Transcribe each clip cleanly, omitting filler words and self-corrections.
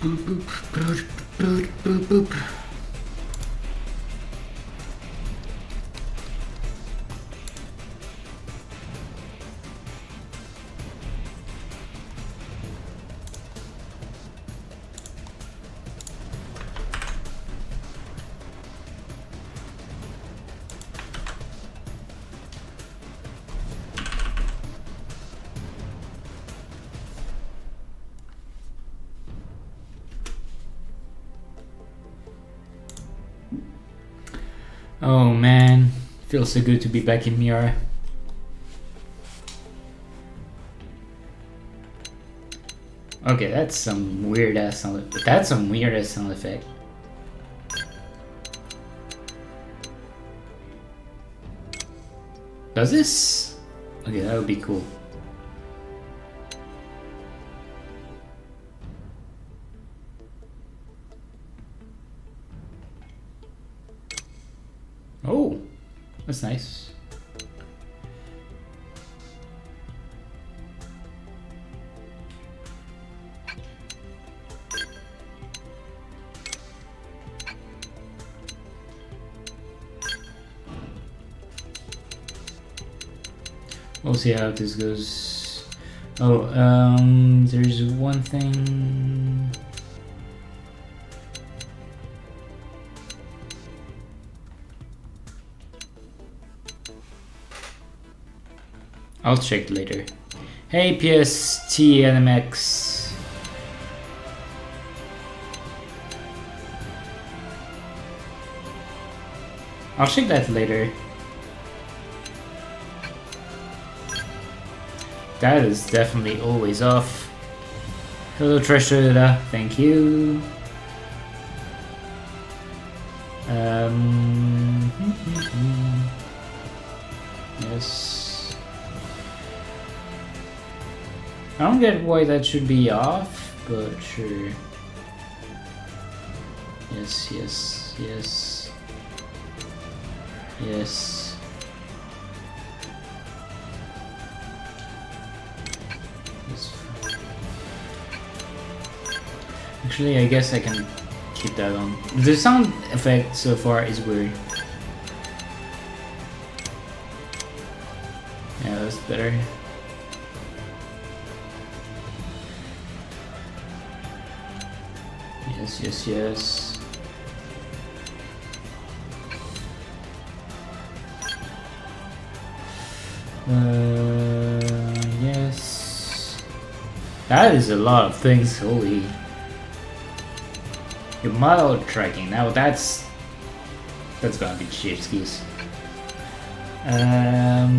Boop, boop, boop, boop, boop, boop. Oh man, feels so good to be back in Miara. Okay, that's some weird ass sound. That's some weird ass sound effect. Does this? Okay, that would be cool. Oh, that's nice. We'll see how this goes. Oh, there's one thing. I'll check later. Hey PST NMX. I'll check that later. That is definitely always off. Hello Treasure, thank you. Yes. I don't get why that should be off, but sure. Yes, yes, yes. Yes. Actually, I guess I can keep that on. The sound effect so far is weird. Yeah, that's better. Yes, yes, yes. Yes. That is a lot of things, holy. Your model tracking, now that's gonna be shit excuse. Yeah,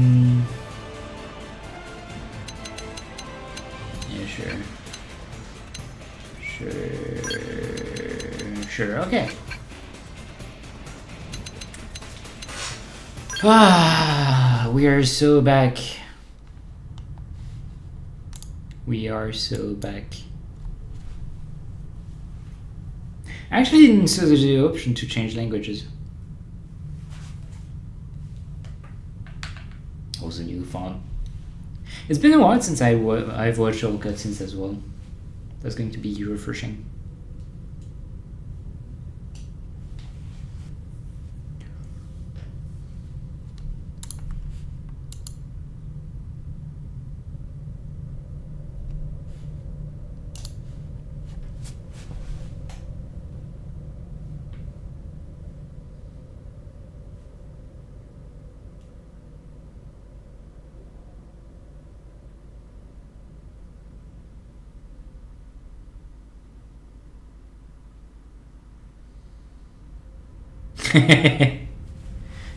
sure. Sure, okay. Ah, we are so back. We are so back. I actually didn't see the option to change languages. Also new font. It's been a while since I've watched all cutscenes as well. That's going to be refreshing.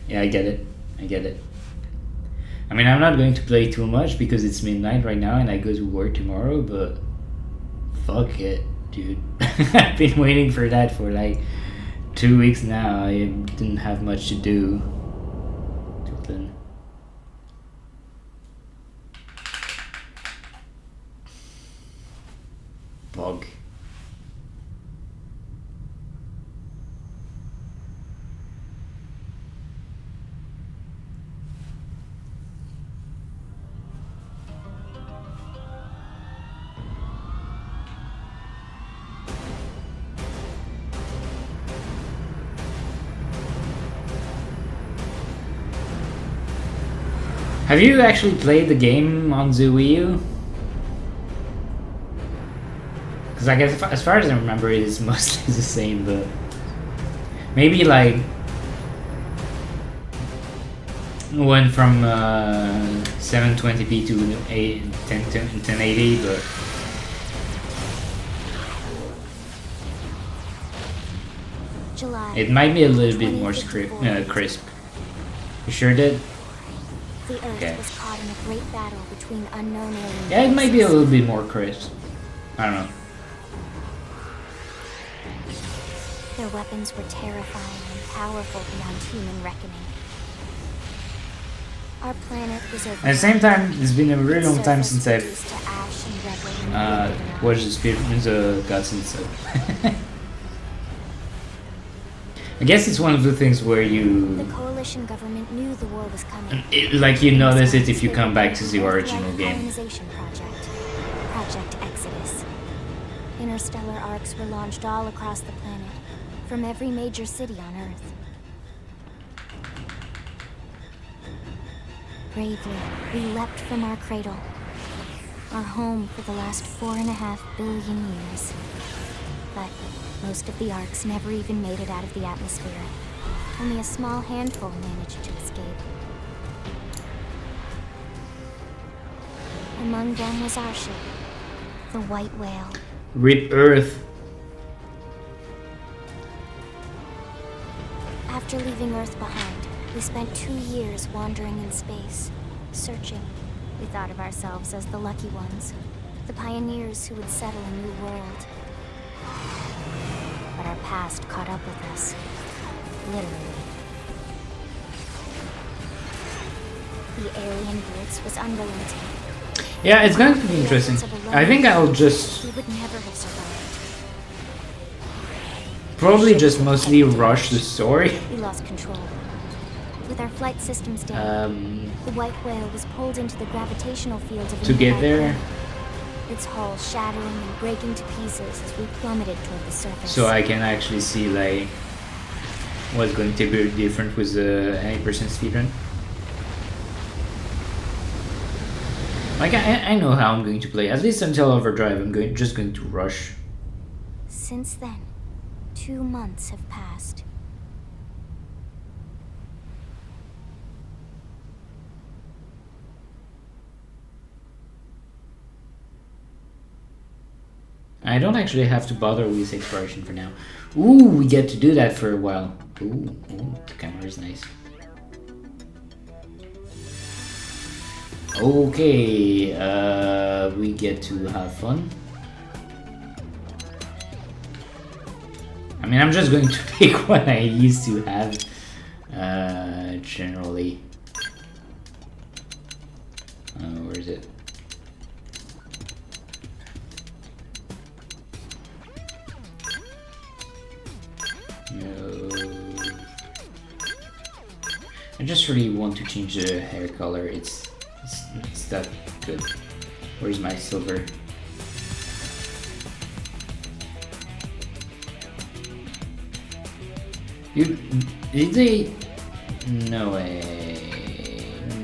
Yeah, I get it. I get it. I mean, I'm not going to play too much because it's midnight right now and I go to work tomorrow, but fuck it, dude. I've been waiting for that for like 2 weeks now. I didn't have much to do. Then. Bug. Have you actually played the game on the Wii U? Because I guess as far as I remember, it is mostly the same, but maybe like went from 720p to 1080, but it might be a little bit more crisp. You sure did? The Earth was caught in a great battle between unknown aliens. Yeah, it might be a little bit more crisp. I don't know. Their weapons were terrifying and powerful beyond human reckoning. Our planet was over. At the same time, it's been a really long time since I've watched the cutscenes, so I guess it's one of the things where the coalition government knew the war was coming. Like you notice it if you come back to the original game. Project Exodus. Interstellar arcs were launched all across the planet, from every major city on Earth. Bravely, we leapt from our cradle, our home for the last 4.5 billion years. But most of the arcs never even made it out of the atmosphere. Only a small handful managed to escape. Among them was our ship, the White Whale. RIP Earth. After leaving Earth behind, we spent 2 years wandering in space, searching. We thought of ourselves as the lucky ones, the pioneers who would settle a new world. But our past caught up with us, literally. The alien blitz was unrelenting. Yeah, it's going to be interesting. I think I'll just We would never have survived. probably just mostly rush the story. We lost control. With our flight systems down, the White Whale was pulled into the gravitational field of To get there, its hull shattering and breaking to pieces as we plummeted toward the surface. so I can actually see like what's going to be different with the 80% speedrun. Like I know how I'm going to play. At least until Overdrive, I'm just going to rush. Since then, 2 months have passed. I don't actually have to bother with exploration for now. Ooh, we get to do that for a while. Ooh, the camera is nice. Okay, we get to have fun. I mean, I'm just going to pick what I used to have, generally. Where is it? No. I just really want to change the hair color. It's that good. Where's my silver? Did they? No way.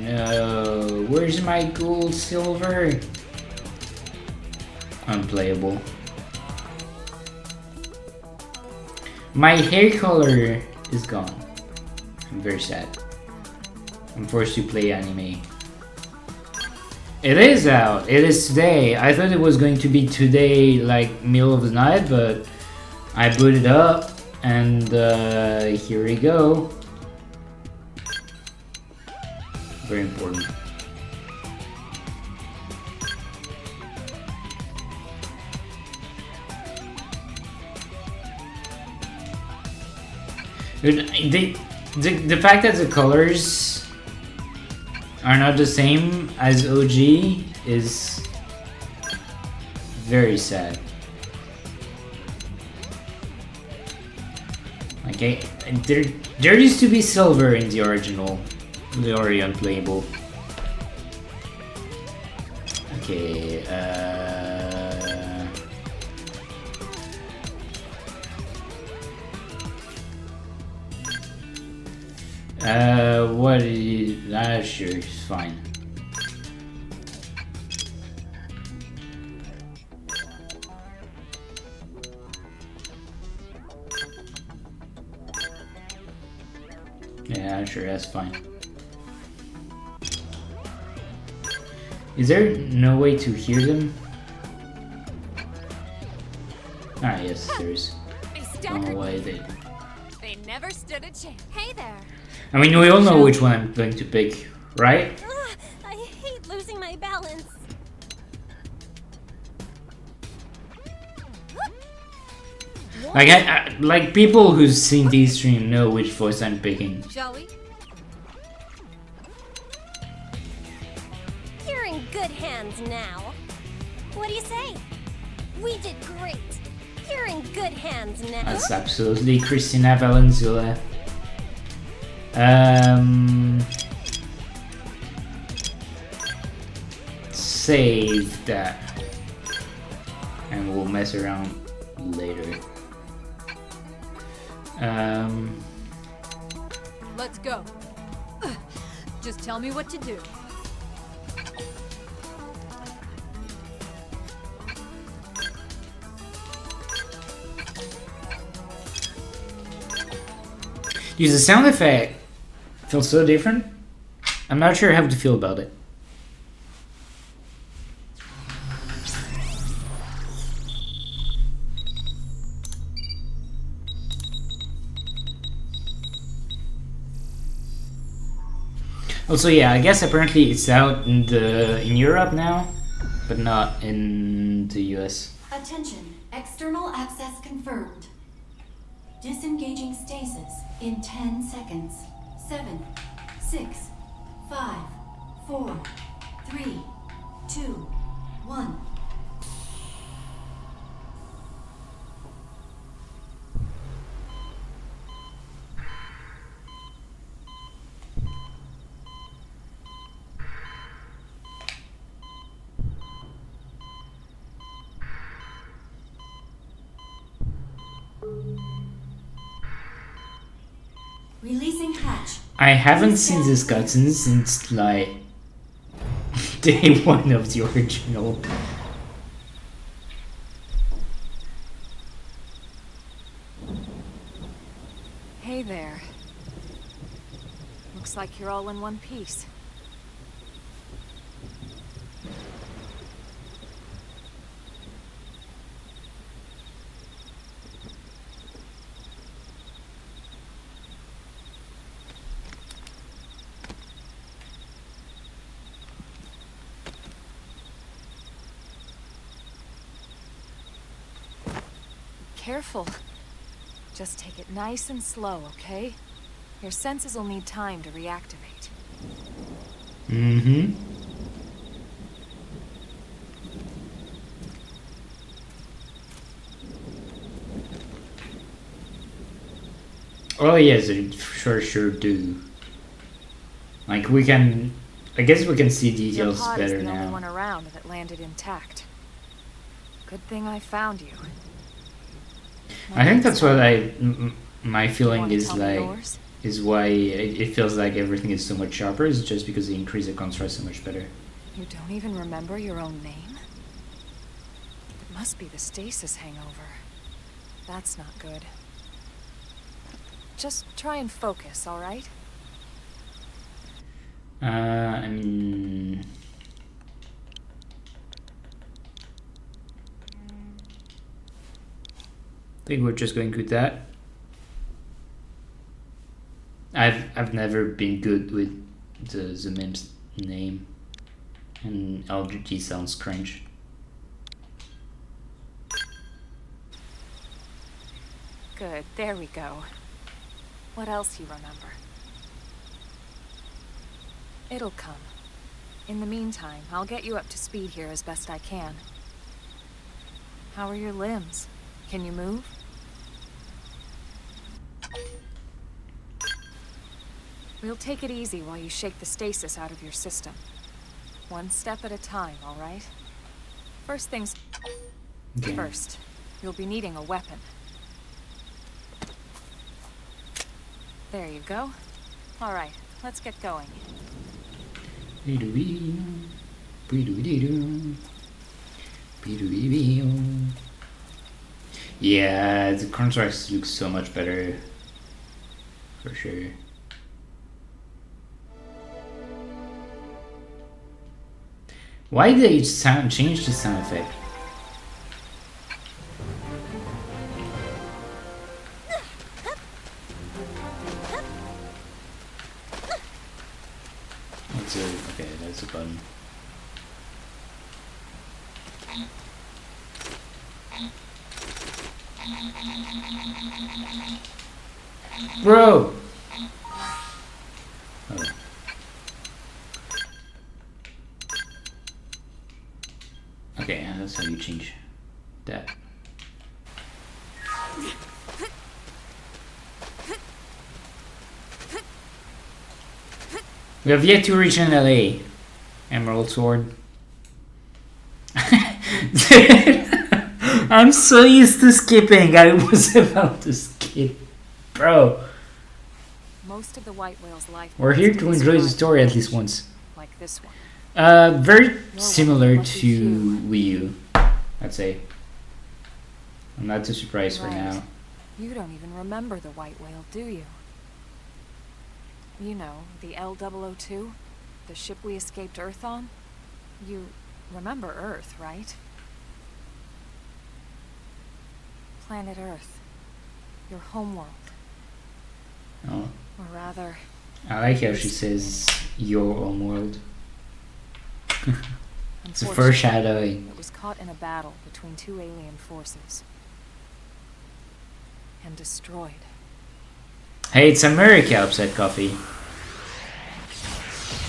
No. Where's my gold silver? Unplayable. My hair color is gone. I'm very sad. I'm forced to play anime. It is out. It is today. I thought it was going to be today, like middle of the night, but I booted up and here we go. Very important. The fact that the colors are not the same as OG is very sad. Okay, there used to be silver in the original, the already unplayable. Okay, what is sure, it's fine. Yeah, sure, that's fine. Is there no way to hear them? Ah, yes, there is. Don't know why they never stood a chance. Hey there. I mean, we all know which one I'm going to pick, right? I hate losing my balance. Like, like people who've seen this stream know which voice I'm picking. Shall we? You're in good hands now. What do you say? We did great. You're in good hands now. That's absolutely Christina Valenzuela. Save that. And we'll mess around later. Let's go. Just tell me what to do. Use the sound effect. Feels so different. I'm not sure how to feel about it. Also, yeah, I guess apparently it's out in Europe now, but not in the US. Attention, external access confirmed. Disengaging stasis in 10 seconds. 7, 6, 5, 4, 3, 2, 1. Releasing hatch. I haven't seen this cutscene since like day one of the original. Hey there. Looks like you're all in one piece. Careful. Just take it nice and slow, okay? Your senses will need time to reactivate. Mm-hmm. Oh yes, it sure do. Like we can, I guess we can see details Your pod better is the only now. one around that landed intact. Good thing I found you. I think that's what my feeling wanna is tell me like, yours? is why it feels like everything is so much sharper, is just because they increase the contrast so much better. You don't even remember your own name? It must be the stasis hangover. That's not good. Just try and focus, alright? I mean, I think we're just going with that. I've never been good with the meme's name, and LGT sounds cringe. Good, there we go. What else you remember? It'll come. In the meantime, I'll get you up to speed here as best I can. How are your limbs? Can you move? We'll take it easy while you shake the stasis out of your system. One step at a time, all right? First things Okay. first. You'll be needing a weapon. There you go. All right, let's get going. Yeah, the contrast looks so much better, for sure. Why did it change the sound effect? Okay, that's a button. Bro! Oh. Okay, that's how you change that. We have yet to reach an LA. Emerald Sword. I'm so used to skipping. I was about to skip. Bro. Most of the white whale's life. We're here to enjoy the story at least once. Like this one. Very similar to Wii U, I'd say. I'm not too surprised for now. You don't even remember the white whale, do you? You know, the L002? The ship we escaped Earth on? You remember Earth, right? Planet Earth. Your homeworld. Oh. Or rather... I like how she says, your homeworld. It's a foreshadowing. It was caught in a battle between two alien forces. And destroyed. Hey, it's America, Upset Coffee.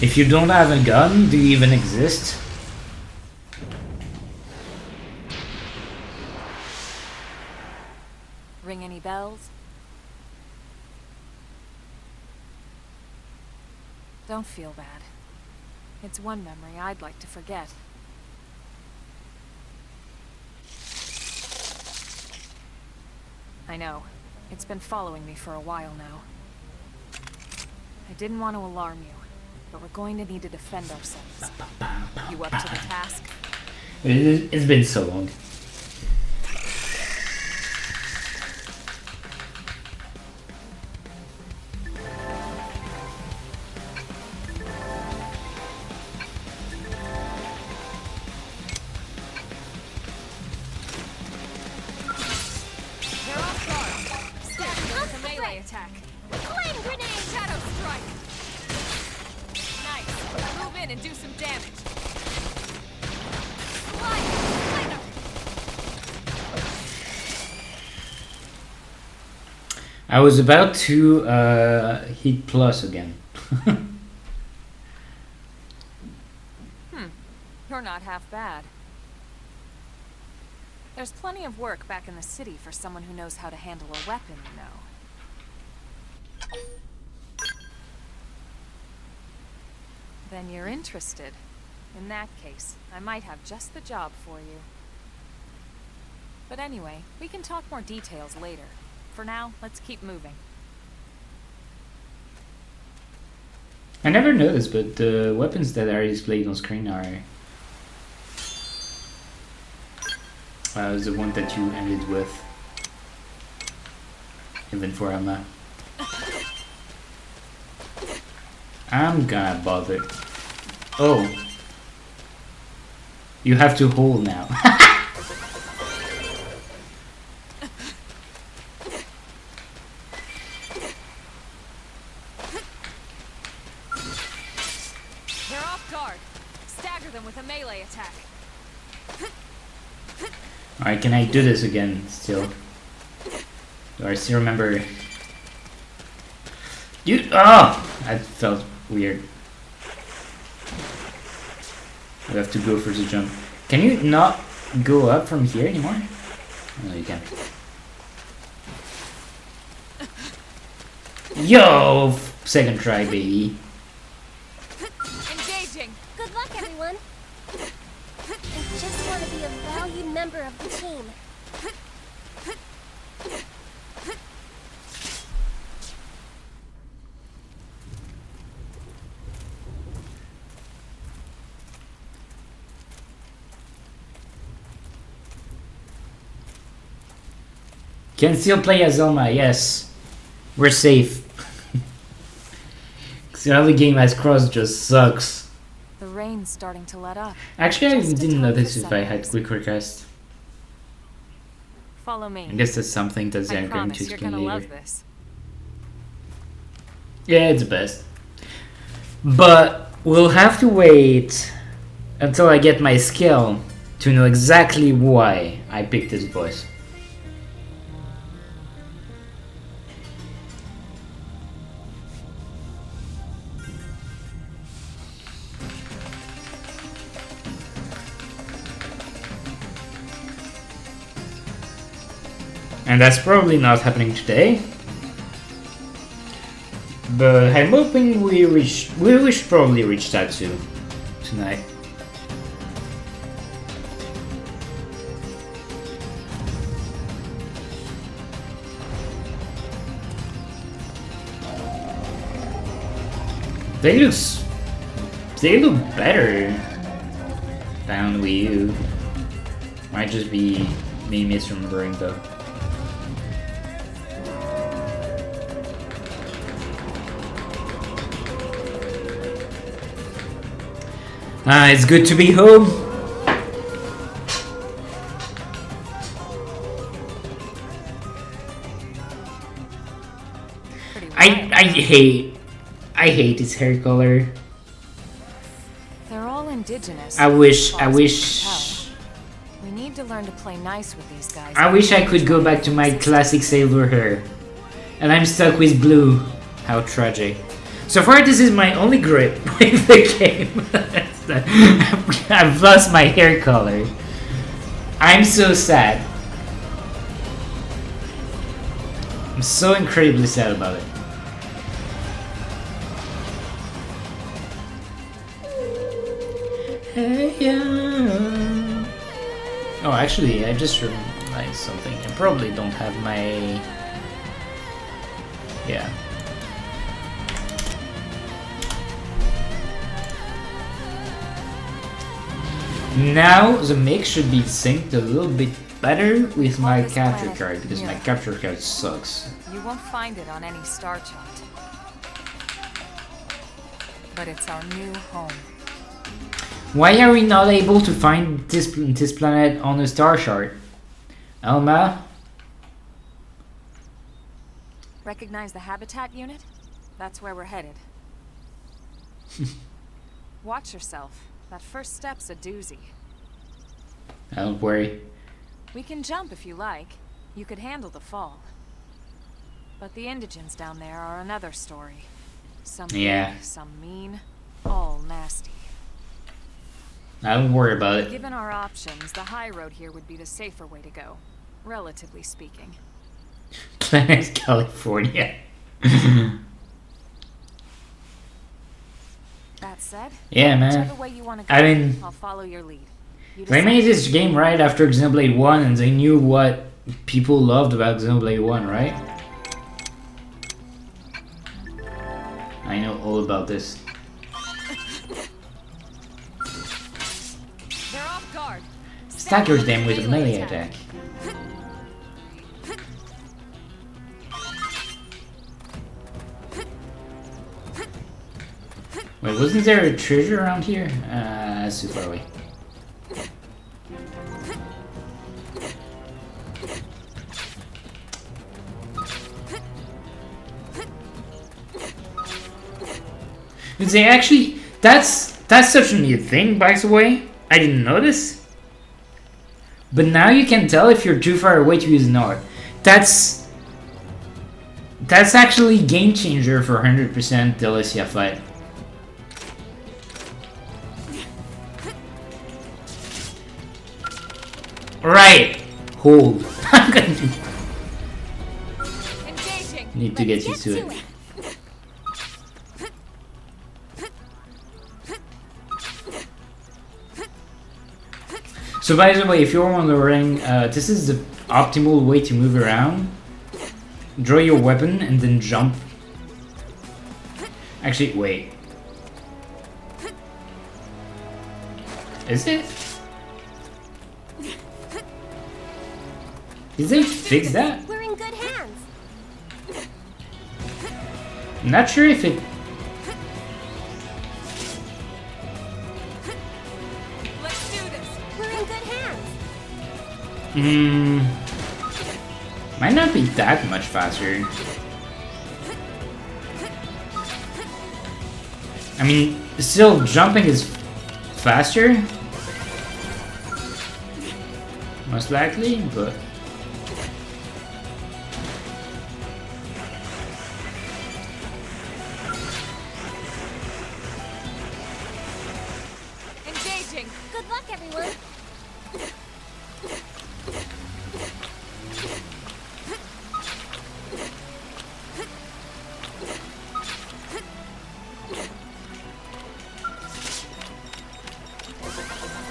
If you don't have a gun, do you even exist? Ring any bells? Don't feel bad. It's one memory I'd like to forget. I know. It's been following me for a while now. I didn't want to alarm you, but we're going to need to defend ourselves. You up to the task? It's been so long. I was about to hit plus again. You're not half bad. There's plenty of work back in the city for someone who knows how to handle a weapon, you know. Then you're interested. In that case, I might have just the job for you. But anyway, we can talk more details later. For now, let's keep moving. I never noticed, but the weapons that are displayed on screen are the one that you ended with. Even for Emma. I'm gonna bother. Oh. You have to hold now. Alright, can I do this again still? Do I still remember? You that felt weird. We have to go for the jump. Can you not go up from here anymore? No, you can't. Yo! Second try, baby. Engaging. Good luck, everyone. I just want to be a valued member of the team. Can still play as Zelma, yes. We're safe. The other game as Cross just sucks. The rain sun's starting to let up. Actually, I Just in didn't time notice for if I had sunrise. quick request. Follow me. I guess that's something that I they're going promise to you're explain gonna later. love this. Yeah, it's the best. But we'll have to wait until I get my skill to know exactly why I picked this voice. And that's probably not happening today. But I'm hoping we should probably reach Tatsu tonight. They look better than Wii U. Might just be me misremembering though. It's good to be home. Pretty I hate his hair color. They're all indigenous. I wish as far as we can tell. We need to learn to play nice with these guys. I wish I could go back to my classic sailor hair. And I'm stuck with blue. How tragic. So far this is my only grip with the game. I've lost my hair color. I'm so sad. I'm so incredibly sad about it. Hey, yeah. Oh, actually, I just realized something. I probably don't have my... Yeah. Now the mix should be synced a little bit better with my capture card because my capture card sucks. You won't find it on any star chart. But it's our new home. Why are we not able to find this planet on a star chart? Alma? Recognize the habitat unit? That's where we're headed. Watch yourself. That first step's a doozy. Don't worry. We can jump if you like. You could handle the fall. But the indigents down there are another story. Some Yeah. big, some mean, all nasty. Don't worry about it. Given our options, the high road here would be the safer way to go, relatively speaking. Planet California. That said, Yeah, man. whichever way you want to go, I mean, I'll follow your lead. You they decide. made this game right after Xenoblade 1 and they knew what people loved about Xenoblade 1, right? I know all about this. They're off guard. Staggers them with a melee attack. Wait, wasn't there a treasure around here? That's too far away. They actually, that's such a new thing, by the way. I didn't notice. But now you can tell if you're too far away to use an art. That's actually game changer for 100% Delicia fight. Right. Hold. I'm gonna Engaging. need to get used to it. So by the way, if you're wondering, this is the optimal way to move around. Draw your weapon and then jump. Actually, wait. Is it? Did they fix that? We're in good hands. I'm not sure if it... Might not be that much faster. I mean, still jumping is faster. Most likely, but... Engaging! Good luck, everyone.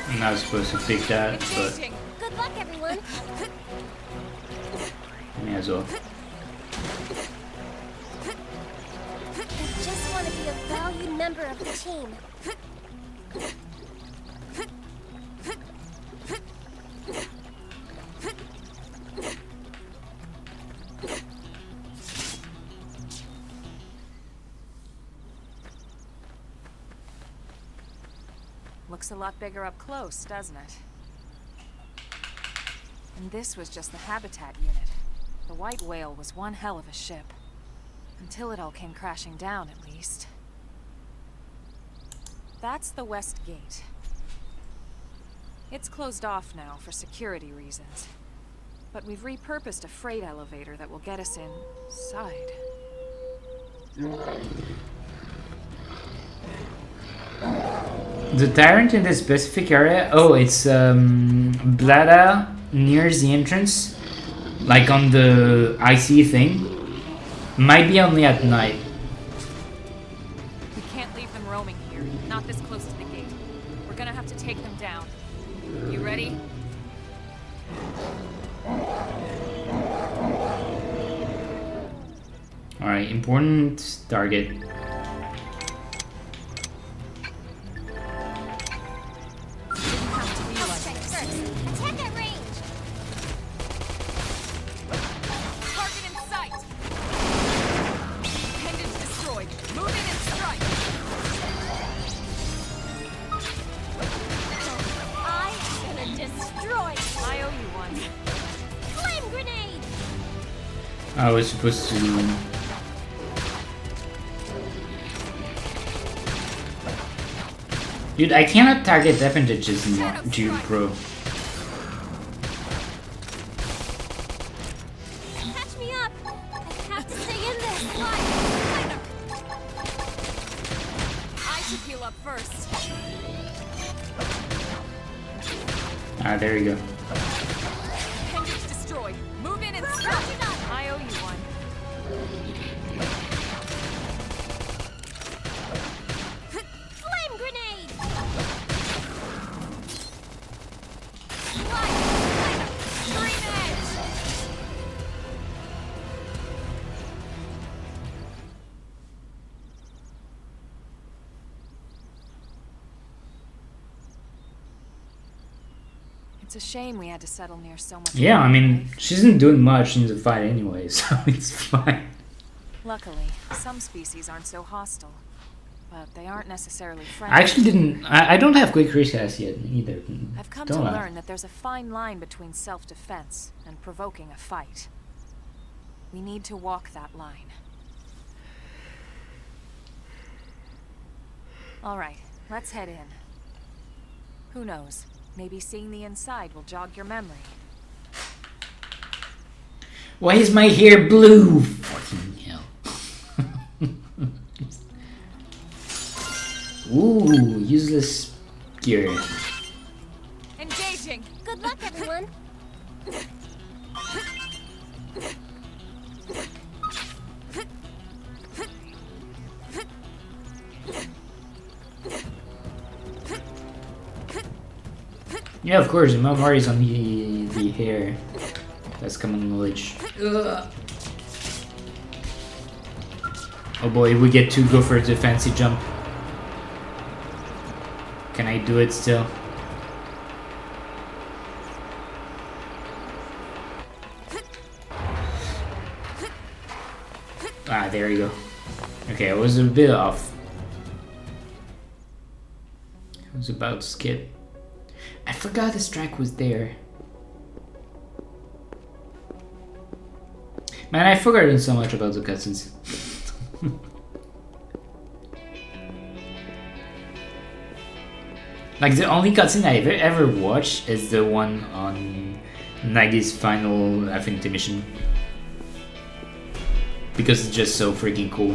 I'm not supposed to pick that, but Engaging! Good luck, everyone. may as well. I just want to be a valued member of the team. Looks a lot bigger up close, doesn't it? And this was just the habitat unit. The white whale was one hell of a ship. Until it all came crashing down, at least. That's the west gate. It's closed off now for security reasons. But we've repurposed a freight elevator that will get us inside. The Tyrant in this specific area? Oh, it's Blada near the entrance. Like on the IC thing. Might be only at night. We can't leave them roaming here, not this close to the gate. We're gonna have to take them down. You ready? Alright, important target. Attack at range. Target in sight! Appendage destroyed. Move in and strike! I am gonna destroy you. I owe you one. Flame grenade. I was supposed to... Dude, I cannot target appendages anymore, dude, bro. Catch me up. I have to stay in this. I should heal up first. Ah, there you go. Appendage destroyed. Move in and strike! I owe you one. Flame grenade. Green edge! It's a shame we had to settle near so much. Yeah, I mean, wildlife. she isn't doing much in the fight anyway, so it's fine. Luckily, some species aren't so hostile, but they aren't necessarily I friendly. actually didn't... I don't have quick recast yet, either. I've come Don't to I? learn that there's a fine line between self-defense and provoking a fight. We need to walk that line. All right, let's head in. Who knows? Maybe seeing the inside will jog your memory. Why is my hair blue? Fucking hell. Ooh, useless gear. Engaging! Good luck, everyone. Yeah, of course, my Mari's on the hair. That's common knowledge. Ugh. Oh boy, we get to go for the fancy jump. Can I do it still? Ah, there you go. Okay, I was a bit off. I was about to skip. I forgot this track was there. Man, I've forgotten so much about the cutscenes. Like, the only cutscene I've ever watched is the one on Nagi's final, I think, mission. Because it's just so freaking cool.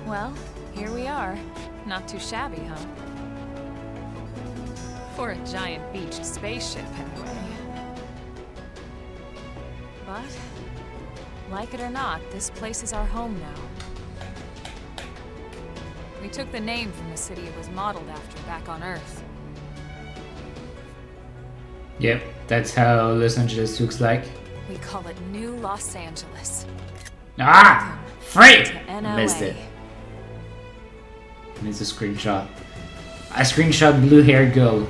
Well, here we are. Not too shabby, huh? For a giant beached spaceship, anyway. But, like it or not, this place is our home now. We took the name from the city it was modeled after back on Earth. Yep, that's how Los Angeles looks like. We call it New Los Angeles. Ah! Freak! To NLA. Missed it. Missed a screenshot. I screenshot blue hair girl.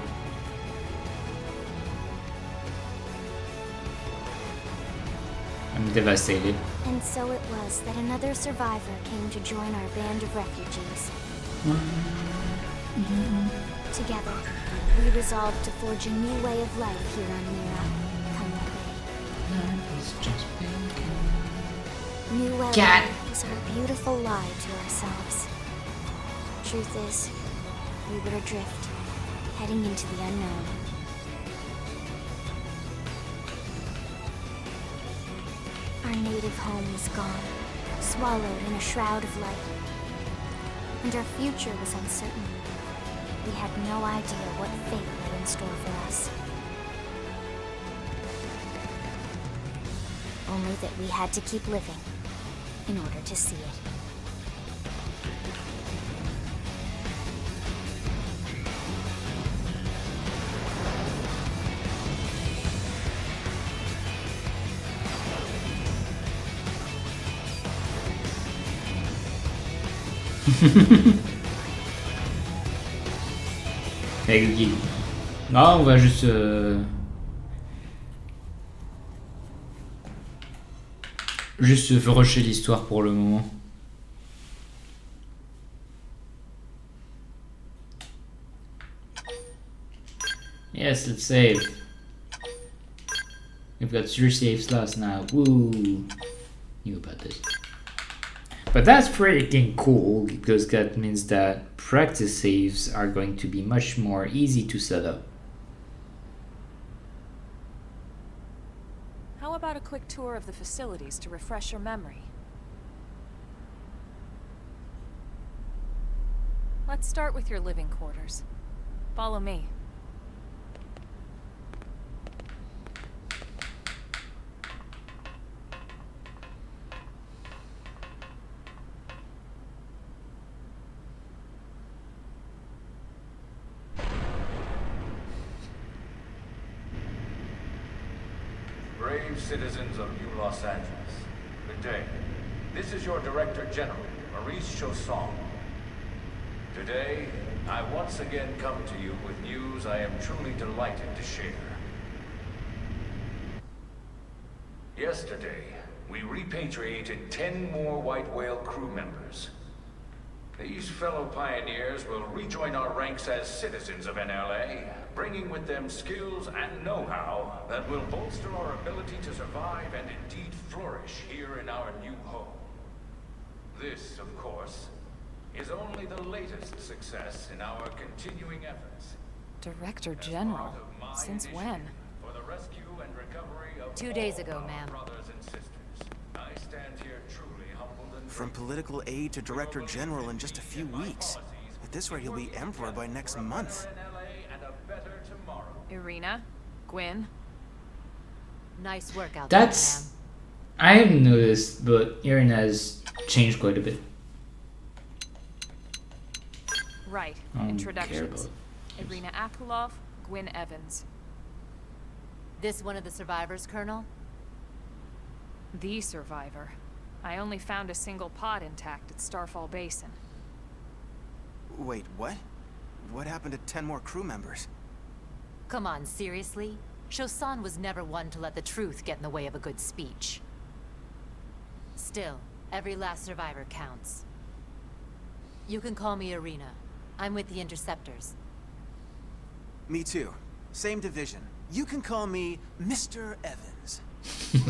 I'm devastated. And so it was that another survivor came to join our band of refugees. Together, we resolved to forge a new way of life here on Mira. Come what may. New LA is our beautiful lie to ourselves. Truth is, we were adrift, heading into the unknown. Our native home was gone, swallowed in a shroud of light. And our future was uncertain. We had no idea what fate lay in store for us. Only that we had to keep living in order to see it. Non, on va juste rusher l'histoire pour le moment. Yes, let's save. We've got 3 save slots now. Woo! Knew about this. But that's freaking cool, because that means that practice saves are going to be much more easy to set up. How about a quick tour of the facilities to refresh your memory? Let's start with your living quarters. Follow me. Brave citizens of New Los Angeles, good day. This is your Director General, Maurice Chausson. Today, I once again come to you with news I am truly delighted to share. Yesterday, we repatriated 10 more White Whale crew members. These fellow pioneers will rejoin our ranks as citizens of NLA, bringing with them skills and know-how that will bolster our ability to survive and indeed flourish here in our new home. This, of course, is only the latest success in our continuing efforts. Director General? Since when? For the rescue and recovery of 2 days ago, all our ma'am. brothers and sisters. I stand here truly humbled and From political aide to Director General in just a few weeks. At this rate, he'll be Emperor by next month. Irina? Gwyn? Nice work out there, That's... I haven't noticed, but Irina has changed quite a bit. Right. I don't care Introductions. about- Irina Akulov, Gwyn Evans. This one of the survivors, Colonel? The survivor. I only found a single pod intact at Starfall Basin. Wait, what? What happened to 10 more crew members? Come on, seriously? Shosan was never one to let the truth get in the way of a good speech. Still, every last survivor counts. You can call me Irina. I'm with the Interceptors. Me too. Same division. You can call me Mr. Evans.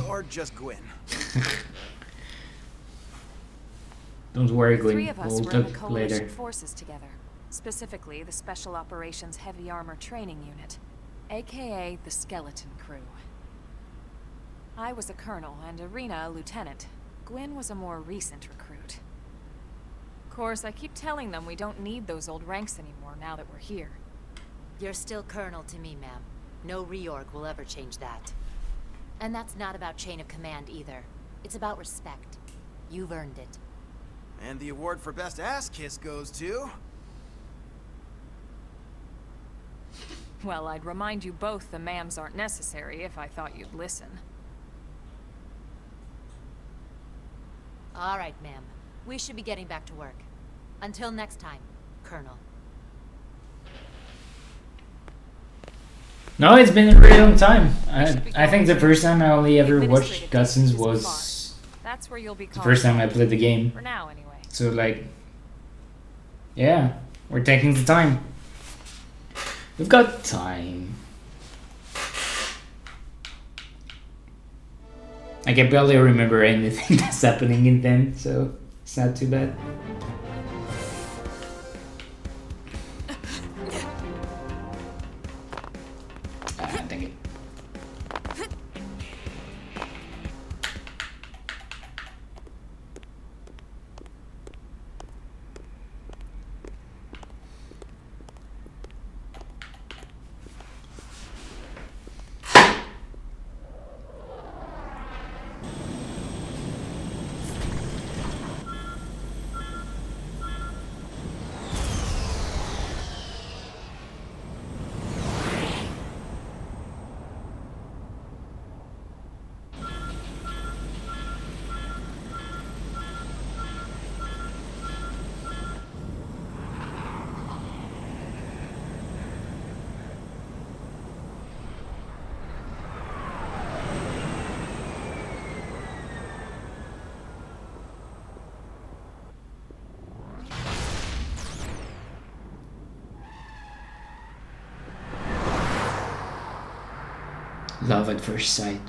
Or just Gwyn. Don't worry, The three Gwen. of us We'll were in the talk coalition later. forces together. Specifically, the Special Operations Heavy Armor Training Unit, aka the Skeleton Crew. I was a colonel and Irina a lieutenant. Gwyn was a more recent recruit. Of course, I keep telling them we don't need those old ranks anymore now that we're here. You're still Colonel to me, ma'am. No reorg will ever change that. And that's not about chain of command either. It's about respect. You've earned it. And the award for best ass kiss goes to... Well, I'd remind you both the ma'ams aren't necessary if I thought you'd listen. All right, ma'am. We should be getting back to work. Until next time, Colonel. No, it's been a really long time. I think the first time I only ever watched cutscenes was That's where you'll be the first time I played the game. for now, anyway. So like, yeah, we're taking the time. We've got time. I can barely remember anything that's happening in them, so it's not too bad. Dang it. Love at first sight.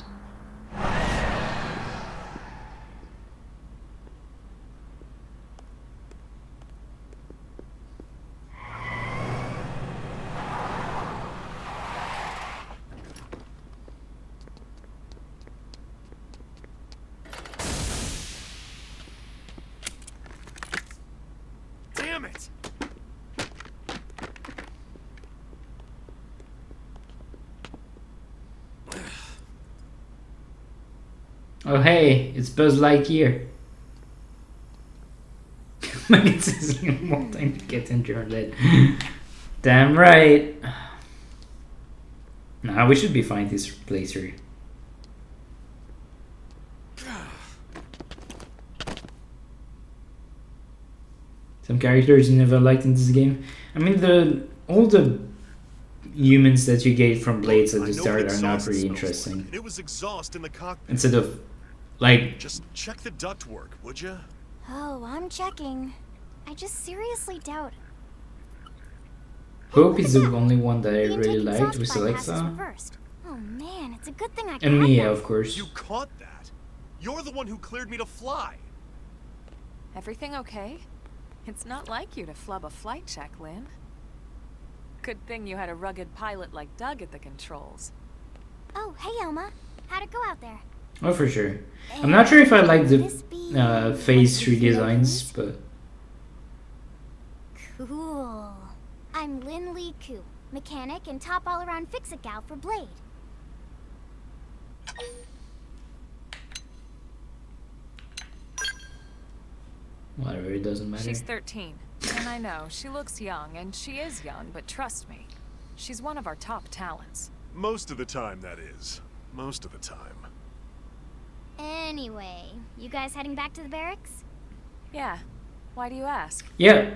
Damn it! Oh hey, it's Buzz Lightyear. It says more time to get injured. Damn right. Nah, we should be fine this playthrough. Some characters you never liked in this game. I mean, all the humans that you get from Blades at the start are not really interesting. It was exhaust in the cockpit. Instead of, like, Just check the ductwork, would ya? Oh, I'm checking. I just seriously doubt. Hope is the only one that I The really intake liked with exhaust bypass is Alexa. reversed. Oh man, it's a good thing I And caught Mia, that. of course. You caught that. You're the one who cleared me to fly. Everything okay? It's not like you to flub a flight check, Lynn. Good thing you had a rugged pilot like Doug at the controls. Oh, hey Elma. How'd it go out there? Oh, for sure. I'm not sure if I like the This be phase one of the redesigns, heroes? but Cool. I'm Lynn Lee Koo, mechanic and top all-around fix-it gal for Blade. whatever, it doesn't matter. She's 13, and I know, she looks young, and she is young, but trust me, she's one of our top talents. Most of the time, that is. Most of the time. Anyway, you guys heading back to the barracks? Yeah, why do you ask? Yeah,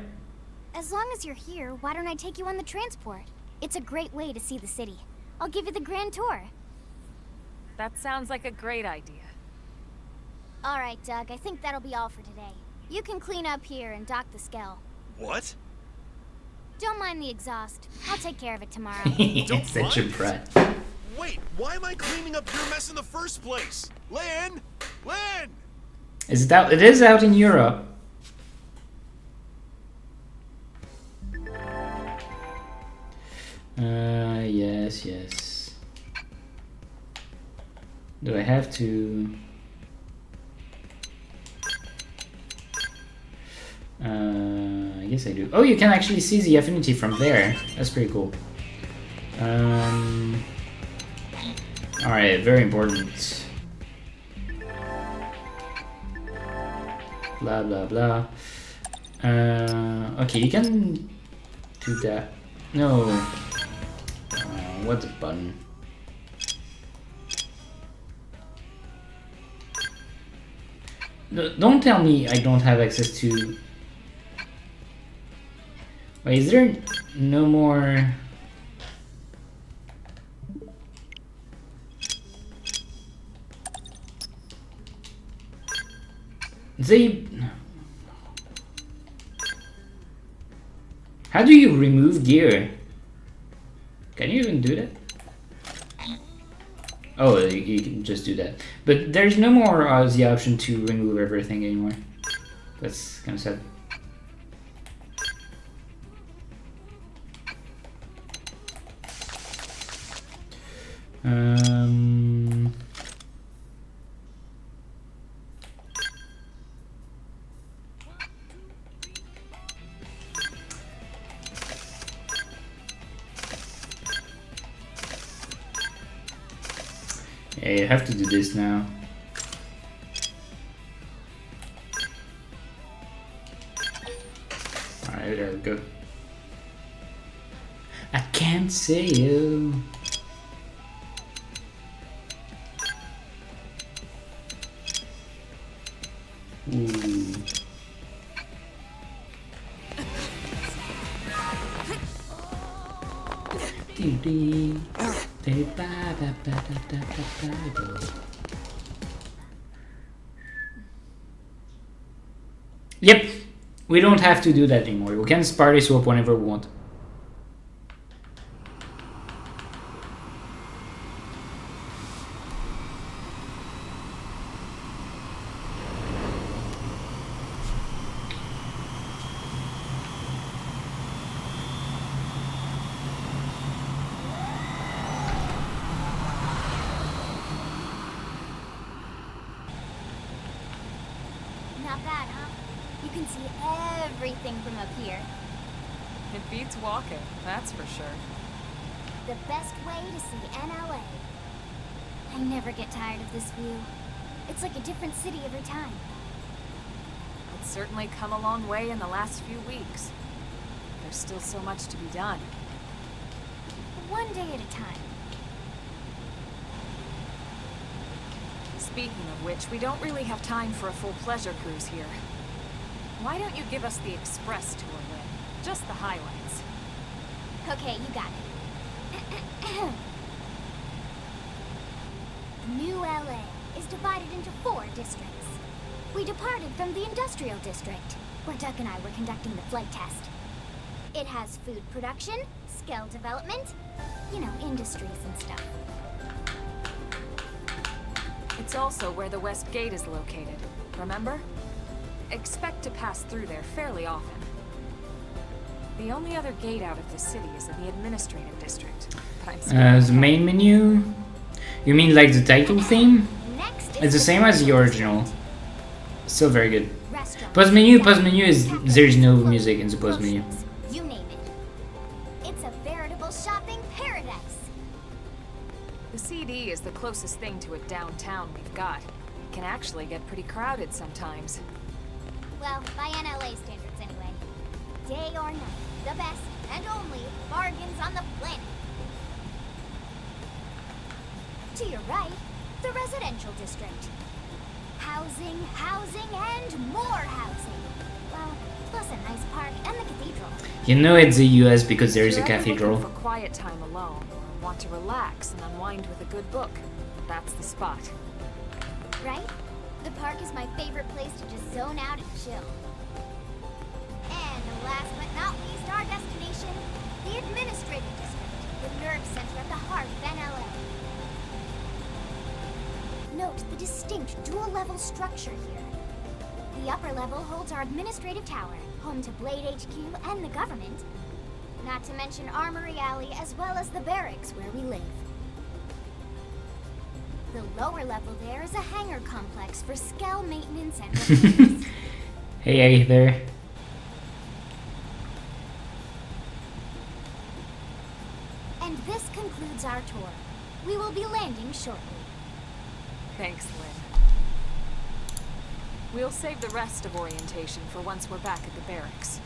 As long as you're here, why don't I take you on the transport? It's a great way to see the city. I'll give you the grand tour. That sounds like a great idea. All right, Doug, I think that'll be all for today. You can clean up here and dock the Skell. What? Don't mind the exhaust. I'll take care of it tomorrow. Don't Such a mind? brat. Wait, why am I cleaning up your mess in the first place? Lynn! Lynn! Is it out? It is out in Europe. Yes, yes. Do I have to? I guess I do. Oh, you can actually see the affinity from there. That's pretty cool. Alright, very important. Blah blah blah. Okay, you can do that. No. What's the button? Don't tell me I don't have access to. Wait, is there no more? How do you remove gear? Can you even do that? Oh, you can just do that. But there's no more the option to remove everything anymore. That's kind of sad. Yeah, you have to do this now. Alright, there we go. I can't see you. Ooh. Yep, we don't have to do that anymore. We can party swap whenever we want. Not bad, huh? You can see everything from up here. It beats walking, that's for sure. The best way to see NLA. I never get tired of this view. It's like a different city every time. It's certainly come a long way in the last few weeks. There's still so much to be done. One day at a time. Speaking of which, we don't really have time for a full pleasure cruise here. Why don't you give us the express tour, Lynn? Just the highlights. Okay, you got it. New LA is divided into 4 districts. We departed from the industrial district, where Doug and I were conducting the flight test. It has food production, skill development, you know, industries and stuff. It's also where the West Gate is located, remember? Expect to pass through there fairly often. The only other gate out of the city is in the administrative district. But I'm The main menu? You mean like the title theme? Next It's the same as the original. Still very good. Restaurant. Pause menu is there's no music in the pause menu. You name it. It's a veritable shopping paradise. The CD is the closest thing to a downtown we've got. It can actually get pretty crowded sometimes. Well, by NLA standards anyway. Day or night, the best and only bargains on the planet. To your right, the residential district. Housing, housing, and more housing. Well, plus a nice park and the cathedral. You know it's the US because there is a If you're ever cathedral. looking for quiet time alone, or want to relax and unwind with a good book, that's the spot. Right? The park is my favorite place to just zone out and chill. And last but not least, our destination, the Administrative District, the nerve center at the heart of NLA. Note the distinct dual-level structure here. The upper level holds our administrative tower, home to Blade HQ and the government. Not to mention Armory Alley, as well as the barracks where we live. The lower level there is a hangar complex for Skell maintenance and repairs. Hey there. And this concludes our tour. We will be landing shortly. Thanks, Lynn. We'll save the rest of orientation for once we're back at the barracks.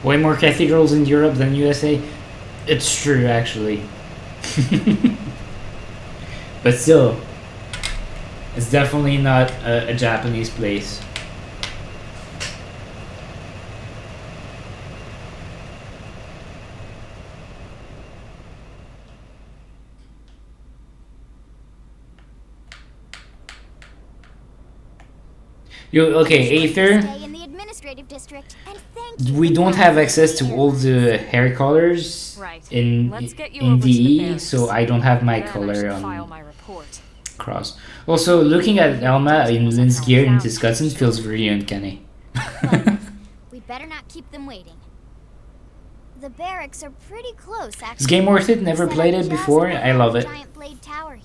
Way more cathedrals in Europe than USA. It's true, actually. But still, it's definitely not a Japanese place. Okay, Aether. Stay in the administrative district, and thank you We for don't that. have access to all the hair colors Right. in Let's get you over to the DE, barracks. so I don't have my Then I color should on file my report. Cross. Also, looking at Elma in Lynn's gear in this cutscene feels really uncanny. We better not keep them waiting. The barracks are pretty close, actually. Is game worth it? Never Set played up it just before. above I love the it. Giant blade tower here.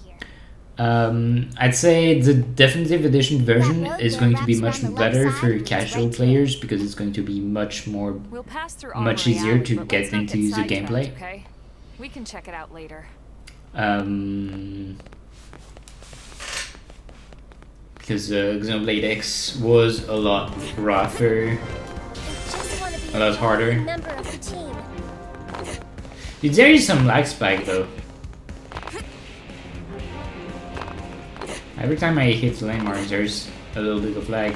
I'd say the definitive edition version road is there going to be wraps much around the left better side for and goes casual right to players because it's going to be much more, We'll pass through much Armory easier Alley, to but get let's not into the sidetracked, gameplay. Okay? We can check it out later. Because Xenoblade X was a lot rougher, a lot harder. Member of the team. Dude, there is some lag spike though. Every time I hit the landmarks, there's a little bit of lag.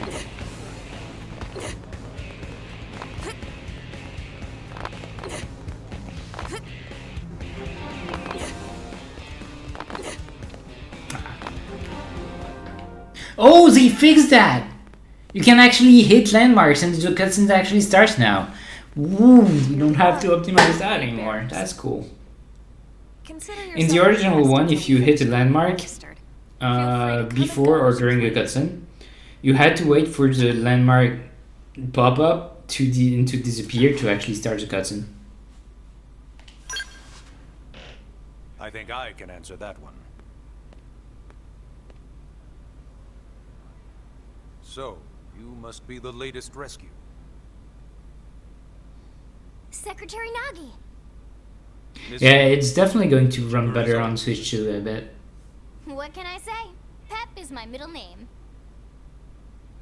Oh, they fixed that! You can actually hit landmarks and the cutscene actually starts now. Woo, you don't have to optimize that anymore. That's cool. Consider In the yourself original blessed one, until if you hit a landmark registered. Feel free to come and before go or as you during a please. cutscene, you had to wait for the landmark pop up to disappear to actually start the cutscene. I think I can answer that one. So, you must be the latest rescue. Secretary Nagi. Yeah, it's definitely going to run better on Switch 2, I bet. What can I say? Pep is my middle name.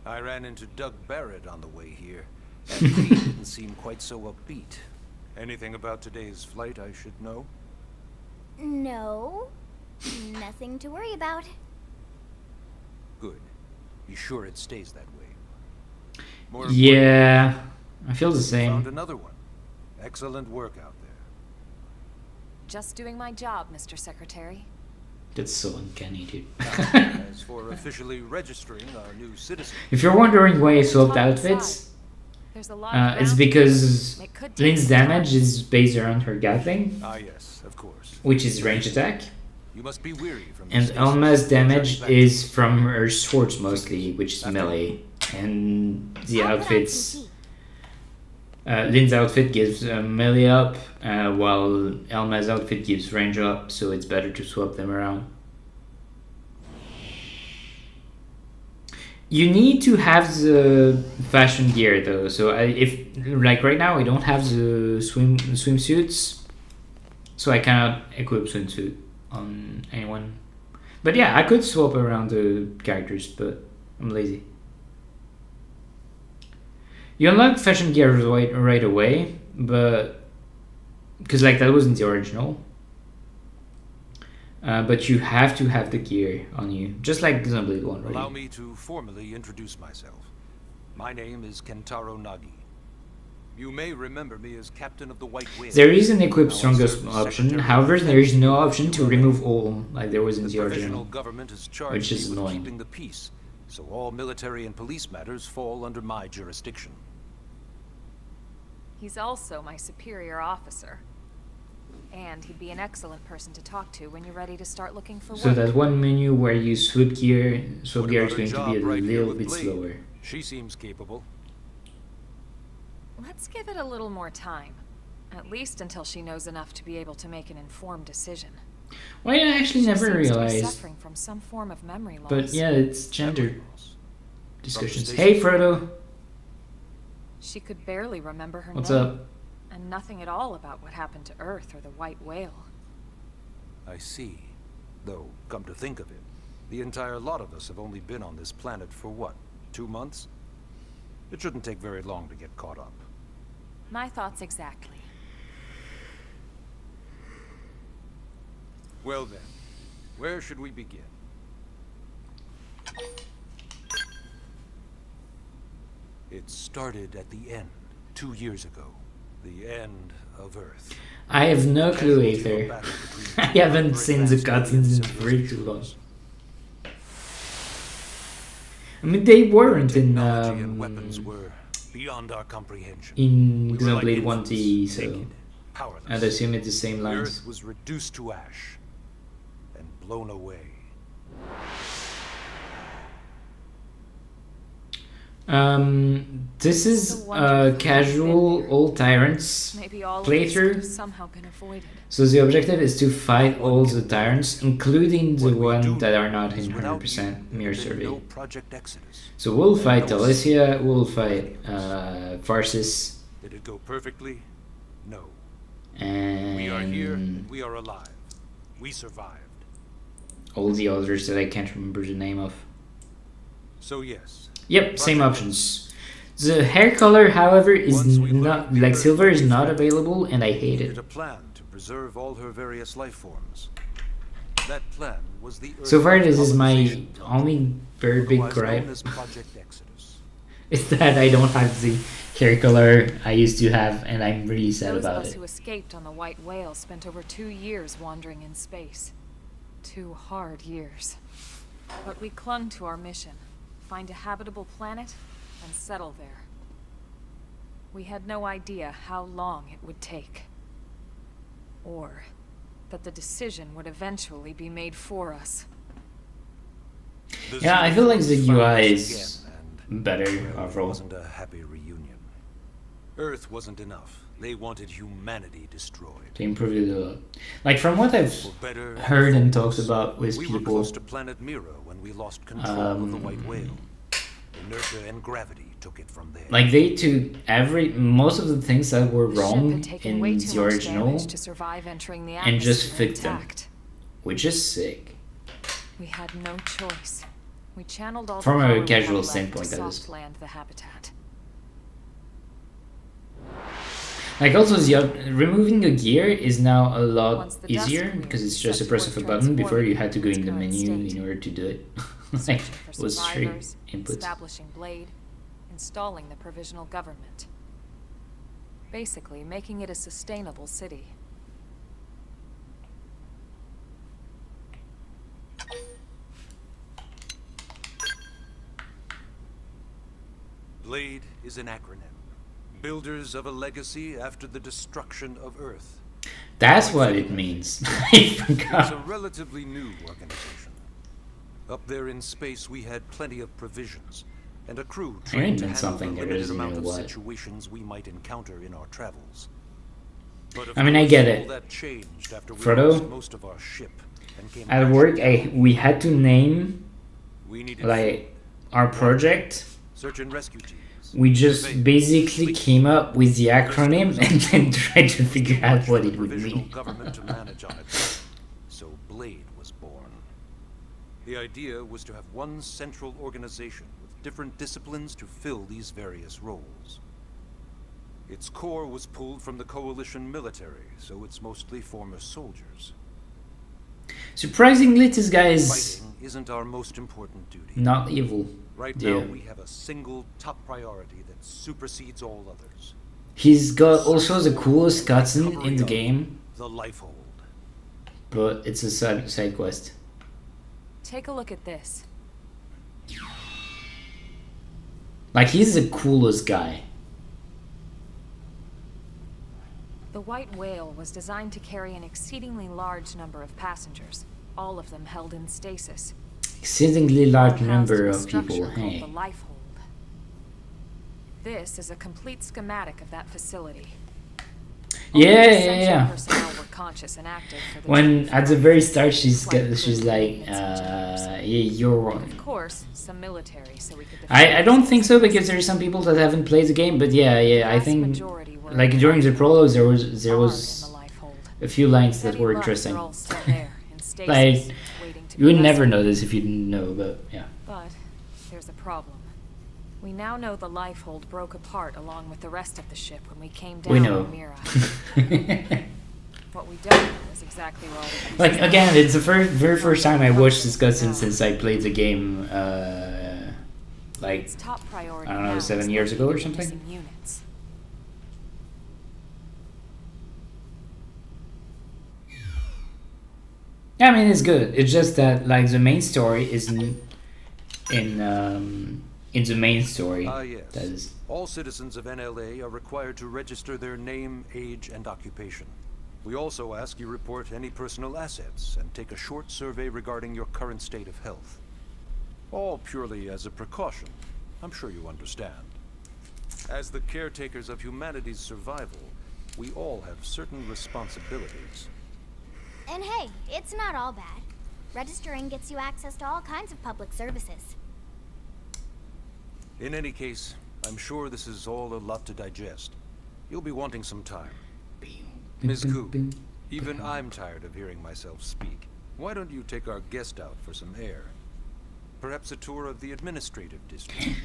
I ran into Doug Barrett on the way here, and he didn't seem quite so upbeat. Anything about today's flight I should know? No. Nothing to worry about. Good. Be sure it stays that way. More Yeah, I feel the Found same. another one. Excellent work out there. Just doing my job, Mr. Secretary. That's so uncanny, dude. As for officially registering our new citizen, If you're wondering why I swapped Talk outfits, There's a lot of it's ground because It could take Lynn's some time. damage is based around her Gatling, yes, of course. which is range attack. You must be weary from And this Elma's space. damage Back. is from her swords mostly, which is melee. And the I'll put on outfits, some tea. Lynn's outfit gives melee up, while Elma's outfit gives range up, so it's better to swap them around. You need to have the fashion gear though, so if like right now I don't have the swimsuits, so I cannot equip swimsuit on anyone. But yeah, I could swap around the characters, but I'm lazy. You unlock fashion gear right away, but because like that wasn't the original. But you have to have the gear on you, just like Xenoblade 1, Allow right? me to formally introduce myself. My name is Kentaro Nagi. You may remember me as captain of the White Whale. There is an equip strongest option, however there is no option to remove all, like there was in the original, government is charged which is with annoying. keeping the peace, so all military and police matters fall under my jurisdiction. He's also my superior officer. And he'd be an excellent person to talk to when you're ready to start looking for work. So that one menu where you swap gear is What going about her to be a job right here little with bit Blade? slower. She seems capable. Let's give it a little more time. At least until she knows enough to be able to make an informed decision. Well, I actually She never seems to be realized. suffering from some form of memory loss. But yeah, it's gender Memory loss. discussions. From the Hey, station. Frodo. She could barely remember her What's name. up? And nothing at all about what happened to Earth or the White Whale. I see. Though, come to think of it, the entire lot of us have only been on this planet for what, 2 months? It shouldn't take very long to get caught up. My thoughts exactly. Well then, where should we begin? It started at the end, 2 years ago. The end of Earth. I have no clue either. Battle between I two haven't seen the advanced cutscenes in alien very too long. I mean, they weren't in Technology and weapons were beyond our comprehension. in We were like Xenoblade infants, 1T, so naked, powerless. I'd assume it's the same The lines. Earth was reduced to ash and blown away. This is a casual old Tyrants Maybe all of this could have playthrough. somehow been avoided. So the objective is to fight all the Tyrants, including the What we ones do that are not is in without 100% you, mirror there'd been survey. no Project Exodus. So we'll fight No Telesia, we'll fight Farsis, Did it go perfectly? No. and We are here, and we are alive. We survived. all the others that I can't remember the name of. So yes, Yep, same options. The hair color, however, is Once we not learned the like Earth silver is was not fragile, available, and I we hate needed it. a plan to preserve all her various life forms. That plan was the Earth So far, this is my colonization project, only very big otherwise gripe. known as Project Exodus. Is that I don't have the hair color I used to have, and I'm really sad Those of about us it. who escaped on the White Whale spent over 2 years wandering in space. 2 hard years. But we clung to our mission. Find a habitable planet and settle there. We had no idea how long it would take. Or that the decision would eventually be made for us. The Yeah, I feel like the Xenoblade found UI us is again, and better well, it overall. wasn't a happy reunion. Earth wasn't enough. They wanted humanity destroyed. To improve it a lot. Like from what I've For better heard or and for talked worse, about with we were people, close to planet Mira when we lost control of the White Whale. Inertia and gravity took it from there. like they took most of the things that were The ship wrong had taken in way the too much original, damage to survive entering the and just atmosphere fixed them. intact. which is sick. We had no choice. We channeled all From the a power we casual had left standpoint, to that is. soft land the habitat. Like also removing a gear is now a lot Once the dust easier cleared, because it's we just a set press to of a work button. Before you transforming had to go its in the current menu state. in order to do it. like Searching for it was straight survivors, inputs. establishing Blade, installing the provisional government. Basically, making it a sustainable city. Blade is an acronym. Builders of a legacy after the destruction of Earth. That's what it means. I It's a forgot. relatively new organization. Up there in space, we had plenty of provisions, and a crew I trained to meant handle something, the I limited just didn't amount know of what. situations we might encounter in our travels. But of I mean, I course, get all it. that changed after we Frodo, lost most of our ship and came At crashing work, down. we had to name We needed like our project. search and rescue teams. We just basically came up with the acronym and then tried to figure out what it would Provisional mean. government to manage on it. So Blade was born. The idea was to have one central organization with different disciplines to fill these various roles. Its core was pulled from the coalition military, so it's mostly former soldiers. Surprisingly, this guy is Fighting isn't our most important duty. not evil. Right Yeah. now, we have a single top priority that supersedes all others. He's got also the coolest cutscene in the game, The Lifehold. but it's a side quest. Take a look at this. Like, he's the coolest guy. The White Whale was designed to carry an exceedingly large number of passengers, all of them held in stasis. Exceedingly large Housed number in a of people. structure called Hey. the Lifehold. This is a complete schematic of that facility. Only essential personnel were conscious and active for the When chief at the flight, very start she's flight like, crew, and some generals. yeah, you're wrong. Of course, some military, so we could. I don't think so, because there are some people that haven't played the game, but yeah, I vast think majority were like in during the Lifehold, prologue there armed was in the Lifehold. a few lines that Any were luck, interesting. they're all still there, in stasis, Like, waiting to you be would never rescued. know this if you didn't know, but yeah. But there's a problem. We now know the Lifehold broke apart along with the rest of the ship when we came down We know. on Mira. What we don't know is exactly where all the pieces Like, are. again, it's the very first time I watched this cutscene since I played the game, like, Its top priority I don't know, now 7 is years ago or locating the something? missing units. I mean, it's good. It's just that, like, the main story is in the main story. Ah, yes. That is. All citizens of NLA are required to register their name, age, and occupation. We also ask you report any personal assets and take a short survey regarding your current state of health. All purely as a precaution. I'm sure you understand. As the caretakers of humanity's survival, we all have certain responsibilities. And hey, it's not all bad. Registering gets you access to all kinds of public services. In any case, I'm sure this is all a lot to digest. You'll be wanting some time. Ms. Koo, even I'm tired of hearing myself speak. Why don't you take our guest out for some air? Perhaps a tour of the administrative district.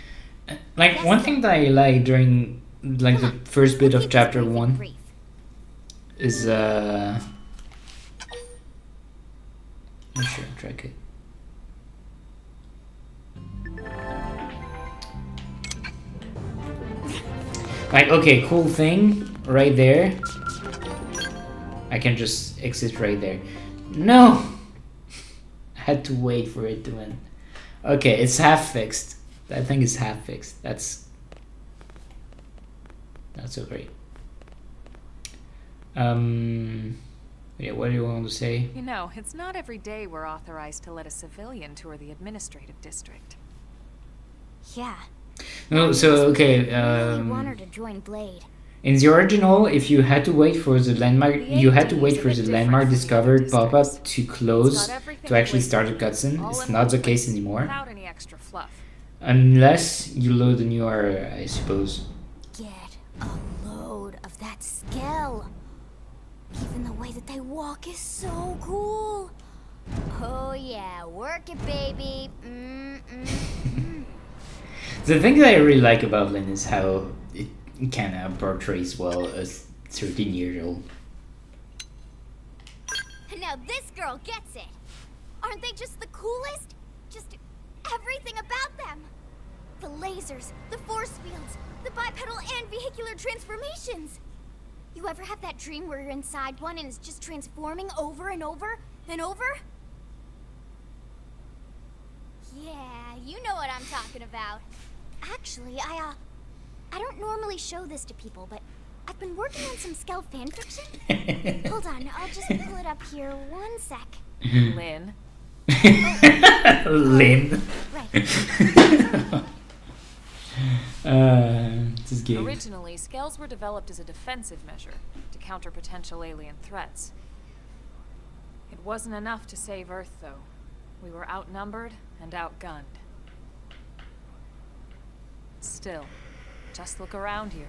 Like, one thing that I like during, like, the first bit of chapter 1 is, not sure, track it. Like, okay, cool thing right there. I can just exit right there. No! I had to wait for it to end. Okay, it's half fixed. That thing is half fixed. That's not so great. Yeah, what do you want to say? You know, it's not every day we're authorized to let a civilian tour the administrative district. Yeah. No, so okay. I really want her to join Blade. In the original, if you had to wait for the landmark, you had to wait for the landmark discovered pop-up to close to actually start a cutscene. It's not the case anymore, Without any extra fluff. unless you load a new area, I suppose. Get a load of that scale. Even the way that they walk is so cool. Oh yeah, work it, baby. The thing that I really like about Lynn is how it kind of portrays well a 13-year-old. Now this girl gets it. Aren't they just the coolest? Just everything about them. The lasers, the force fields, the bipedal and vehicular transformations. You ever have that dream where you're inside one and it's just transforming over and over and over? Yeah, you know what I'm talking about. Actually, I don't normally show this to people, but I've been working on some Skell fanfiction. Hold on, I'll just pull it up here 1 sec. Lynn. Lynn. Right. This game. Originally, scales were developed as a defensive measure to counter potential alien threats. It wasn't enough to save Earth, though. We were outnumbered and outgunned. Still, just look around you.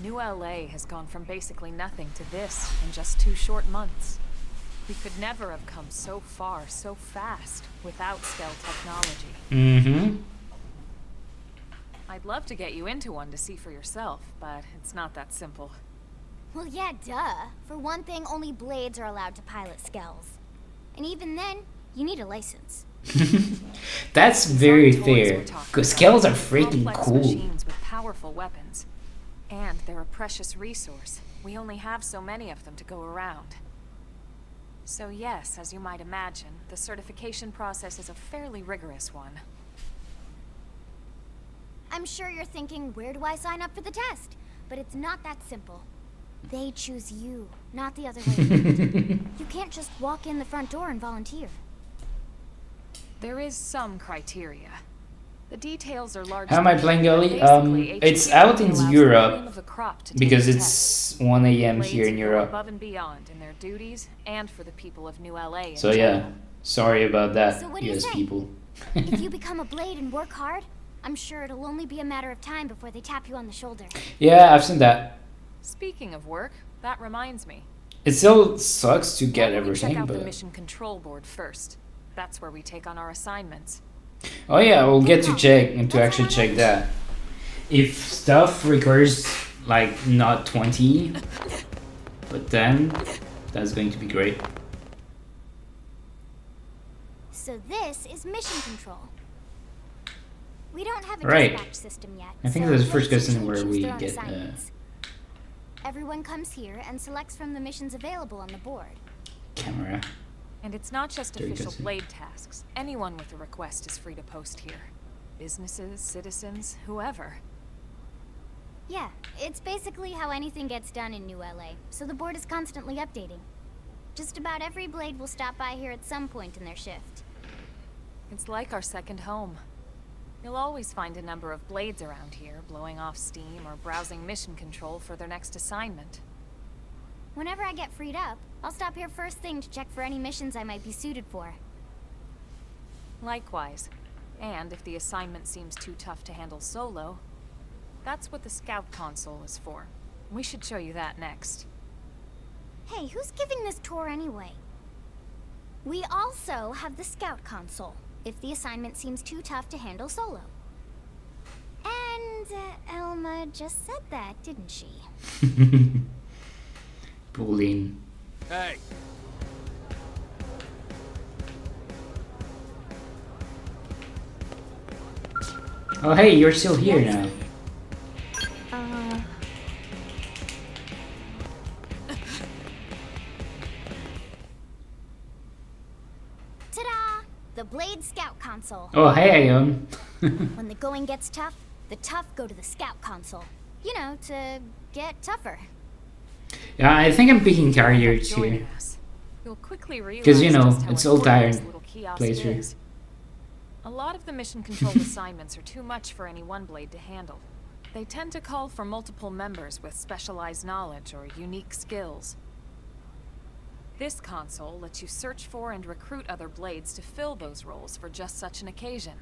New LA has gone from basically nothing to this in just 2 short months. We could never have come so far so fast without Skell technology. Mm-hmm. I'd love to get you into one to see for yourself, but it's not that simple. Well, yeah, duh. For one thing, only Blades are allowed to pilot Skells. And even then, you need a license. That's very Some toys fair. we're talking Because about. scales are freaking Complex cool. machines with powerful weapons. And they're a precious resource. We only have so many of them to go around. So yes, as you might imagine, the certification process is a fairly rigorous one. I'm sure you're thinking, where do I sign up for the test? But it's not that simple. They choose you, not the other way around. You can't just walk in the front door and volunteer. There is some criteria. The details are largely... How am I playing, Ellie? Basically, It's HQ out in allows the Europe cream of the crop to take because the it's 1 a.m. test. here in Blades who go Europe. above and beyond in their duties and for the people of New LA in So yeah, general. sorry about that, So what do you US say? people. If you become a blade and work hard, I'm sure it'll only be a matter of time before they tap you on the shoulder. Yeah, I've seen that. Speaking of work, that reminds me. It still sucks to get Why don't we check everything, out the but... mission control board first. That's where we take on our assignments. Oh yeah, we'll get to check and to actually check that. If stuff requires like not 20, but 10, that's going to be great. So this is mission control. We don't have a Right. dispatch system yet. I think so that's the first blades cutscene usually where choose we their own get, assignments. Everyone comes here and selects from the missions available on the board. Camera. And it's not just Very official good. blade tasks. Anyone with a request is free to post here. Businesses, citizens, whoever. Yeah, it's basically how anything gets done in New LA, so the board is constantly updating. Just about every blade will stop by here at some point in their shift. It's like our second home. You'll always find a number of blades around here, blowing off steam or browsing mission control for their next assignment. Whenever I get freed up, I'll stop here first thing to check for any missions I might be suited for. Likewise. And if the assignment seems too tough to handle solo, that's what the scout console is for. We should show you that next. Hey, who's giving this tour anyway? We also have the scout console, if the assignment seems too tough to handle solo. And Elma just said that, didn't she? Pauline. Hey, Oh hey, you're still here now. Ta-da! The Blade Scout console. Oh hey, Ion. When the going gets tough, the tough go to the scout console. You know, to get tougher. Yeah, I think I'm picking carriers Joining here. us. You'll quickly realize 'Cause, you know, just how it's all important this Tyrant little kiosk playthrough. is. A lot of the mission control assignments are too much for any one blade to handle. They tend to call for multiple members with specialized knowledge or unique skills. This console lets you search for and recruit other blades to fill those roles for just such an occasion.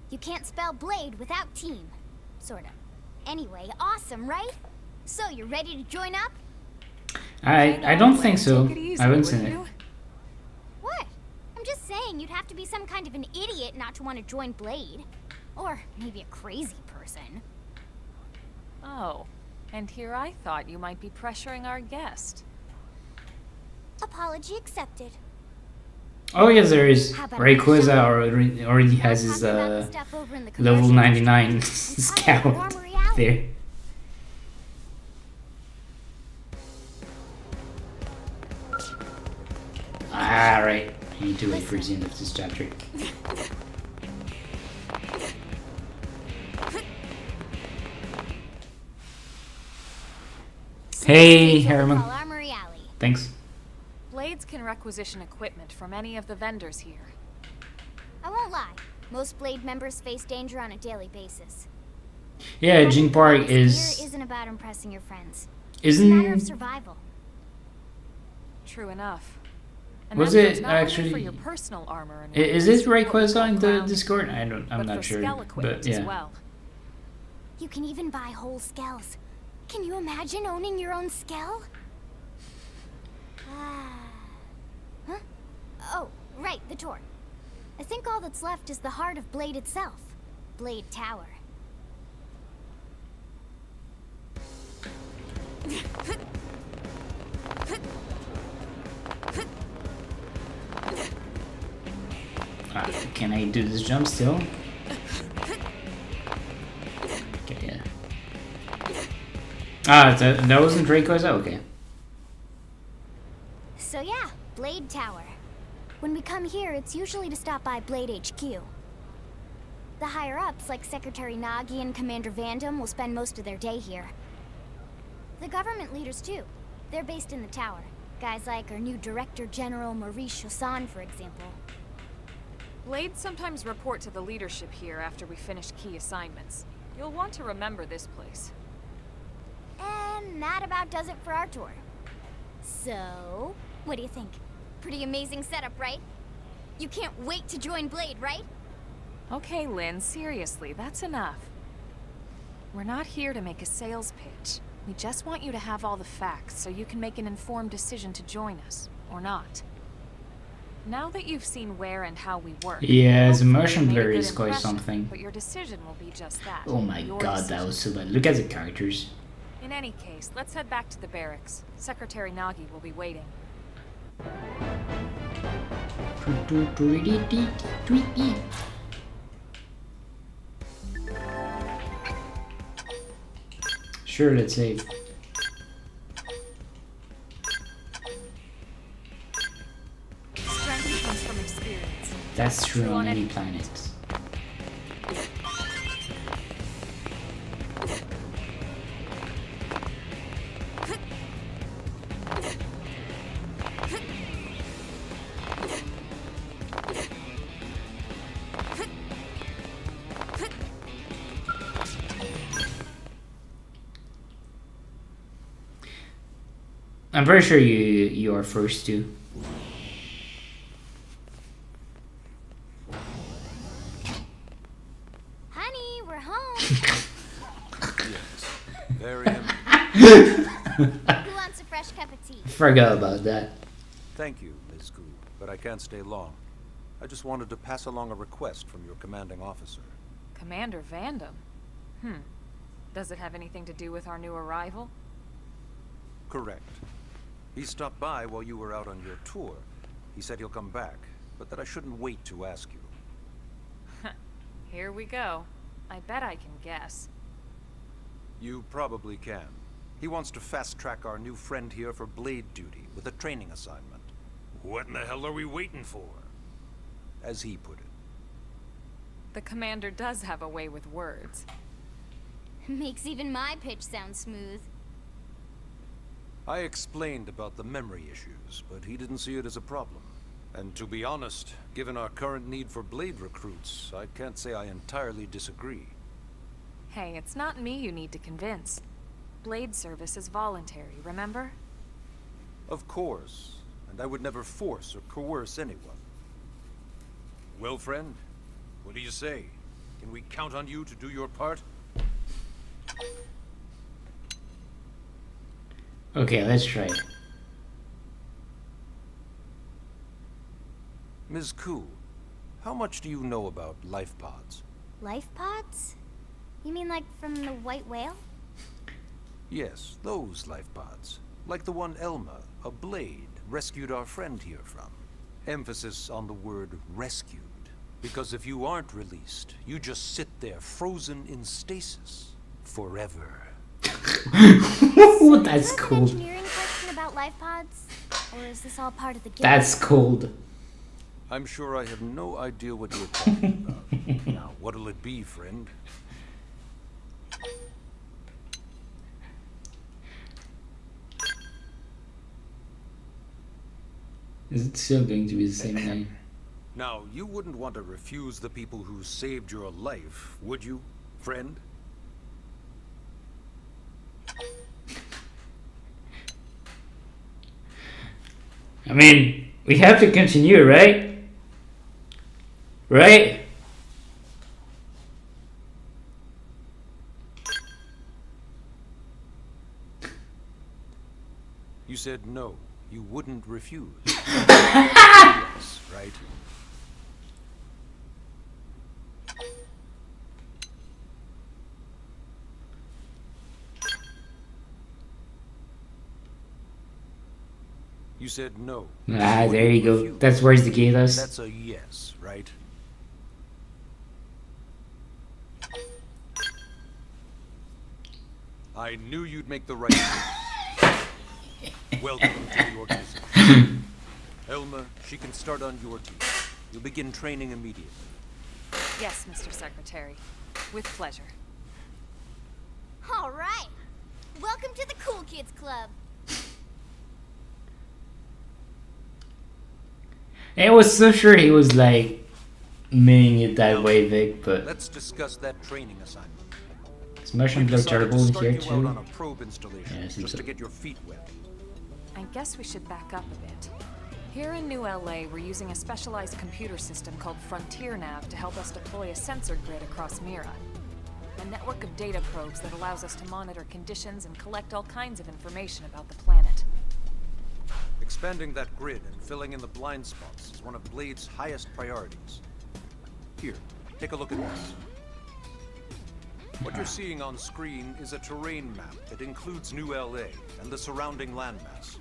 You can't spell blade without team. Sorta. Anyway, awesome, right? So, you're ready to join up? I don't think so. Take it easy, I haven't would seen it. you? What? I'm just saying you'd have to be some kind of an idiot not to want to join Blade. Or maybe a crazy person. Oh, and here I thought you might be pressuring our guest. Apology accepted. Oh yes, there is. How about Rayquaza a already has his Talking about the stuff over in the level commercial 99 district. We call it scout Armory Alley. there. Alright, I need to wait for the end of this chapter. Hey, It's what we Herman. call Armory Alley. Thanks. Blades can requisition equipment from any of the vendors here. I won't lie. Most Blade members face danger on a daily basis. Yeah, Having Jing the Park hardest gear is... isn't about impressing your friends. It's a matter of Isn't... survival. True enough. And Was that goes it not only actually- for your personal armor and Is weapons, it what we Rayquaza call in the crowns, Discord? I'm but not for sure. Skell equipment But yeah. as well. You can even buy whole skells. Can you imagine owning your own skell? Huh? Oh, right, the tour. I think all that's left is the heart of Blade itself. Blade Tower. Can I do this jump still? Okay, yeah. That wasn't Draco's? Oh, okay. So yeah, Blade Tower. When we come here, it's usually to stop by Blade HQ. The higher-ups, like Secretary Nagi and Commander Vandam, will spend most of their day here. The government leaders, too. They're based in the tower. Guys like our new Director General Maurice Chassan, for example. Blades sometimes report to the leadership here after we finish key assignments. You'll want to remember this place. And that about does it for our tour. So, what do you think? Pretty amazing setup, right? You can't wait to join Blade, right? Okay, Lynn, seriously, that's enough. We're not here to make a sales pitch. We just want you to have all the facts so you can make an informed decision to join us, or not. Now that you've seen where and how we work... Yeah, his hopefully motion you made a blur good is quite impression, something. But your decision will be just that. Oh my your god, decision. that was so bad. Look at the characters. In any case, let's head back to the barracks. Secretary Nagi will be waiting. Sure, let's save. Strength comes from experience. That's true on any planet. I'm pretty sure you are first too. Honey, we're home. Yes. Very Who wants a fresh cup of tea? Forgot about that. Thank you, Ms. Gu, but I can't stay long. I just wanted to pass along a request from your commanding officer. Commander Vandam? Does it have anything to do with our new arrival? Correct. He stopped by while you were out on your tour. He said he'll come back, but that I shouldn't wait to ask you. Here we go. I bet I can guess. You probably can. He wants to fast-track our new friend here for blade duty with a training assignment. What in the hell are we waiting for? As he put it. The commander does have a way with words. Makes even my pitch sound smooth. I explained about the memory issues, but he didn't see it as a problem. And to be honest, given our current need for blade recruits, I can't say I entirely disagree. Hey, it's not me you need to convince. Blade service is voluntary, remember? Of course, and I would never force or coerce anyone. Well, friend, what do you say? Can we count on you to do your part? Okay, let's try it. Ms. Ku, how much do you know about life pods? Life pods? You mean like from the white whale? Yes, those life pods. Like the one Elma, a blade, rescued our friend here from. Emphasis on the word rescued. Because if you aren't released, you just sit there frozen in stasis. Forever. Oh, that's An cold. engineering question about life pods? Or is this all part of the game? That's cold. I'm sure I have no idea what you're talking about. Now, what'll it be, friend? Is it still going to be the same name? Now, you wouldn't want to refuse the people who saved your life, would you, friend? I mean, we have to continue, right? Right? You said no. You wouldn't refuse. Yes, right? You said no. Ah, there you go. That's where's the gate us. That's a yes, right? I knew you'd make the right choice. Welcome to the organization. Elma, she can start on your team. You'll begin training immediately. Yes, Mr. Secretary. With pleasure. All right. Welcome to the Cool Kids Club. I was so sure he was like meaning it that way, Vic, but Let's discuss that training assignment. is motion We've blur decided terrible to in start here you out on too? a probe installation, Yeah, it seems just so. to get your feet wet. I guess we should back up a bit. Here in New LA, we're using a specialized computer system called Frontier Nav to help us deploy a sensor grid across Mira. A network of data probes that allows us to monitor conditions and collect all kinds of information about the planet. Expanding that grid and filling in the blind spots is one of Blade's highest priorities. Here, take a look at this. What you're seeing on screen is a terrain map that includes New LA and the surrounding landmass.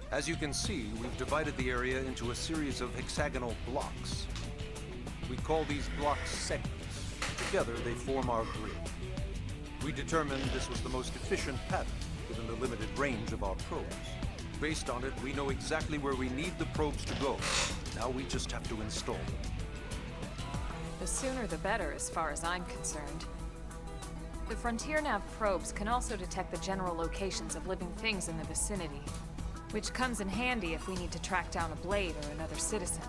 As you can see, we've divided the area into a series of hexagonal blocks. We call these blocks segments. Together, they form our grid. We determined this was the most efficient pattern, given the limited range of our probes. Based on it, we know exactly where we need the probes to go. Now we just have to install them. The sooner the better, as far as I'm concerned. The Frontier Nav probes can also detect the general locations of living things in the vicinity, which comes in handy if we need to track down a Blade or another citizen.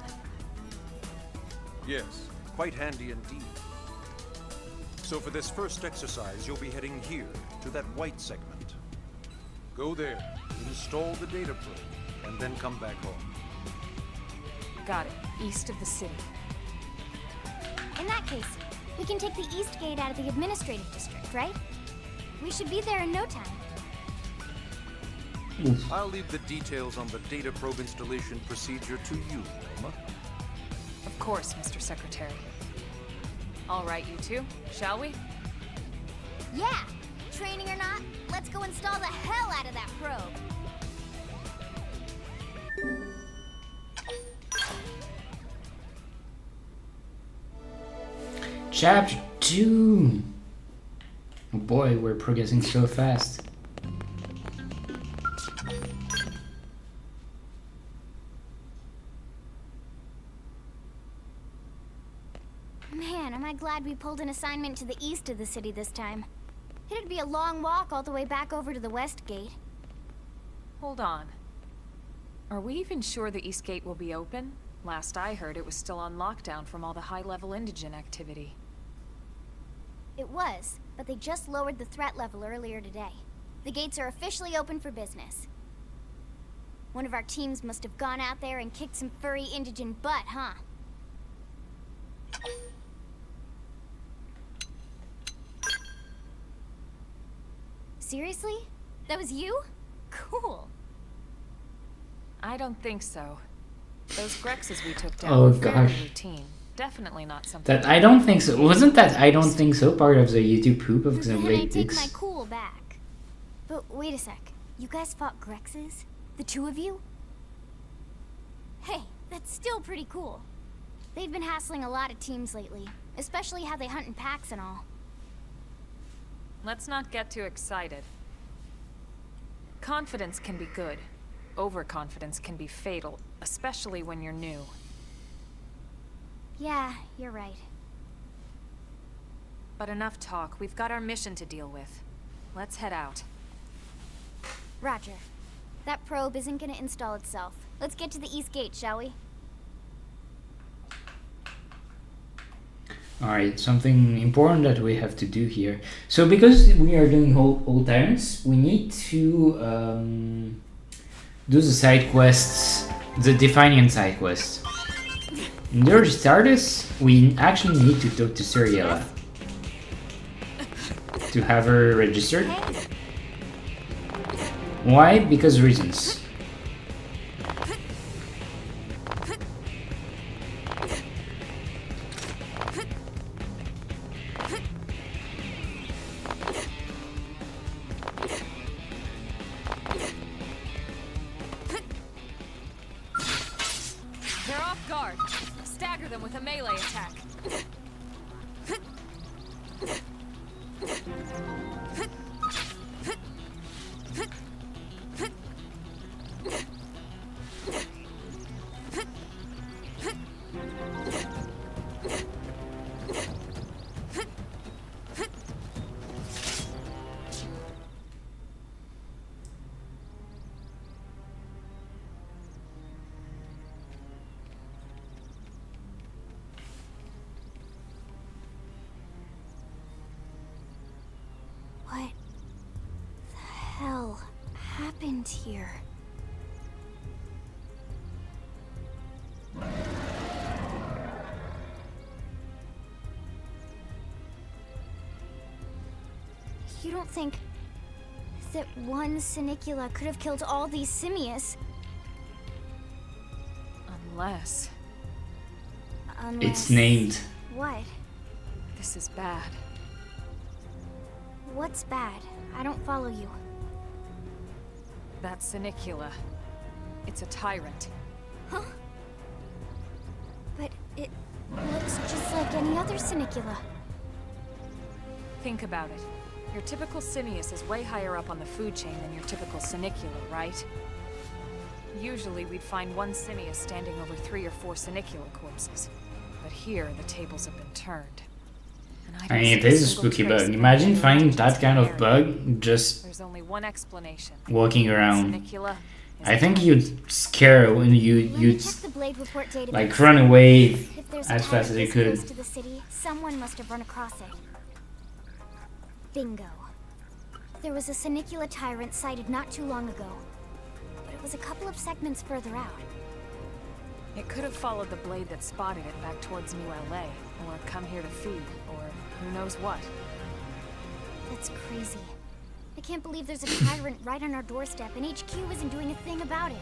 Yes, quite handy indeed. So for this first exercise, you'll be heading here, to that white segment. Go there, install the data probe, and then come back home. Got it. East of the city. In that case, we can take the East Gate out of the administrative district, right? We should be there in no time. I'll leave the details on the data probe installation procedure to you, Elma. Of course, Mr. Secretary. All right, you two, shall we? Yeah! Training or not, let's go install the hell out of that probe! Chapter 2! Oh boy, we're progressing so fast. Man, am I glad we pulled an assignment to the east of the city this time. It'd be a long walk all the way back over to the West Gate. Hold on. Are we even sure the East Gate will be open? Last I heard, it was still on lockdown from all the high-level indigen activity. It was, but they just lowered the threat level earlier today. The gates are officially open for business. One of our teams must have gone out there and kicked some furry indigen butt, huh? Seriously? That was you? Cool. I don't think so. Those Grexes we took down Oh, were fairly gosh. routine. Definitely not something... That I don't think so. Wasn't that I don't think so part of the YouTube poop of Then I Xenoblade take X? my cool back. But wait a sec. You guys fought Grexes? The two of you? Hey, that's still pretty cool. They've been hassling a lot of teams lately, especially how they hunt in packs and all. Let's not get too excited. Confidence can be good. Overconfidence can be fatal, especially when you're new. Yeah, you're right. But enough talk. We've got our mission to deal with. Let's head out. Roger. That probe isn't gonna install itself. Let's get to the East Gate, shall we? Alright, something important that we have to do here. So because we are doing whole Tyrants, we need to do the side quests, the Defiant side quests. In order to start this, we actually need to talk to Suriella to have her registered. Why? Because reasons. They're off guard. Stagger them with a melee attack. happened here? You don't think that one Sinicula could have killed all these simius? Unless... It's named. What? This is bad. What's bad? I don't follow you. That Sinicula. It's a Tyrant. Huh? But it looks just like any other Sinicula. Think about it. Your typical simius is way higher up on the food chain than your typical Sinicula, right? Usually we'd find one simius standing over 3 or 4 Sinicula corpses. But here, the tables have been turned. And I mean, it is a spooky bug. Imagine finding that kind of bug just There's only one explanation. walking around. Sinicula is I a think Tyrant. you'd scare when you'd Check the Blade report database. like run away If there's a as fast as you Tyrant this could. close to the city, someone must have run across it. Bingo. There was a Sinicula Tyrant sighted not too long ago, but it was a couple of segments further out. It could have followed the blade that spotted it back towards New LA, or come here to feed, or who knows what. That's crazy. I can't believe there's a Tyrant right on our doorstep, and HQ isn't doing a thing about it.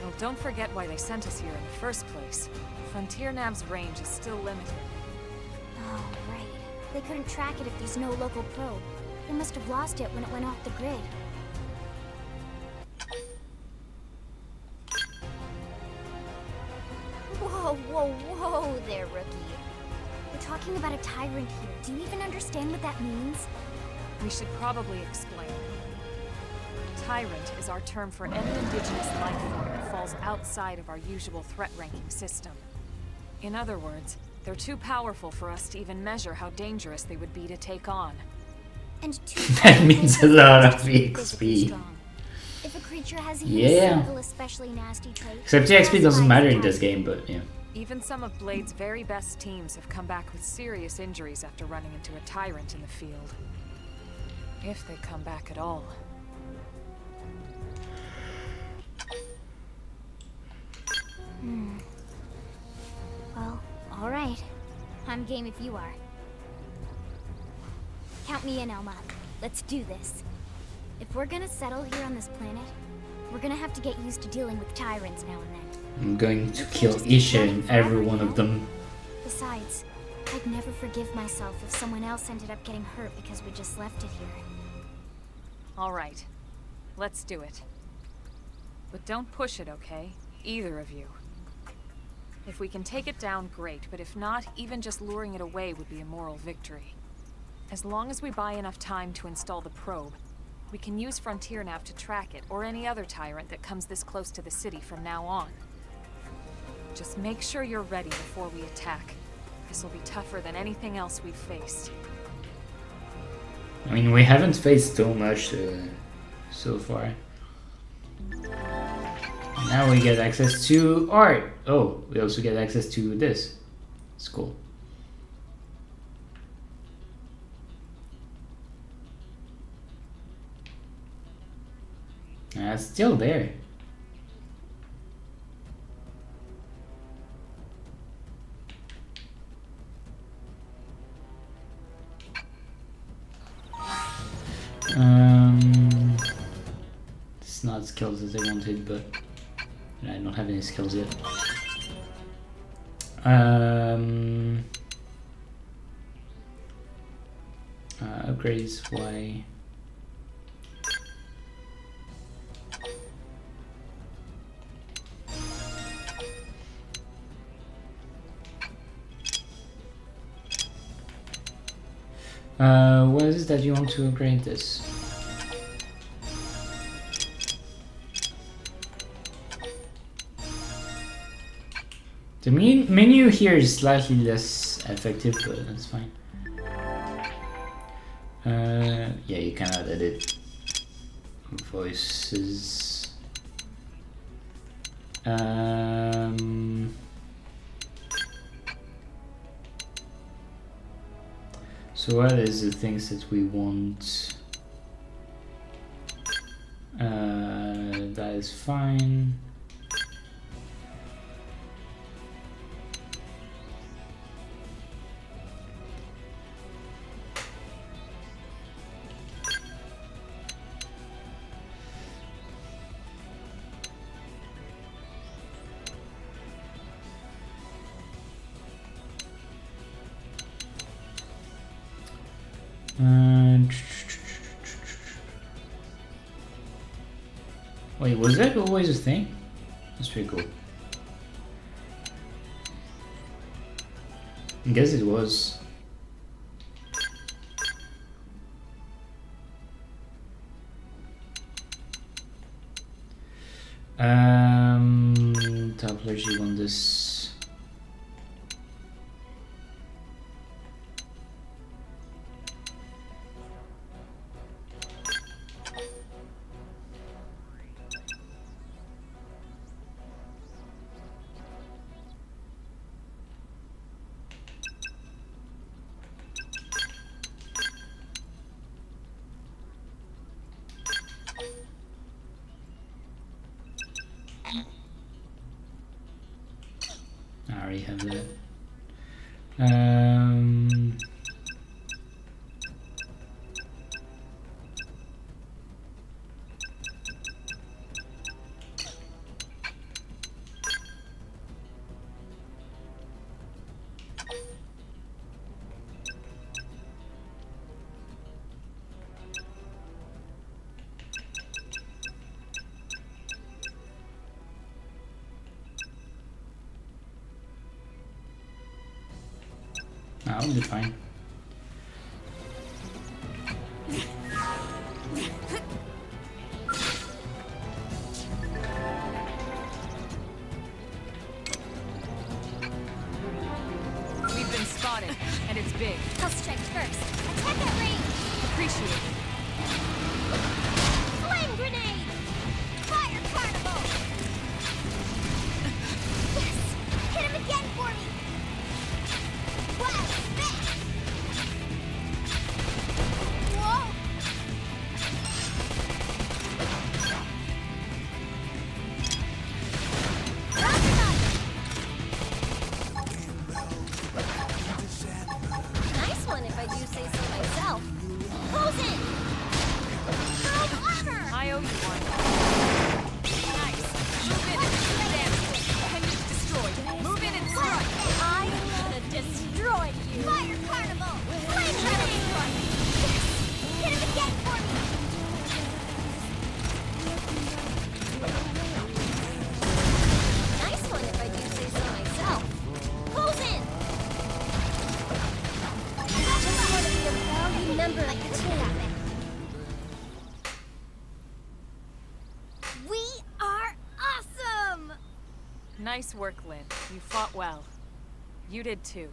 Well, don't forget why they sent us here in the first place. Frontier Nav's range is still limited. Oh, right. They couldn't track it if there's no local probe. They must have lost it when it went off the grid. Whoa, whoa, whoa there, rookie. We're talking about a Tyrant here. Do you even understand what that means? We should probably explain. Tyrant is our term for any indigenous life form that falls outside of our usual threat ranking system. In other words, they're too powerful for us to even measure how dangerous they would be to take on. And That means a lot of physically XP. strong. If a creature has even Yeah. a single especially nasty trait, Except the XP doesn't that's matter why in this it's game, but yeah. Even some of Blade's very best teams have come back with serious injuries after running into a Tyrant in the field. If they come back at all. Well, alright. I'm game if you are. Count me in, Elma. Let's do this. If we're gonna settle here on this planet, we're gonna have to get used to dealing with Tyrants now and then. I'm going to kill each and every one of them. Besides, I'd never forgive myself if someone else ended up getting hurt because we just left it here. All right, let's do it. But don't push it, okay? Either of you. If we can take it down, great, but if not, even just luring it away would be a moral victory. As long as we buy enough time to install the probe, we can use Frontier Nav to track it, or any other Tyrant that comes this close to the city from now on. Just make sure you're ready before we attack. This will be tougher than anything else we've faced. I mean, we haven't faced so much so far. Now we get access to art. Oh, we also get access to this. It's cool. It's still there. It's not skills as I wanted, but I don't have any skills yet. Upgrades, why? What is it that you want to upgrade this? The menu here is slightly less effective, but that's fine. Yeah, you cannot edit voices. So what is the things that we want? is fine. Wait, was that always a thing? That's pretty cool. I guess it was. Top allergy on this. I already have that. I'll be fine. We've been spotted, and it's big. I'll strike first. Attack at range! Appreciate it. Flame grenade! Fire carnival! Yes! Hit him again for me! Wow! Smash! Whoa! Nice one, if I do say so myself. Close in! Pearl armor! I owe you one. Nice. Move in and damage it. Enemy's destroyed. Move in and strike. I'm gonna destroy you! Fire carnival! Flame grenade! Yes! Hit him again for me! Nice one, if I do say so myself. Close in! Just want to be a valued member of the team. We are awesome! Nice work, Lynn. You fought well. You did too.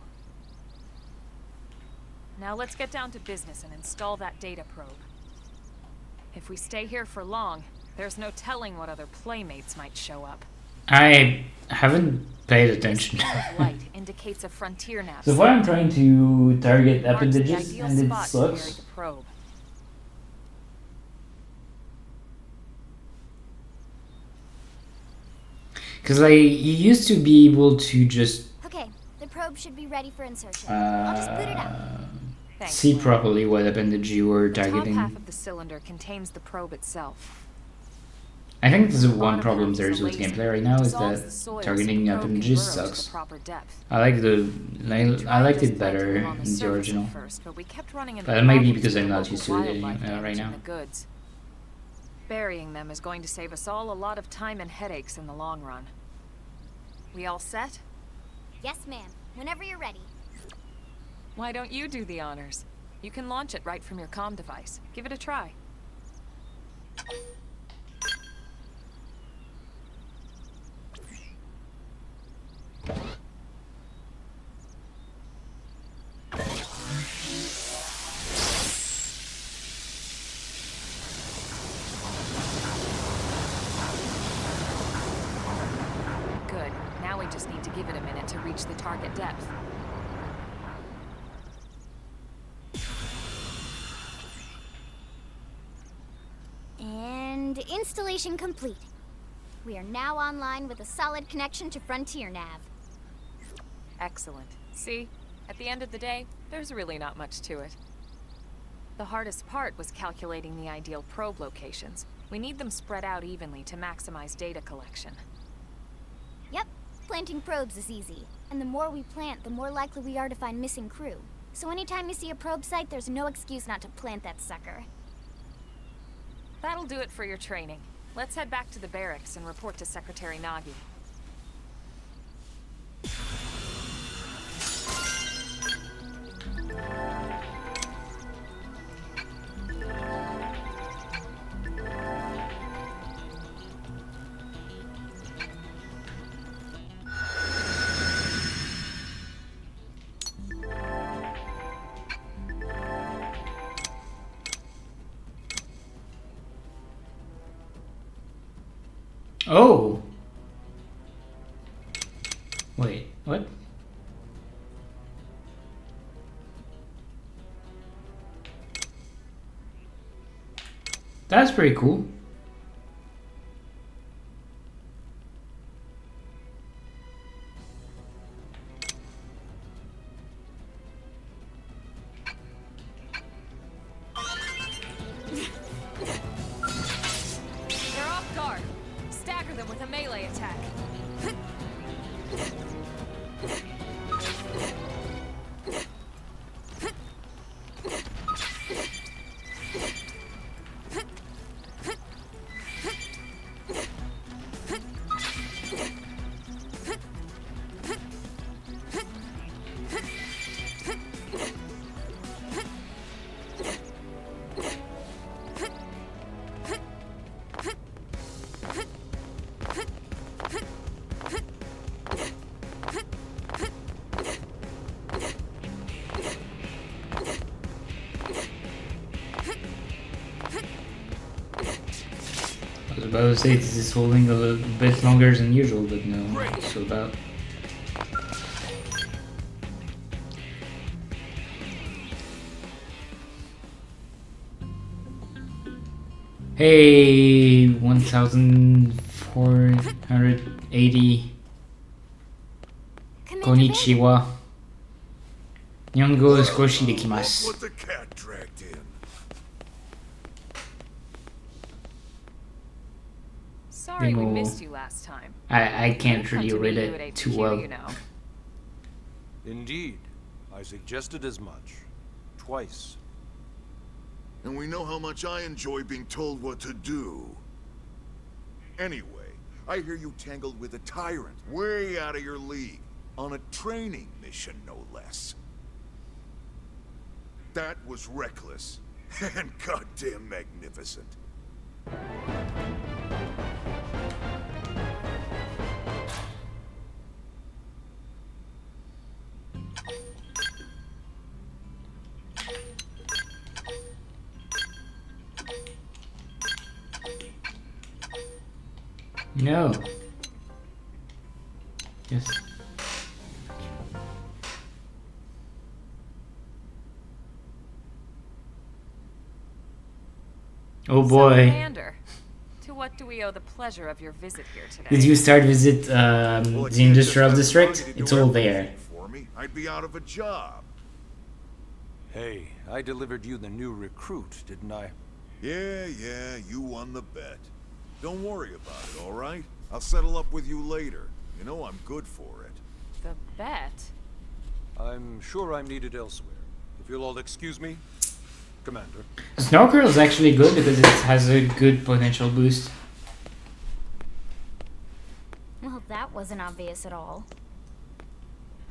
Now let's get down to business and install that data probe. If we stay here for long, there's no telling what other playmates might show up. I haven't paid attention. This beam of light indicates a frontier nav. So far I'm trying to target Marks the appendages ideal and it spot to bury sucks. the probe. Because you used to be able to just Okay, the probe should be ready for insertion. I'll just boot it up. Thanks, see Lynn. properly what appendage you were The top targeting. half of the cylinder contains the probe itself. I think this is one Bottom problem half there is is a with laser. gameplay right now is Dissolves the that soil so targeting the probe can appendages burrow to the sucks. proper depth. I liked We it tried just better planting them on in the surface original. at first, but we kept running into But it might be problems because with I'm the not local used to it wildlife right damage now. and the goods. Burying them is going to save us all a lot of time and headaches in the long run. We all set? Yes, ma'am. Whenever you're ready. Why don't you do the honors? You can launch it right from your comm device. Give it a try. Good. Now we just need to give it a minute to reach the target depth. And installation complete. We are now online with a solid connection to Frontier Nav. Excellent. See? At the end of the day, there's really not much to it. The hardest part was calculating the ideal probe locations. We need them spread out evenly to maximize data collection. Yep, planting probes is easy. And the more we plant, the more likely we are to find missing crew. So anytime you see a probe site, there's no excuse not to plant that sucker. That'll do it for your training. Let's head back to the barracks and report to Secretary Nagi. Oh! Wait, what? That's pretty cool. They're off guard. Stagger them with a melee attack. I was about to say this is holding a little bit longer than usual, but no, so about. Hey, 1480. Konnichiwa. Nyongo skoshi dekimasu. What the cat dragged in. Sorry we Demo. missed you last time. I can't really Come to read meet you at it too HQ, well. you know. Indeed. I suggested as much. Twice. And we know how much I enjoy being told what to do. Anyway, I hear you tangled with a Tyrant, way out of your league, on a training mission, no less. That was reckless, and goddamn magnificent. No. Yes. Oh So, boy. Commander, to what do we owe the pleasure of your visit here today? Did you start visit Well, I the can't industrial just have district? money to It's do all there. everything for me. I'd be out of a job. Hey, I delivered you the new recruit, didn't I? Yeah, you won the bet. Don't worry about it, all right? I'll settle up with you later. You know I'm good for it. The bet? I'm sure I'm needed elsewhere. If you'll all excuse me, Commander. Snorkel is actually good because it has a good potential boost. Well, that wasn't obvious at all.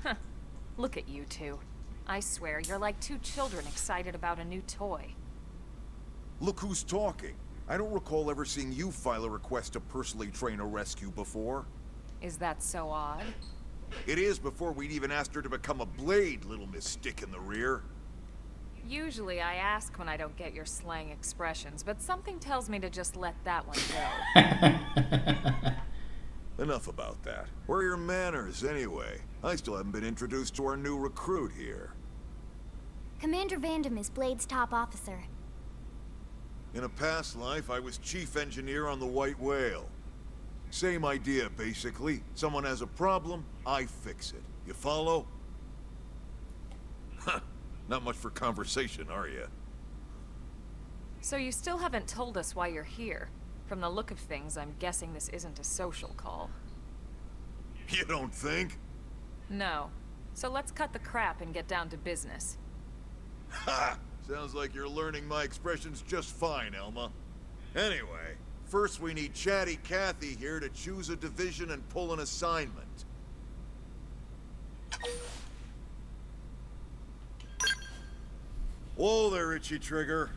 Huh. Look at you two. I swear, you're like two children excited about a new toy. Look who's talking. I don't recall ever seeing you file a request to personally train a rescue before. Is that so odd? It is before we'd even asked her to become a blade, little Miss Stick in the Rear. Usually I ask when I don't get your slang expressions, but something tells me to just let that one go. Enough about that. Where are your manners, anyway? I still haven't been introduced to our new recruit here. Commander Vandam is Blade's top officer. In a past life, I was chief engineer on the White Whale. Same idea, basically. Someone has a problem, I fix it. You follow? Huh. Not much for conversation, are you? So you still haven't told us why you're here. From the look of things, I'm guessing this isn't a social call. You don't think? No. So let's cut the crap and get down to business. Ha! Sounds like you're learning my expressions just fine, Elma. Anyway, first we need Chatty Cathy here to choose a division and pull an assignment. Whoa there, Itchy Trigger.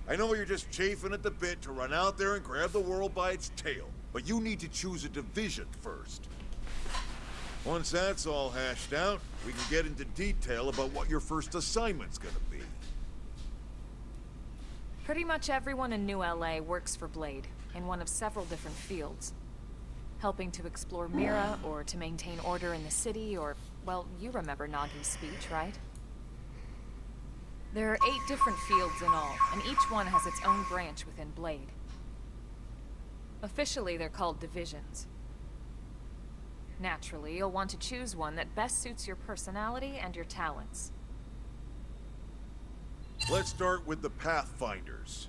I know you're just chafing at the bit to run out there and grab the world by its tail, but you need to choose a division first. Once that's all hashed out, we can get into detail about what your first assignment's gonna be. Pretty much everyone in New LA works for Blade, in one of several different fields. Helping to explore Mira, or to maintain order in the city, or, well, you remember Nagi's speech, right? There are 8 different fields in all, and each one has its own branch within Blade. Officially, they're called divisions. Naturally, you'll want to choose one that best suits your personality and your talents. Let's start with the Pathfinders.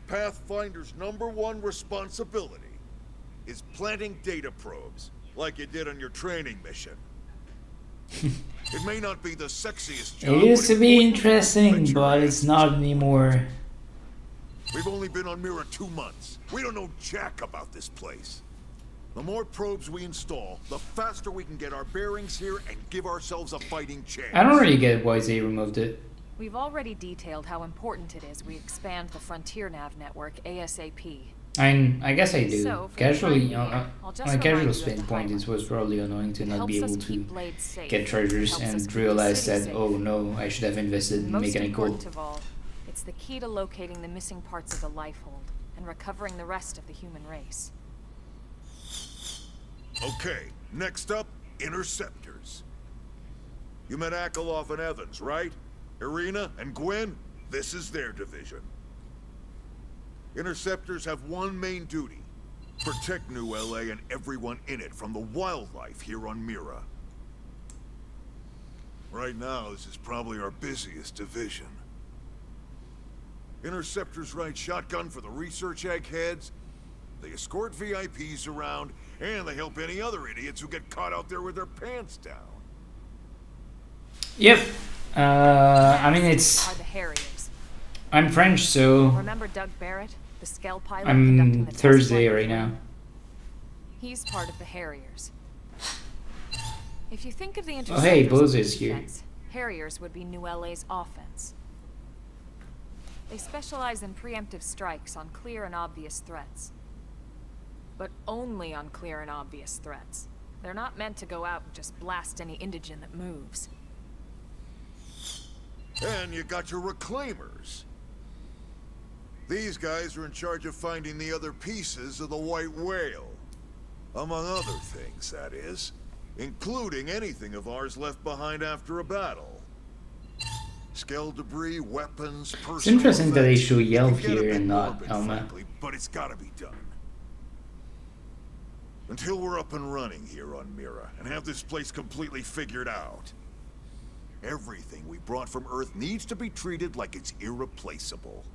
Pathfinder's #1 responsibility is planting data probes, like you did on your training mission. It may not be the sexiest job. It used to be interesting, but it's not anymore. We've only been on Mira 2 months. We don't know jack about this place. The more probes we install, the faster we can get our bearings here and give ourselves a fighting chance. I don't really get why they removed it. We've already detailed how important it is we expand the Frontier Nav network ASAP. I guess I do. So, for Casually, the time being, I'll just on a remind casual you of the standpoint, it timeline. was probably annoying to It not helps be us able to keep Blade safe. get treasures Helps us and keep the realize city that, safe. oh no, I should have invested in Most mechanical. important of all, it's the key to locating the missing parts of the Lifehold and recovering the rest of the human race. Okay, next up, Interceptors. You met Akeloff and Evans, right? Irina and Gwen? This is their division. Interceptors have one main duty. Protect New LA and everyone in it from the wildlife here on Mira. Right now, this is probably our busiest division. Interceptors ride shotgun for the research eggheads, they escort VIPs around, and they help any other idiots who get caught out there with their pants down. Yep. I mean, it's... Are the Harriers. I'm French, so... Remember Doug Barrett, the Skell pilot conducting I'm the test Thursday flight right before? now. He's part of the Harriers. If you think of the Oh, Interceptors hey, as Bose is here. defense, Harriers would be New LA's offense. They specialize in preemptive strikes on clear and obvious threats. But only on clear and obvious threats. They're not meant to go out and just blast any indigene that moves. And you got your Reclaimers. These guys are in charge of finding the other pieces of the White Whale. Among other things, that is. Including anything of ours left behind after a battle. Skell debris, weapons, personal It's interesting that they effects. show Yelp It can get a here bit and not morbid, Elma. frankly, but it's gotta be done. Until we're up and running here on Mira and have this place completely figured out. Everything we brought from Earth needs to be treated like it's irreplaceable.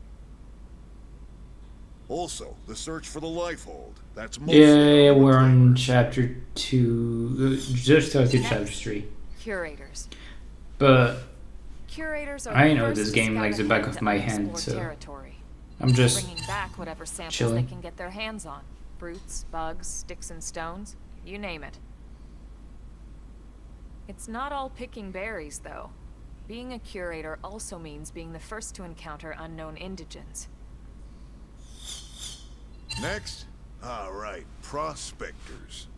Also, the search for the Lifehold. That's mostly Yeah, on we're on Reclaimers. chapter 2. Just started chapter 3. Curators. But Curators are I the know first this to game scout like the back ahead of to my hand, unexplored so territory, I'm just bringing back whatever samples chilling. they can get their hands on. Fruits, bugs, sticks and stones, you name it. It's not all picking berries, though. Being a curator also means being the first to encounter unknown indigens. Next? Alright, Prospectors.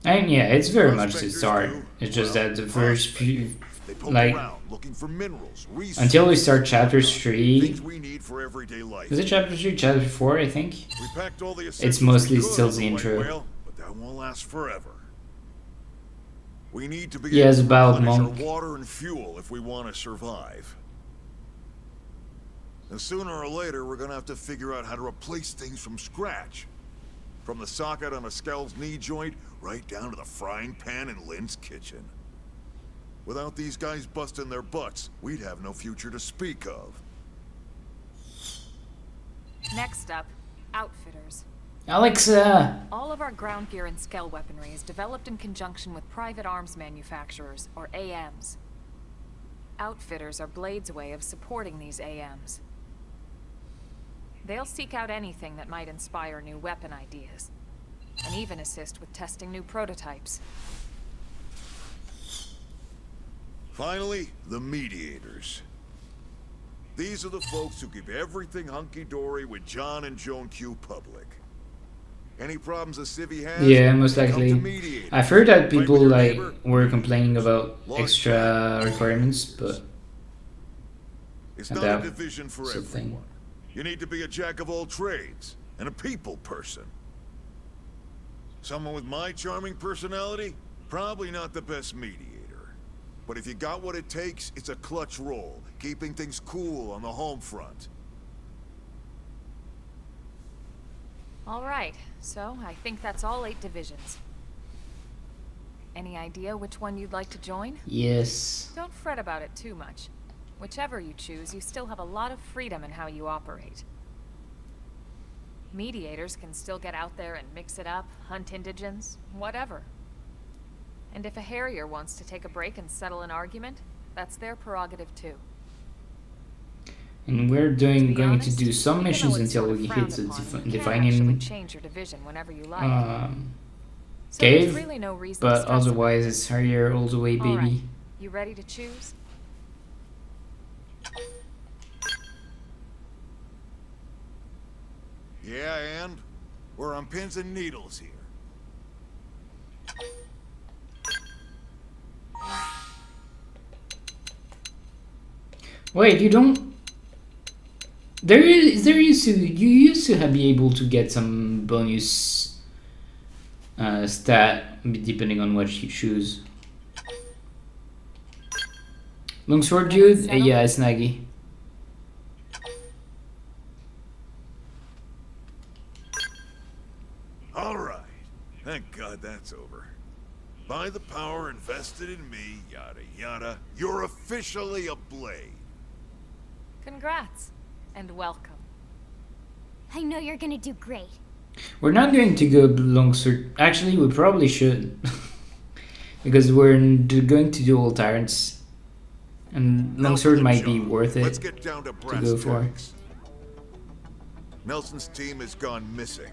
And yeah, it's very much the Prospectors start. do, It's just well, that the first few, They poke like, around looking for minerals, until we start resources, chapter 3. things we need for everyday life. Is it chapter 3? Chapter 4, I think? We packed all the It's essentials mostly we could still on the White intro. Whale, but that won't last forever. We need to be Yeah, able it's to about replenish our monk. water and fuel if we want to survive. And sooner or later, we're gonna have to figure out how to replace things from scratch. From the socket on a Skell's knee joint, right down to the frying pan in Lynn's kitchen. Without these guys busting their butts, we'd have no future to speak of. Next up, outfitters. Alexa! All of our ground gear and Skell weaponry is developed in conjunction with private arms manufacturers, or AMs. Outfitters are Blade's way of supporting these AMs. They'll seek out anything that might inspire new weapon ideas, and even assist with testing new prototypes. Finally, the mediators. These are the folks who keep everything hunky-dory with John and Joan Q public. Any problems a civvy has? Yeah, most come to likely. mediators. I've heard that Fight people with your like neighbor? were complaining about Launch extra requirements, but It's not about a division for something. everyone. You need to be a jack of all trades and a people person. Someone with my charming personality? Probably not the best mediator. But if you got what it takes, it's a clutch role, keeping things cool on the home front. All right, so I think that's all 8 divisions. Any idea which one you'd like to join? yes. Don't fret about it too much. Whichever you choose, you still have a lot of freedom in how you operate. Mediators can still get out there and mix it up, hunt indigents, whatever. And if a Harrier wants to take a break and settle an argument, that's their prerogative too. And we're To be going honest, to do some even missions though it's until sort of we frowned hit the upon, you can actually defining change your division whenever you like. So cave, there's really no reason to but stress about otherwise it. it's Harrier all the way, All right, baby. you ready to choose? Yeah, and? We're on pins and needles here. Wait, you don't... There used to... You used to be able to get some bonus stat depending on what you choose. Longsword dude? Yeah, it's Naggy. All right. Thank God that's over. By the power invested in me, yada yada, you're officially a Blade. Congrats, and welcome. I know you're gonna do great. We're not going to go longsword. Actually, we probably should. Because we're going to do all Tyrants. And longsword Nelson might and be John, worth Let's it. get down to brass go for. tacks. Nelson's team has gone missing.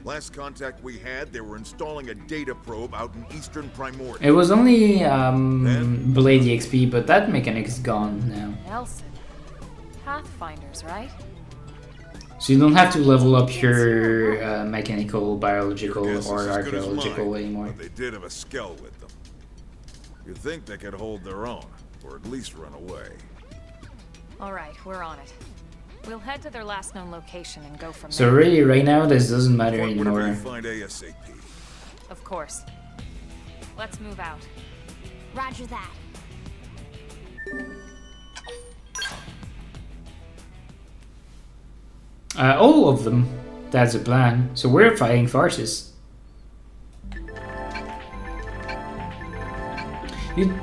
Last contact we had, they were installing a data probe out in Eastern Primordia. It was only Blade EXP, but that mechanic is gone now. Nelson. Pathfinders, right? So you don't have to level up your mechanical, biological, Your guess is or as good as archaeological mine, anymore. But they did have a Skell with them. You'd think they could hold their own, or at least run away. All right, we're on it. We'll head to their last known location and go from So there. really, right now, this doesn't matter Report whatever you anymore. find ASAP. Of course. Let's move out. Roger that. All of them. That's the plan. So we're fighting Tharsis.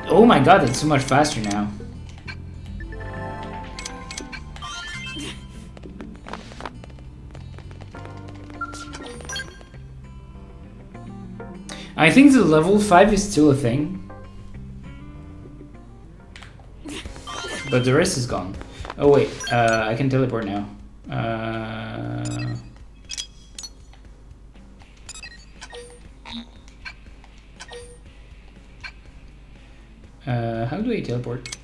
Oh my god, that's so much faster now. I think the level 5 is still a thing. But the rest is gone. Oh wait, I can teleport now. How do I teleport?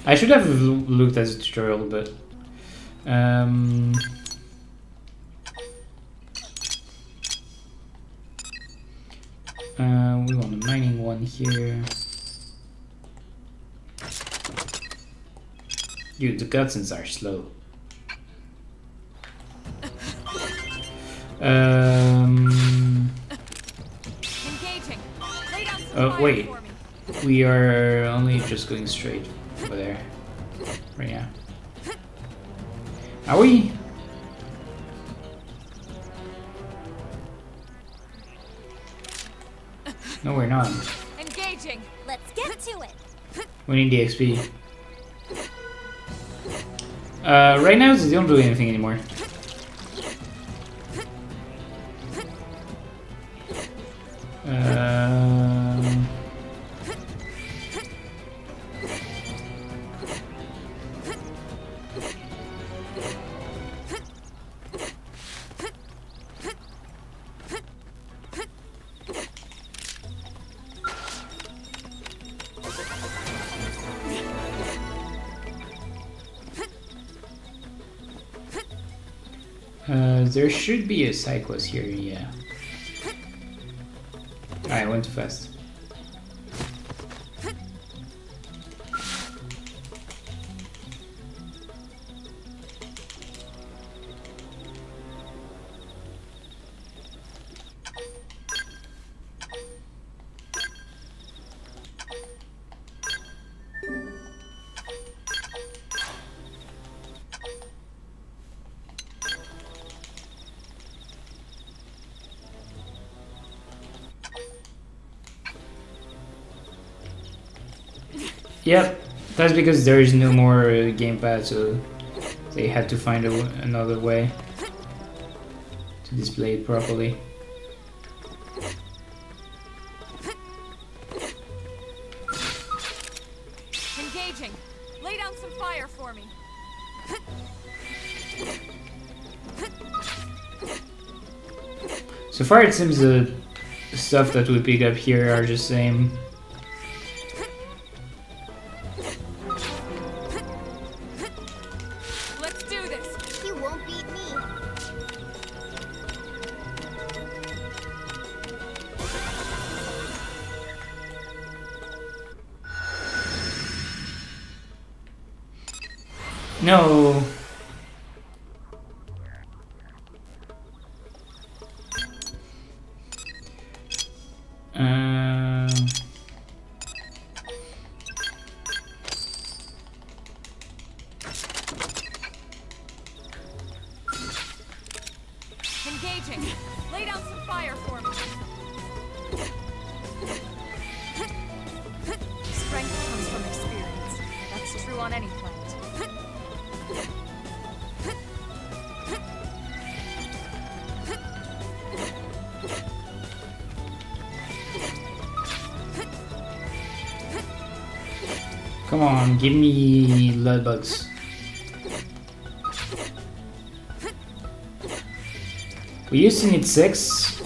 I should have looked at the tutorial, but we want a mining one here. Dude, the cutscenes are slow. Engaging. Lay down some Oh fire wait, for me. we are only just going straight over there right now. Are we? No, we're not. Engaging. Let's get to it. We need the XP. Right now they don't do anything anymore. There should be a side quest here, yeah. I went too fast. Yep, that's because there is no more gamepad, so they had to find another way to display it properly. Engaging. Lay down some fire for me. So far it seems the stuff that we pick up here are just same. Let's do this. You won't beat me. No. Engaging. Lay down some fire for me. Strength comes from experience. That's true on any planet. Come on, give me lead bugs. We used to need 6.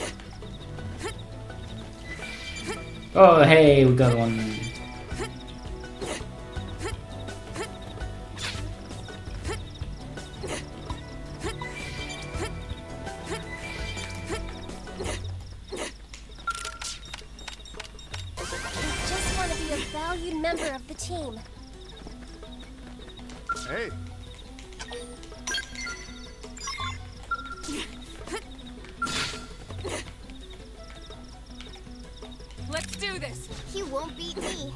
Oh, hey, we got one. Just want to be a valued member of the team. Hey, Let's do this. You won't beat me.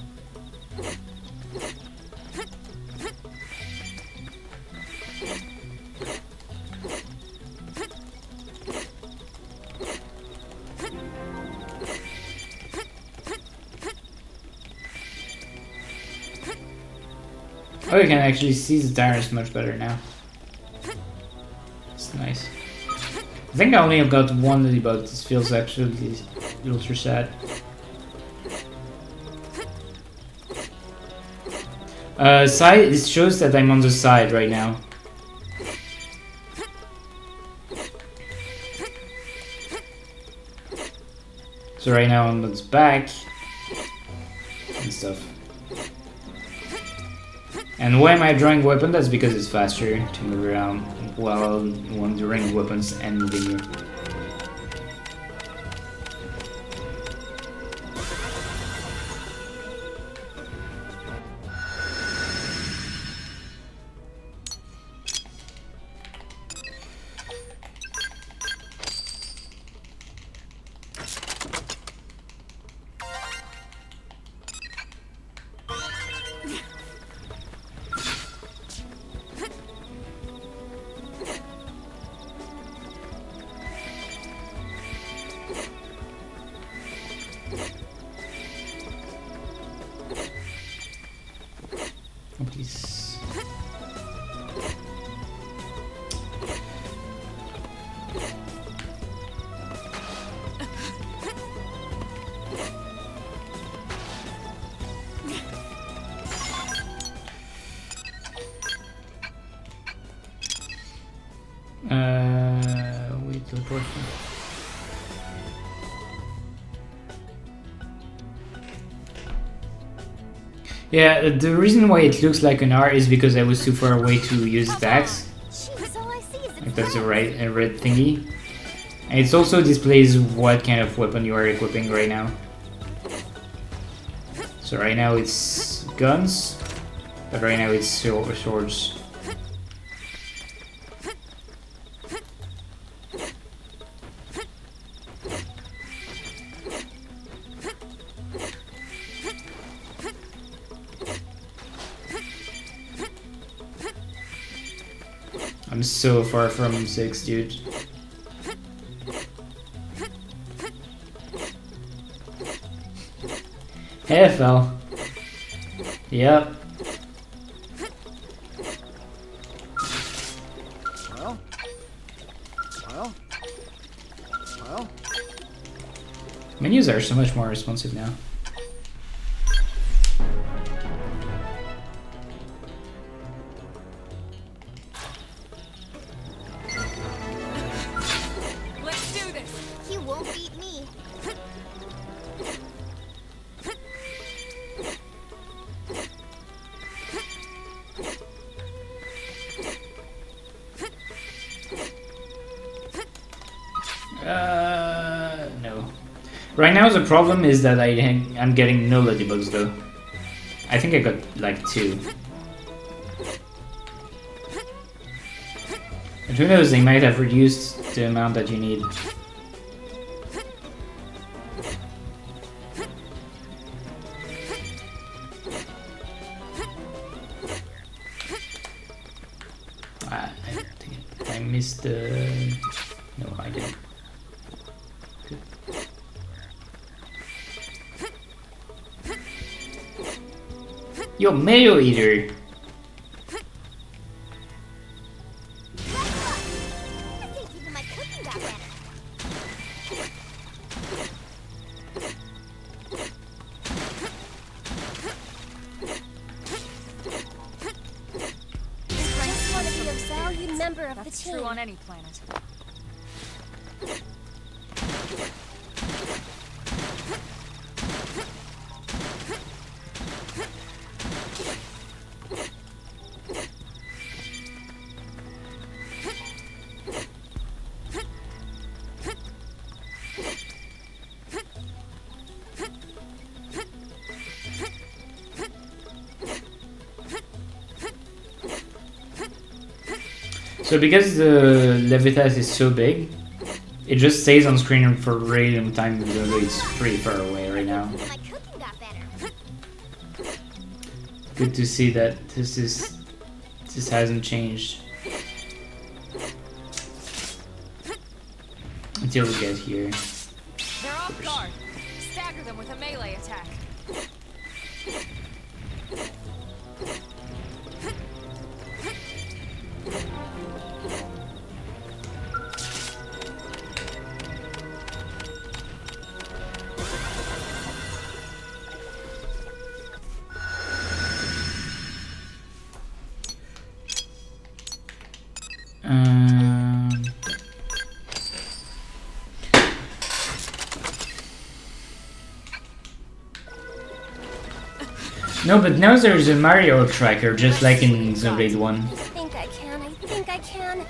Oh, you can actually see the tyrants much better now. It's nice. I think I only have got one debug. This feels actually ultra sad. Side. It shows that I'm on the side right now. So right now I'm on its back and stuff. And why am I drawing weapon? That's because it's faster to move around while wandering weapons and moving here. Yeah, the reason why it looks like an R is because I was too far away to use attacks. Jeez, all I see is If that's a red thingy. And it also displays what kind of weapon you are equipping right now. So right now it's guns, but right now it's swords. I'm so far from 6, dude. Hey, fell. Yep. Well. Menus are so much more responsive now. Let's do this. You won't beat me. No. Right now the problem is that I'm getting no ladybugs though. I think I got like 2. But who knows, they might have reduced the amount that you need. I think I missed the... No, I didn't. Good. Yo, Mayo Eater! I think even my cooking got better. Just want to be a valued member of the That's team. true on any planet. So because the Levitas is so big, it just stays on screen for a really long time even though it's pretty far away right now. My cooking got better. Good to see that this hasn't changed until we get here. They're off guard. Stagger them with a melee attack. No, but now there's a Mario tracker, just like in Xenoblade 1. I think I can.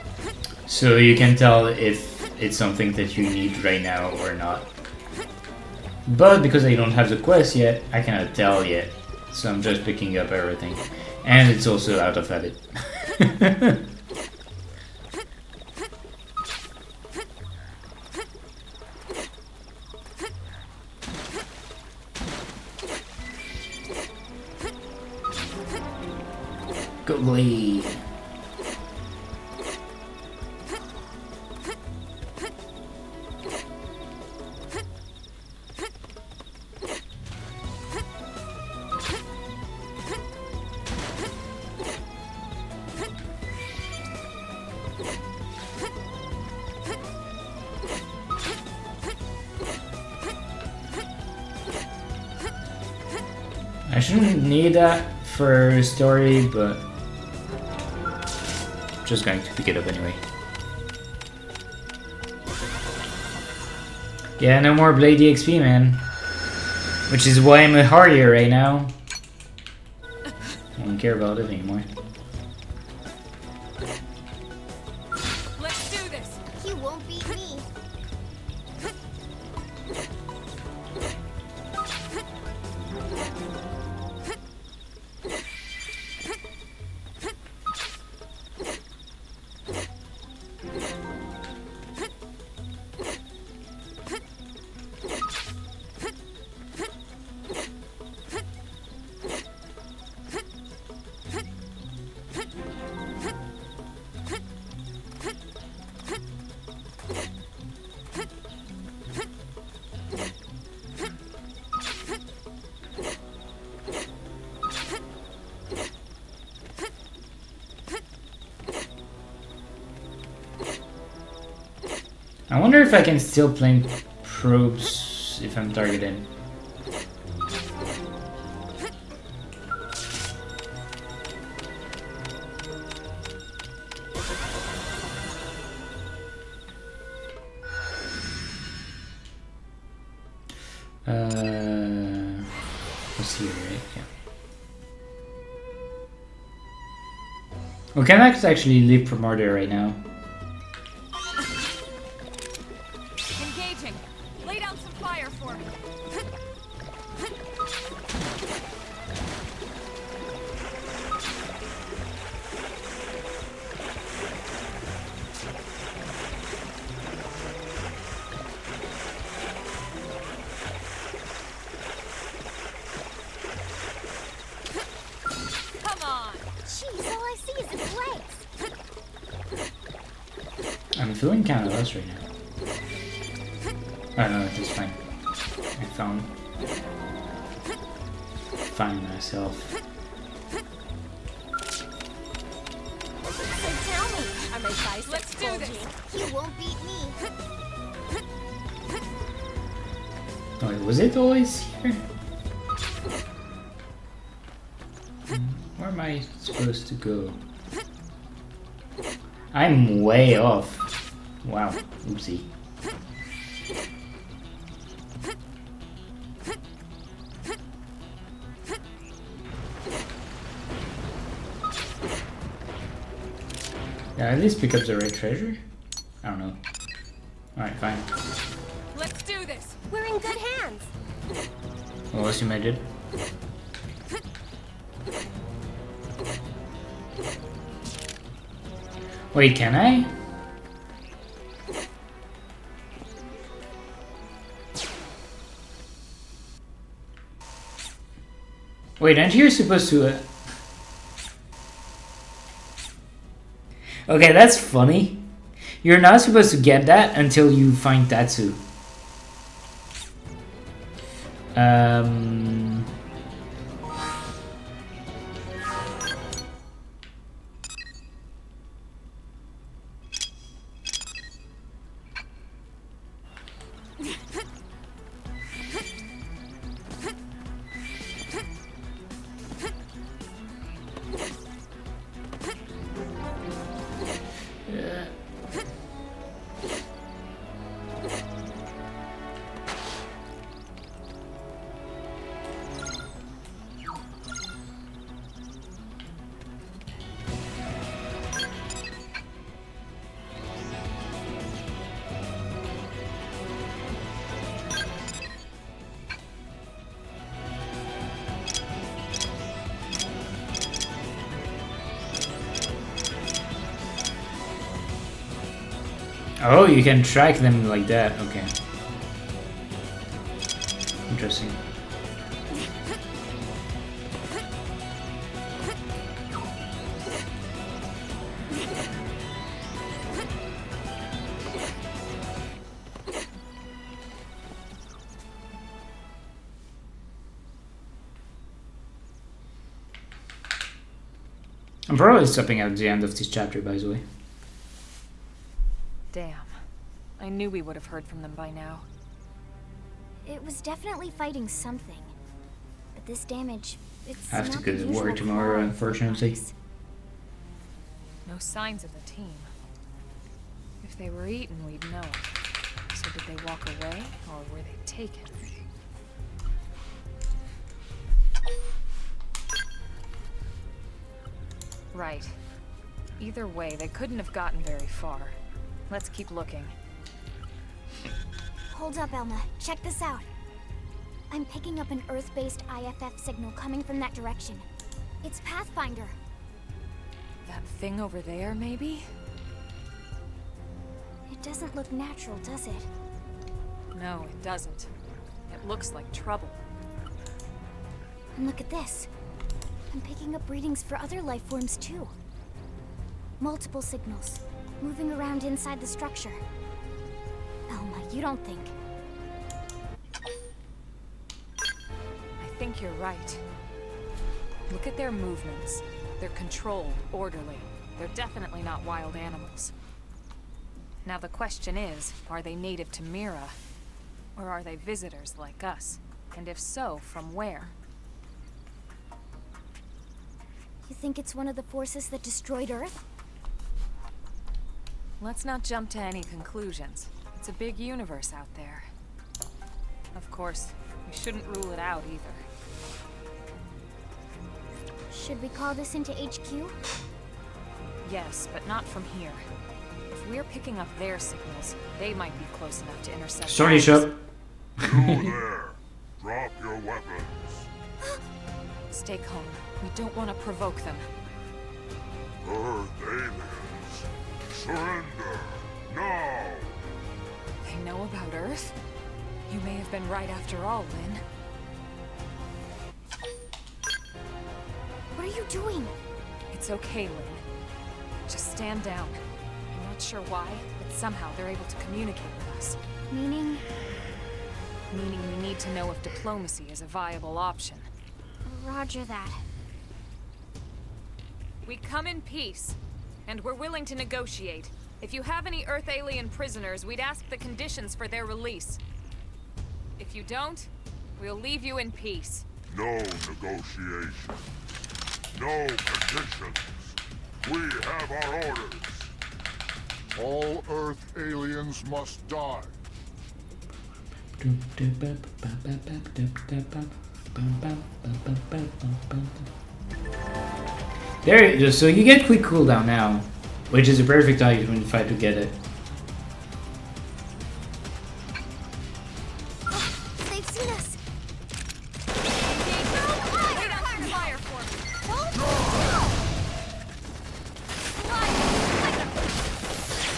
So you can tell if it's something that you need right now or not. But because I don't have the quest yet, I cannot tell yet. So I'm just picking up everything. And it's also out of habit. Go Blade! I shouldn't need that for story, but just going to pick it up anyway. Yeah, no more Blade EXP, man. Which is why I'm a hardier right now. don't care about it anymore. Let's do this. You won't beat me. I wonder if I can still plant probes if I'm targeted. What's here, right? Yeah. We can actually leave Primordia right now. Engaging. Lay down some fire for me. Come on. Jeez, all I see is its legs. I'm feeling kind of lost right now. Oh no, it's fine. I find myself. So tell me, are my biceps Let's do this. bulging? You won't beat me. Oh, wait, was it always here? Where am I supposed to go? I'm way off. Wow, oopsie. Yeah, at least pick up the right treasure? I don't know. Alright, fine. Let's do this. We're in good hands. Well, assume I did. Wait, can I? Wait, aren't you supposed to... Okay, that's funny. You're not supposed to get that until you find Tatsu. Oh, you can track them like that. Okay. Interesting. I'm probably stopping at the end of this chapter, by the way. Damn. I knew we would have heard from them by now. It was definitely fighting something. But this damage, it's I have to not go the to usual work tomorrow, claw unfortunately. marks. No signs of the team. If they were eaten, we'd know it. So did they walk away, or were they taken? Right. Either way, they couldn't have gotten very far. Let's keep looking. Hold up, Elma. Check this out. I'm picking up an Earth-based IFF signal coming from that direction. It's Pathfinder. That thing over there, maybe? It doesn't look natural, does it? No, it doesn't. It looks like trouble. And look at this. I'm picking up readings for other life forms too. Multiple signals, moving around inside the structure. Elma, you don't think? I think you're right. Look at their movements. They're controlled, orderly. They're definitely not wild animals. Now the question is, are they native to Mira? Or are they visitors like us? And if so, from where? You think it's one of the forces that destroyed Earth? Let's not jump to any conclusions. It's a big universe out there. Of course, we shouldn't rule it out either. Should we call this into HQ? Yes, but not from here. If we're picking up their signals, they might be close enough to intercept Sorry, ours. Shop. You there. Drop your weapons. Stay calm. We don't want to provoke them. Earth aliens. Surrender. Now. They know about Earth? You may have been right after all, Lynn. What are you doing? It's okay, Lynn. Just stand down. I'm not sure why, but somehow they're able to communicate with us. Meaning? Meaning we need to know if diplomacy is a viable option. Roger that. We come in peace, and we're willing to negotiate. If you have any Earth alien prisoners, we'd ask the conditions for their release. If you don't, we'll leave you in peace. No negotiation. No conditions. We have our orders. All Earth aliens must die. There, so you get quick cooldown now, which is a perfect item if I to get it. They've seen us. Wait on fire for me.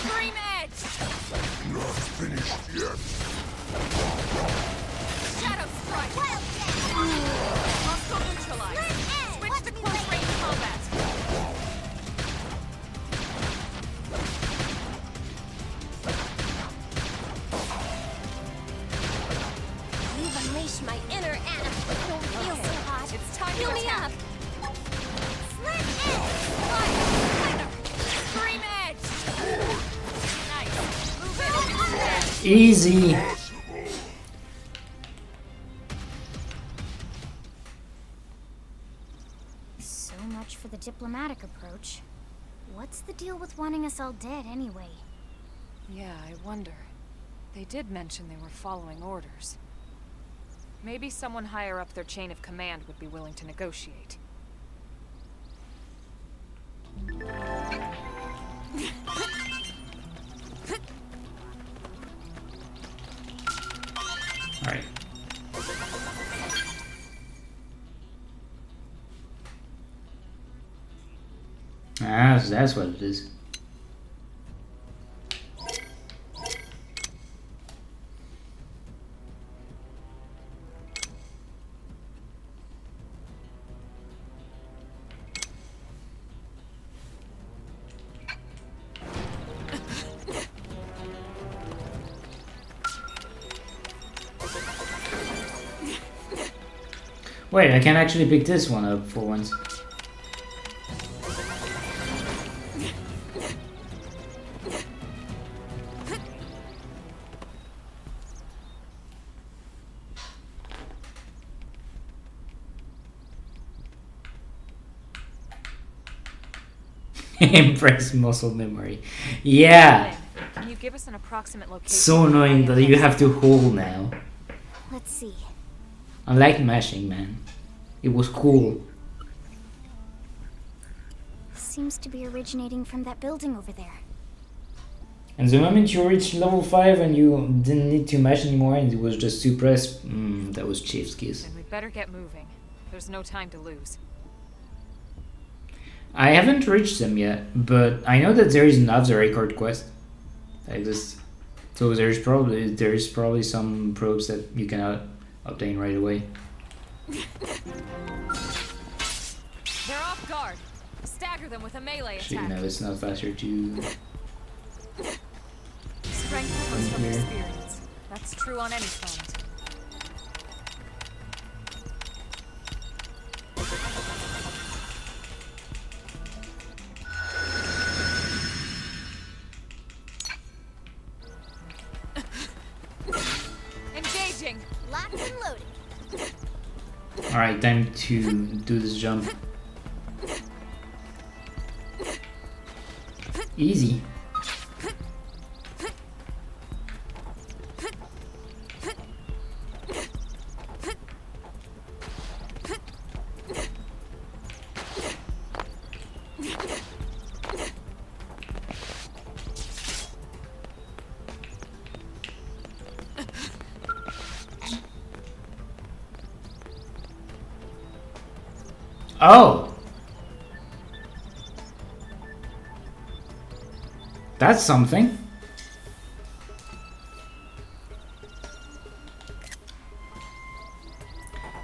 Scream edge! Not finished yet. Shadow strike! Hostile neutralized! Switch to close range combat! You've unleashed my inner Anna. I don't feel so hot. It's time Fill to me attack. up. Slit edge. Fire! Scream edge! Nice! Move in! Easy. So much for the diplomatic approach. What's the deal with wanting us all dead anyway? Yeah, I wonder. They did mention they were following orders. Maybe someone higher up their chain of command would be willing to negotiate. Alright. Ah, so that's what it is. Wait, I can actually pick this one up for once. Impress muscle memory. Yeah. Can you give us an approximate location? So annoying that you have to hold now. Let's see. I like mashing, man. It was cool. seems to be originating from that building over there. And the moment you reached level 5 and you didn't need to mash anymore and it was just suppressed, that was Chief's kiss. Then we'd better get moving. There's no time to lose. I haven't reached them yet, but I know that there is an off-the-record quest that exists. So there's probably some probes that you cannot obtain right away. They're off guard. Stagger them with a melee Actually, attack. no, it's not faster to... Strength comes from experience. That's true on any planet. Engaging. Locked and loaded. Alright, time to do this jump. Easy. Oh! That's something.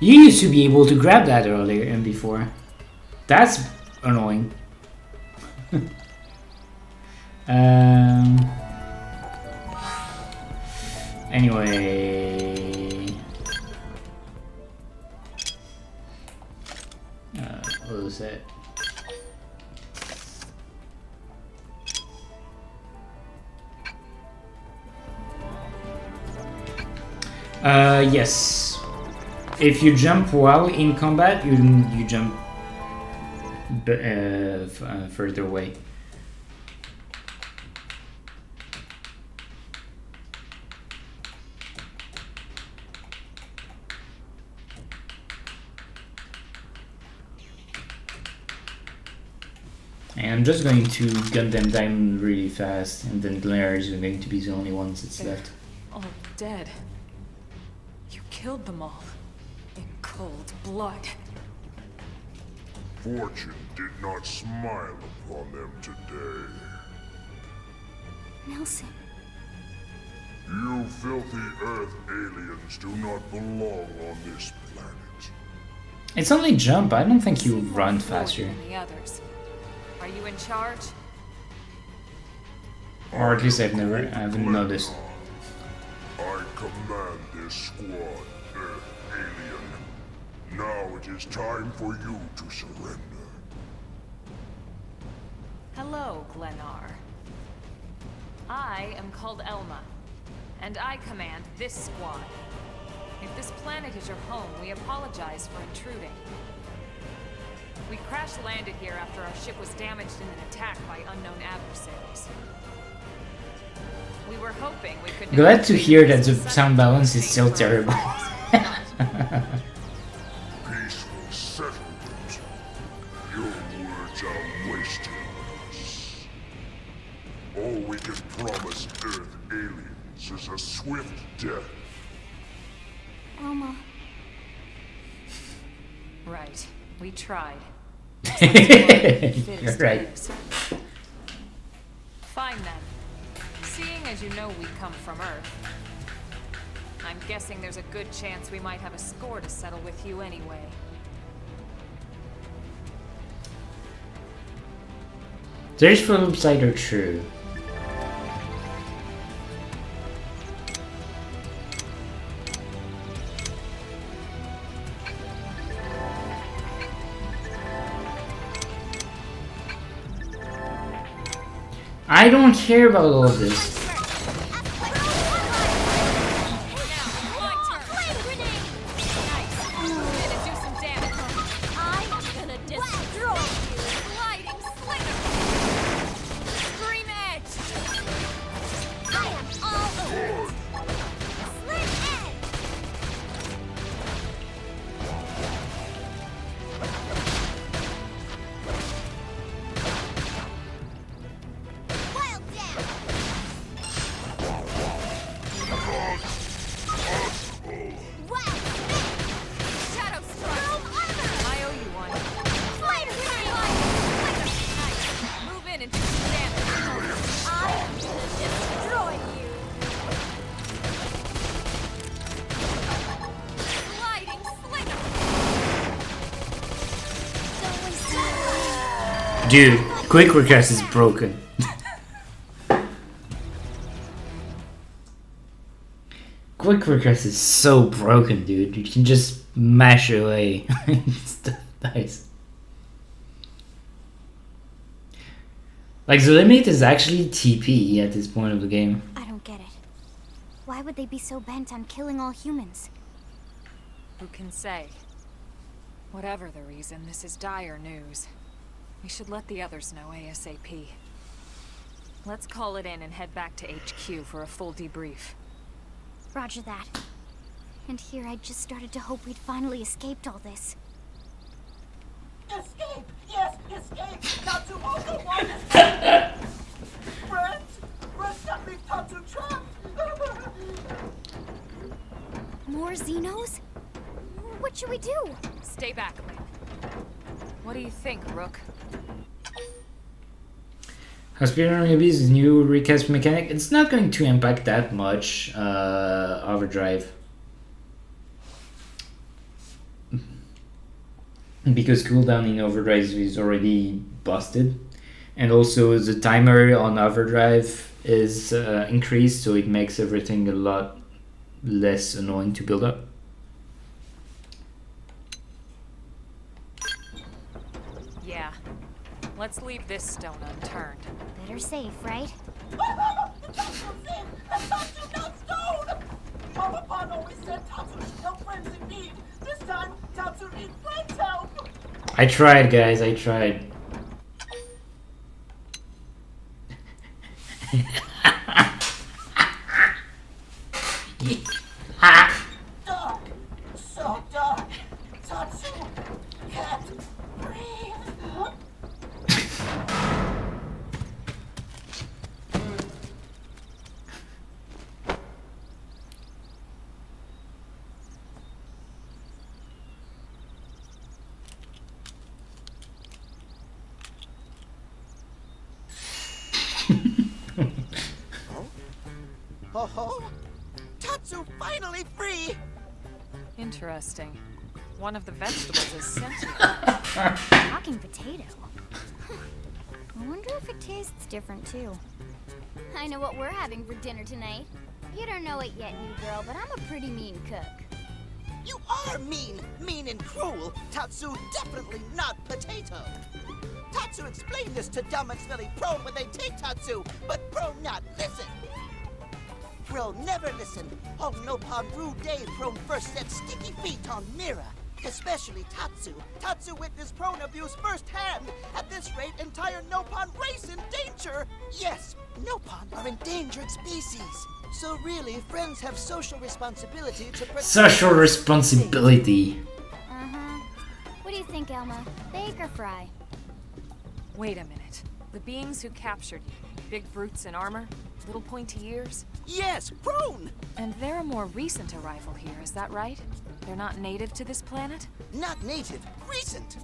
You used to be able to grab that earlier and before. That's annoying. Anyway. What was that? Yes. If you jump while in combat, you jump further away. And I'm just going to gun them down really fast, and then Glares are going to be the only ones that's left. All dead. You killed them all. In cold blood. Fortune did not smile upon them today. Nelson. You filthy Earth aliens do not belong on this planet. It's only jump. I don't think you run faster. Than the others. Are you in charge? Or at least I haven't noticed. I command this squad, Earth alien. Now it is time for you to surrender. Hello, Glennar. I am called Elma, and I command this squad. If this planet is your home, we apologize for intruding. We crash-landed here after our ship was damaged in an attack by unknown adversaries. We were hoping we could... Glad to hear that the sound balance is still terrible. Peaceful settlement. Your words are wasted on us. All we can promise Earth aliens is a swift death. Elma. Right. We tried. You're right. Fine then. Seeing as you know we come from Earth, I'm guessing there's a good chance we might have a score to settle with you anyway. There's flip side are true. I don't care about all of this. Dude, quick request is broken. Quick request is so broken, dude. You can just mash away. Stuff dies. Like, the limit is actually TP at this point of the game. I don't get it. Why would they be so bent on killing all humans? Who can say? Whatever the reason, this is dire news. We should let the others know ASAP. Let's call it in and head back to HQ for a full debrief. Roger that. And here I just started to hope we'd finally escaped all this. Escape! Yes, escape! Tatsu also wants escape! Friends! Friends, not leave Tatsu trapped! More Xenos? What should we do? Stay back, Lynn. What do you think, Rook? Hospital Abyss's new recast mechanic, it's not going to impact that much overdrive. Because cooldown in overdrive is already busted. And also the timer on overdrive is increased, so it makes everything a lot less annoying to build up. Yeah. Let's leave this stone unturned. Better safe, right? Tatsu's in! And Tatsu not stone! Mama Pan always said Tatsu should help friends in need. This time, Tatsu needs friends' help! I tried, guys, I tried. Dark! So dark! Tatsu can't breathe! Oh, Tatsu finally free! Interesting. One of the vegetables is sentient. Talking potato. I wonder if it tastes different too. I know what we're having for dinner tonight. You don't know it yet, new girl, but I'm a pretty mean cook. You are mean! Mean and cruel! Tatsu definitely not potato! Tatsu explained this to dumb and smelly Prone when they take Tatsu, but Prone not listen! Prone never listen! On Nopon rude day, Prone first set sticky feet on Mira. Especially Tatsu. Tatsu witnessed Prone abuse firsthand. At this rate, entire Nopon race in danger! Yes, Nopon are endangered species. So really, friends have social responsibility to protect... Social responsibility. Uh-huh. What do you think, Elma? Bake or fry? Wait a minute. The beings who captured you, big brutes in armor, little pointy ears? Yes, Prone! And they're a more recent arrival here, is that right? They're not native to this planet? Not native, recent!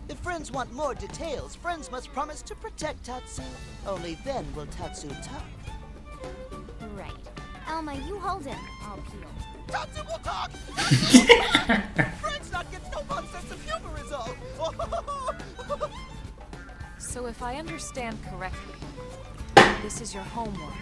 If friends want more details, friends must promise to protect Tatsu. Only then will Tatsu talk. Right. Elma, you hold him. I'll peel. Tatsu will talk! Tatsu will talk! Friends not get no fun sense of humor is all! So if I understand correctly, this is your homeworld.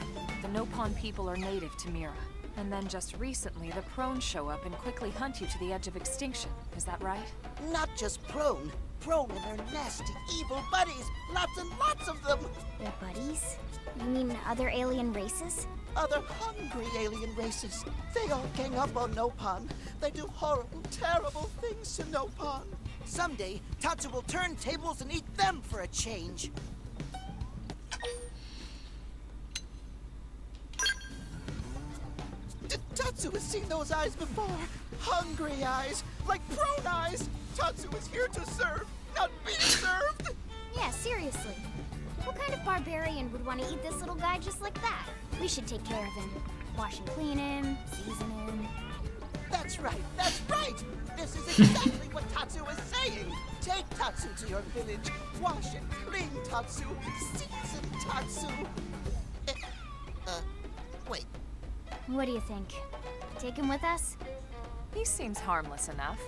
The Nopon people are native to Mira. And then just recently, the Prone show up and quickly hunt you to the edge of extinction. Is that right? Not just Prone. Prone and her nasty, evil buddies. Lots and lots of them. Their buddies? You mean other alien races? Other hungry alien races. They all gang up on Nopon. They do horrible, terrible things to Nopon. Someday, Tatsu will turn tables and eat them for a change. Tatsu has seen those eyes before. Hungry eyes, like Prone eyes. Tatsu is here to serve, not be served. Yeah, seriously. What kind of barbarian would want to eat this little guy just like that? We should take care of him. Wash and clean him, season him. That's right, that's right! This is exactly what Tatsu is saying! Take Tatsu to your village, wash and clean Tatsu, season Tatsu! Wait. What do you think? Take him with us? He seems harmless enough.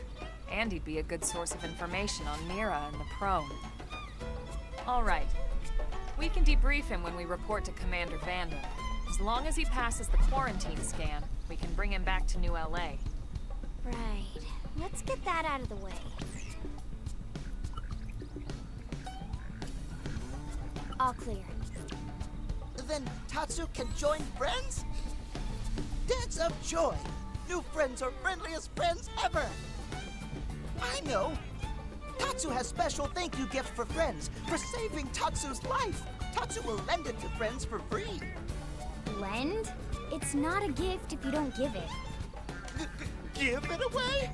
And he'd be a good source of information on Mira and the Prone. All right. We can debrief him when we report to Commander Vanda. As long as he passes the quarantine scan, we can bring him back to New LA. Right. Let's get that out of the way. All clear. Then Tatsu can join friends? Dance of joy! New friends are friendliest friends ever! I know! Tatsu has special thank you gift for friends for saving Tatsu's life! Tatsu will lend it to friends for free! Lend? It's not a gift if you don't give it. Give it away?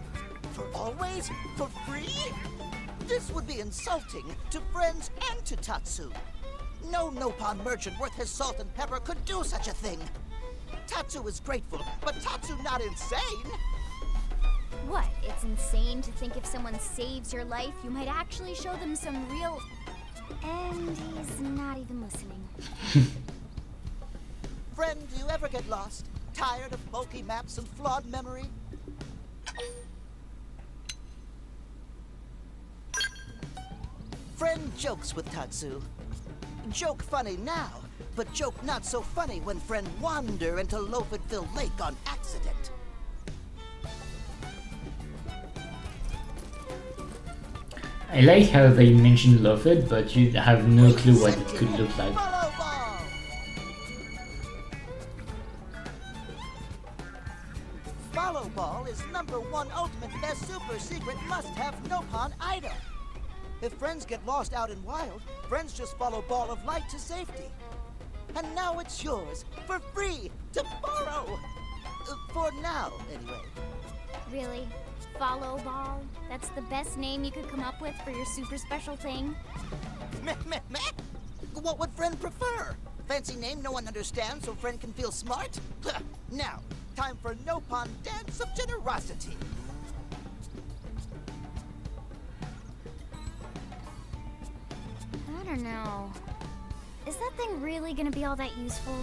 For always? For free? This would be insulting to friends and to Tatsu. No Nopon merchant worth his salt and pepper could do such a thing. Tatsu is grateful, but Tatsu not insane. What? It's insane to think if someone saves your life, you might actually show them some real... And he's not even listening. Friend, do you ever get lost? Tired of bulky maps and flawed memory? Friend jokes with Tatsu. Joke funny now, but joke not so funny when friend wander into Loafedville Lake on accident. I like how they mentioned Loafed, but you have no clue what it could look like. Follow ball! Follow ball is #1 ultimate best super secret must-have Nopon item. If friends get lost out in wild, friends just follow Ball of Light to safety. And now it's yours, for free, to borrow! For now, anyway. Really? Follow Ball? That's the best name you could come up with for your super special thing? Meh, meh, meh! What would friend prefer? Fancy name no one understands so friend can feel smart? Now, time for Nopon Dance of Generosity. I don't know. Is that thing really gonna be all that useful?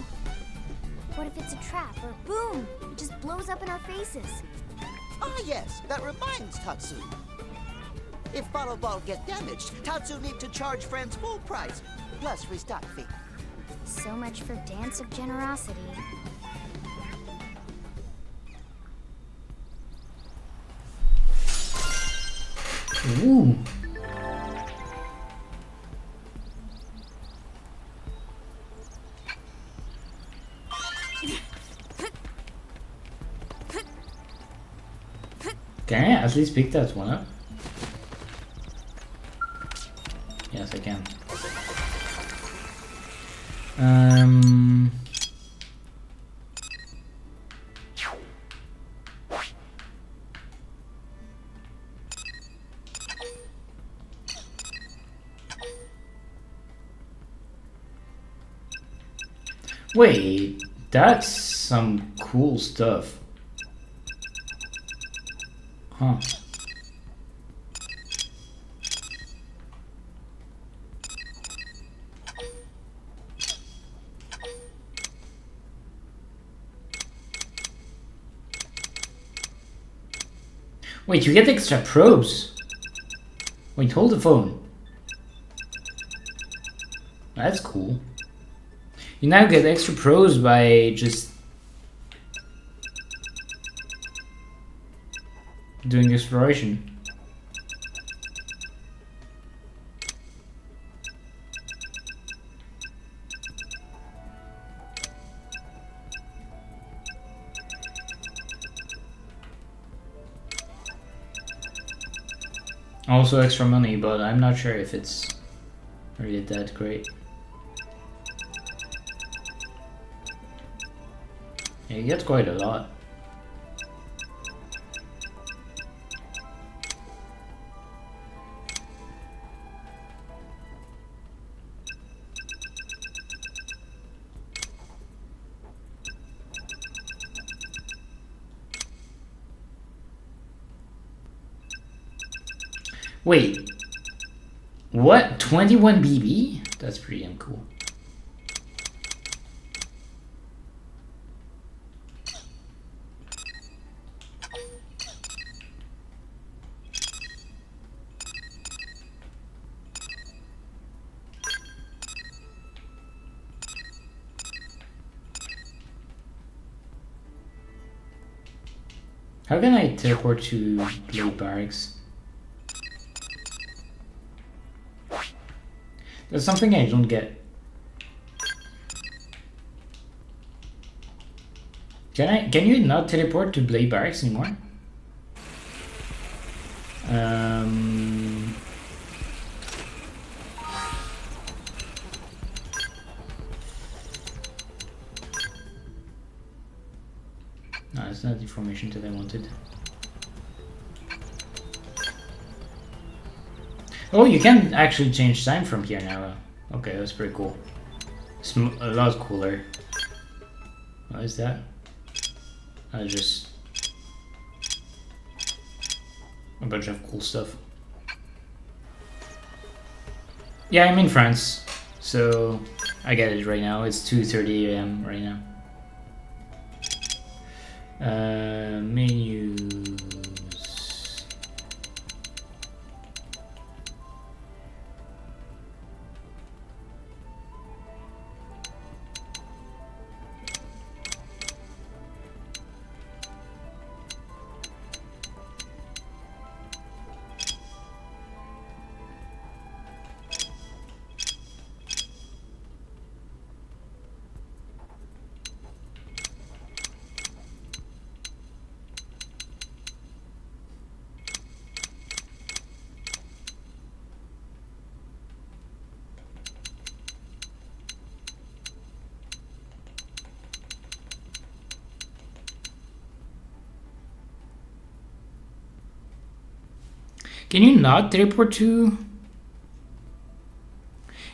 What if it's a trap, or boom, it just blows up in our faces? Ah yes, that reminds Tatsu. If Follow Ball get damaged, Tatsu need to charge friends full price, plus restock fee. So much for Dance of Generosity. Ooh. Can I at least pick that one up? Yes, I can. Wait, that's some cool stuff. Huh. Wait, you get extra probes. Wait, hold the phone. That's cool. You now get extra probes by just doing exploration. Also extra money, but I'm not sure if it's really that great. Yeah, you get quite a lot. Wait, what? 21 BB? That's pretty damn cool. How can I teleport to Blade Barracks? That's something I don't get. Can you not teleport to Blade Barracks anymore? No, that's not the information that I wanted. Oh, you can actually change time from here now. Okay, that's pretty cool. It's a lot cooler. What is that? Just a bunch of cool stuff. Yeah, I'm in France, so I get it right now. It's 2:30 AM right now. Menus. Can you not teleport to?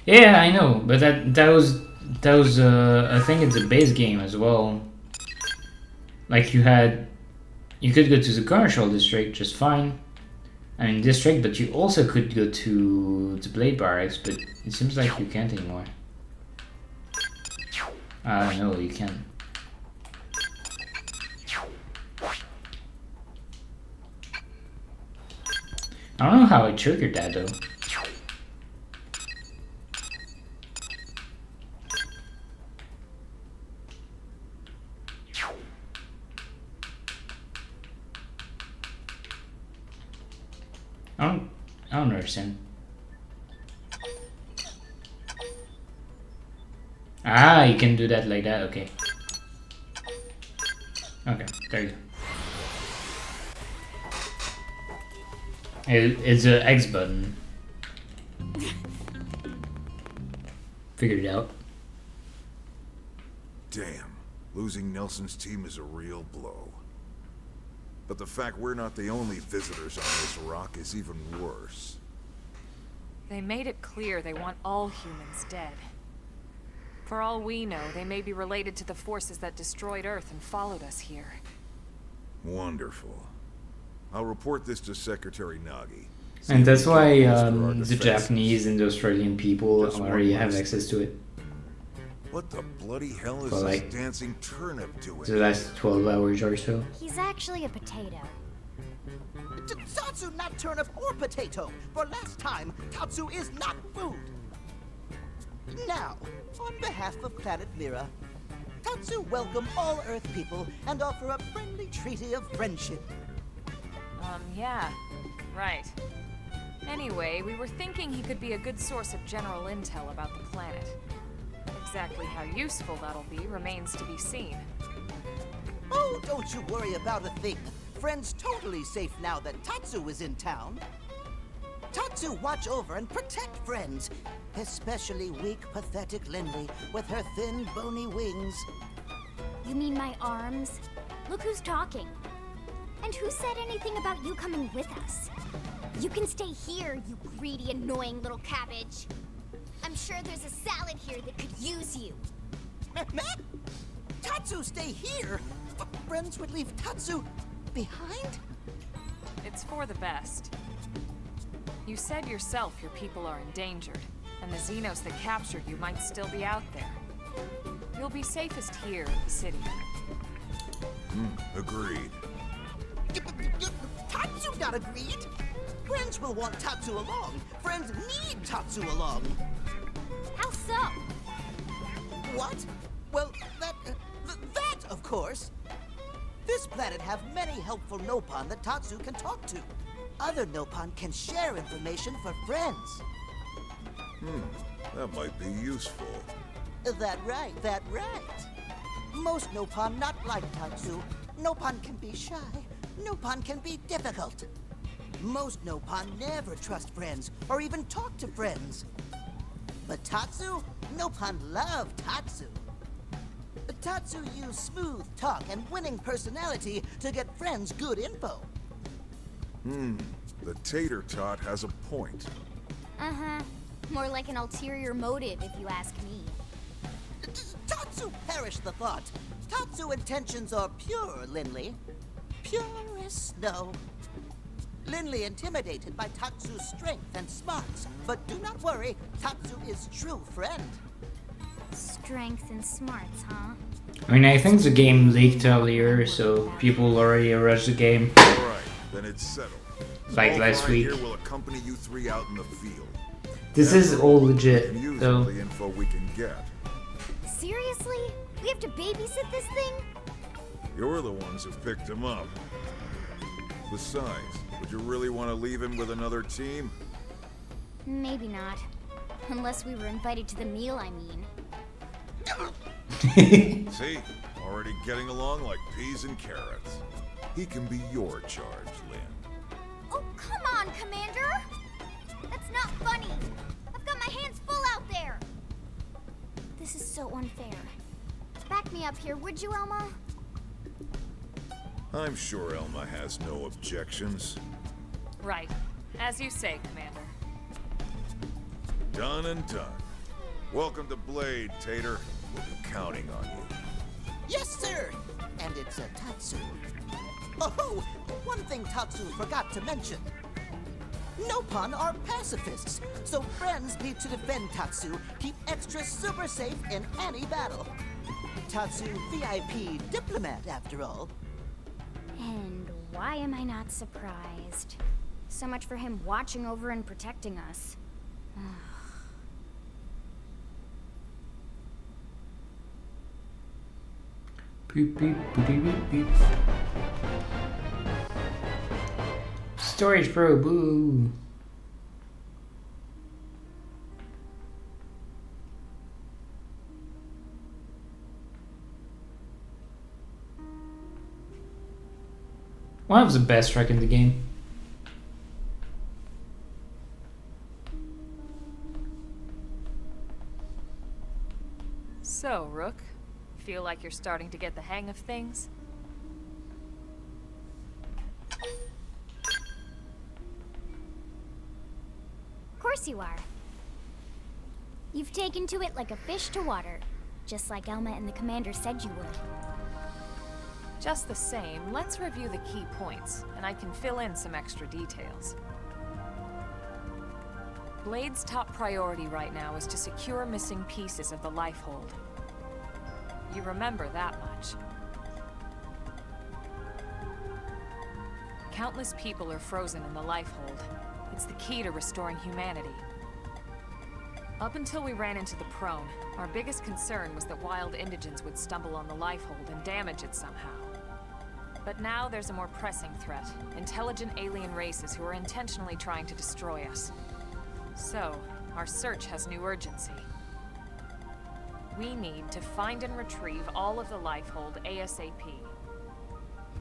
Yeah, I know, but that was I think it's a base game as well. Like you could go to the commercial district just fine. I mean district, but you also could go to the Blade Barracks, but it seems like you can't anymore. No, you can. I don't know how I triggered that though. I don't understand. Ah, you can do that like that, okay. Okay, there you go. It's an X button. Figured it out. Damn, losing Nelson's team is a real blow. But the fact we're not the only visitors on this rock is even worse. They made it clear they want all humans dead. For all we know, they may be related to the forces that destroyed Earth and followed us here. Wonderful. I'll report this to Secretary Nagi. And that's why the Japanese and the Australian people already have access to it. What the bloody hell is For this like dancing turnip doing? the last 12 hours or so. He's actually a potato. Tatsu not turnip or potato. For last time, Tatsu is not food. Now, on behalf of Planet Mira, Tatsu welcome all Earth people and offer a friendly treaty of friendship. Yeah, right. Anyway, we were thinking he could be a good source of general intel about the planet. Exactly how useful that'll be remains to be seen. Oh, don't you worry about a thing. Friend's totally safe now that Tatsu is in town. Tatsu watch over and protect friends, especially weak, pathetic Linley with her thin, bony wings. You mean my arms? Look who's talking. And who said anything about you coming with us? You can stay here, you greedy, annoying little cabbage. I'm sure there's a salad here that could use you. Tatsu stay here? Friends would leave Tatsu behind? It's for the best. You said yourself your people are endangered, and the Xenos that captured you might still be out there. You'll be safest here in the city. Agreed. Tatsu not agreed. Friends will want Tatsu along. Friends need Tatsu along. How so? What? Well, that, of course. This planet have many helpful Nopon that Tatsu can talk to. Other Nopon can share information for friends. That might be useful. That right. Most Nopon not like Tatsu. Nopon can be shy. Nopon can be difficult. Most Nopon never trust friends or even talk to friends. But Tatsu? Nopon love Tatsu. Tatsu use smooth talk and winning personality to get friends good info. The tater tot has a point. Uh-huh. More like an ulterior motive, if you ask me. Tatsu, perish the thought. Tatsu intentions are pure, Linley. Pure as snow. Linley intimidated by Tatsu's strength and smarts. But do not worry, Tatsu is true friend. Strength and smarts, huh? I mean, I think the game leaked earlier, so people already rushed the game. Alright, then it's settled. Like last week. Here will accompany you three out in the field. This is all legit, Use though. the info we can get. Seriously? We have to babysit this thing? You're the ones who picked him up. Besides, would you really want to leave him with another team? Maybe not. Unless we were invited to the meal, I mean. See? Already getting along like peas and carrots. He can be your charge, Lynn. Oh, come on, Commander! That's not funny! I've got my hands full out there! This is so unfair. Back me up here, would you, Elma? I'm sure Elma has no objections. Right. As you say, Commander. Done and done. Welcome to Blade, Tater. We'll be counting on you. Yes, sir! And it's a Tatsu. Oh, one thing Tatsu forgot to mention. Nopon are pacifists, so friends need to defend Tatsu, keep extra super safe in any battle. Tatsu VIP diplomat, after all. And why am I not surprised? So much for him watching over and protecting us. Beep, beep, beep, beep, beep. Storage probe, boo. One of the best track in the game. So, Rook, feel like you're starting to get the hang of things? Of course you are. You've taken to it like a fish to water, just like Elma and the Commander said you would. Just the same, let's review the key points, and I can fill in some extra details. Blade's top priority right now is to secure missing pieces of the Lifehold. You remember that much. Countless people are frozen in the Lifehold. It's the key to restoring humanity. Up until we ran into the Prone, our biggest concern was that wild indigents would stumble on the Lifehold and damage it somehow. But now there's a more pressing threat. Intelligent alien races who are intentionally trying to destroy us. So, our search has new urgency. We need to find and retrieve all of the Lifehold ASAP.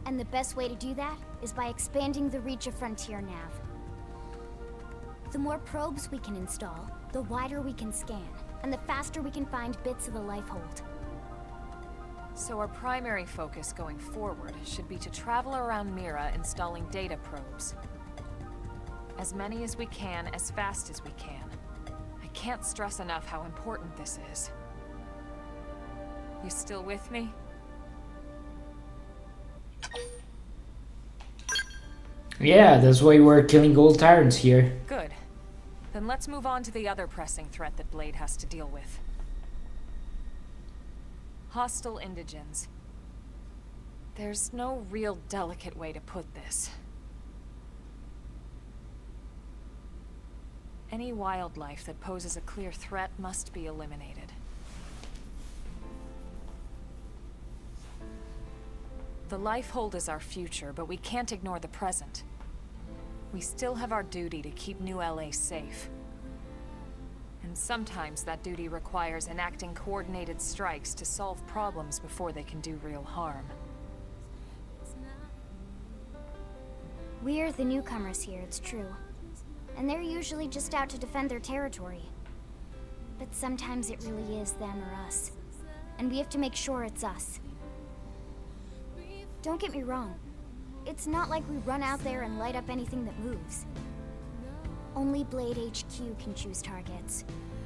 And the best way to do that is by expanding the reach of Frontier Nav. The more probes we can install, the wider we can scan, and the faster we can find bits of the Lifehold. So our primary focus going forward should be to travel around Mira installing data probes. As many as we can, as fast as we can. I can't stress enough how important this is. You still with me? Yeah, that's why we're killing gold tyrants here. Good. Then let's move on to the other pressing threat that Blade has to deal with. Hostile indigents. There's no real delicate way to put this. Any wildlife that poses a clear threat must be eliminated. The Lifehold is our future, but we can't ignore the present. We still have our duty to keep New LA safe. And sometimes that duty requires enacting coordinated strikes to solve problems before they can do real harm. We're the newcomers here, it's true. And they're usually just out to defend their territory. But sometimes it really is them or us. And we have to make sure it's us. Don't get me wrong. It's not like we run out there and light up anything that moves. Only Blade HQ can choose targets,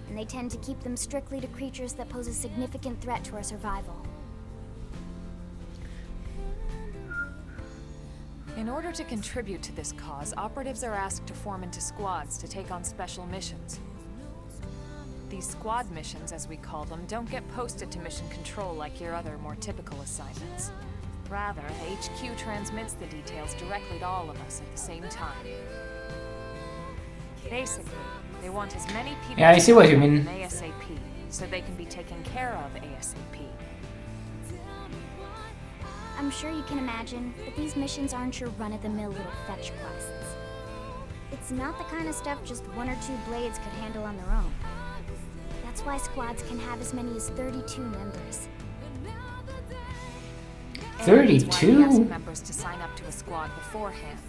and they tend to keep them strictly to creatures that pose a significant threat to our survival. In order to contribute to this cause, operatives are asked to form into squads to take on special missions. These squad missions, as we call them, don't get posted to mission control like your other, more typical assignments. Rather, the HQ transmits the details directly to all of us at the same time. Basically, they want as many people Yeah, I see what you mean. ASAP, so they can be taken care of ASAP. I'm sure you can imagine, but these missions aren't your run-of-the-mill little fetch quests. It's not the kind of stuff just one or two blades could handle on their own. That's why squads can have as many as 32 members. 32? That's why we ask members to sign up to a squad beforehand.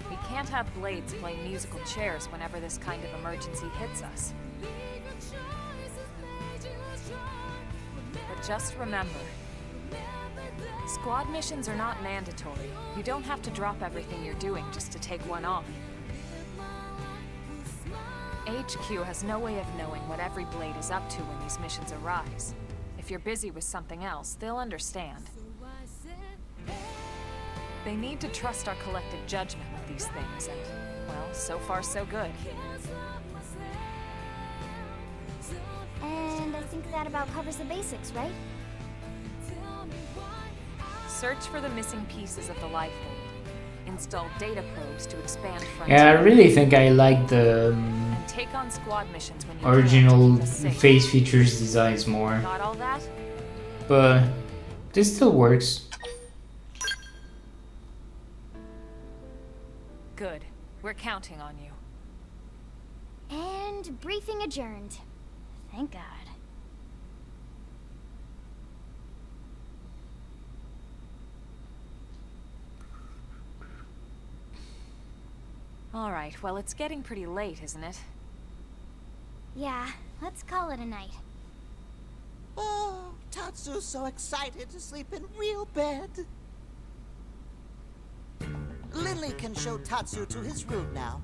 We can't have blades playing musical chairs whenever this kind of emergency hits us. But just remember, squad missions are not mandatory. You don't have to drop everything you're doing just to take one on. HQ has no way of knowing what every blade is up to when these missions arise. If you're busy with something else, they'll understand. They need to trust our collective judgment with these things, and, well, so far so good. And I think that about covers the basics, right? Search for the missing pieces of the Lifehold. Install data probes to expand frontiers. Yeah, I really think I like the And take on squad missions when you original can to keep us safe. face features designs more. Got all that? But this still works. Good. We're counting on you. And briefing adjourned. Thank God. All right, well, it's getting pretty late, isn't it? Yeah, let's call it a night. Oh, Tatsu's so excited to sleep in real bed. Lily can show Tatsu to his room now.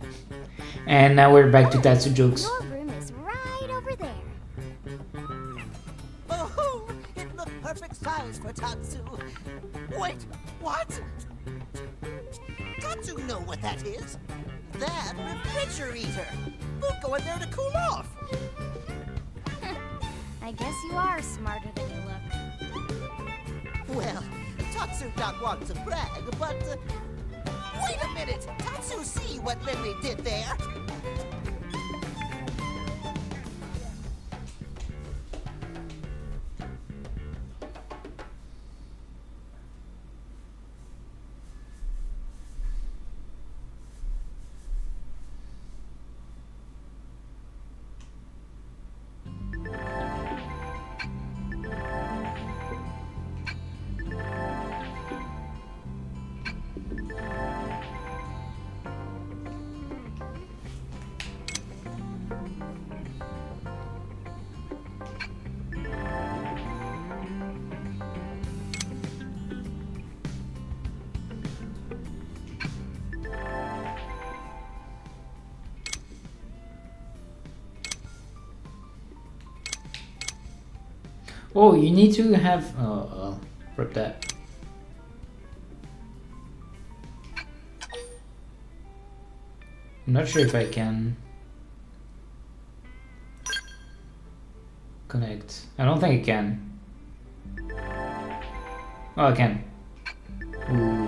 And now we're back to Tatsu jokes. Your room is right over there. Oh, it looked perfect size for Tatsu. Wait, what? Tatsu know what that is. That refrigerator. We'll go in there to cool off. I guess you are smarter than you look. Well, Tatsu not want to brag, but... wait a minute! Tatsu see what Lily did there? Oh, you need to have... Oh, rip that. I'm not sure if I can connect. I don't think I can. Oh, I can. Ooh.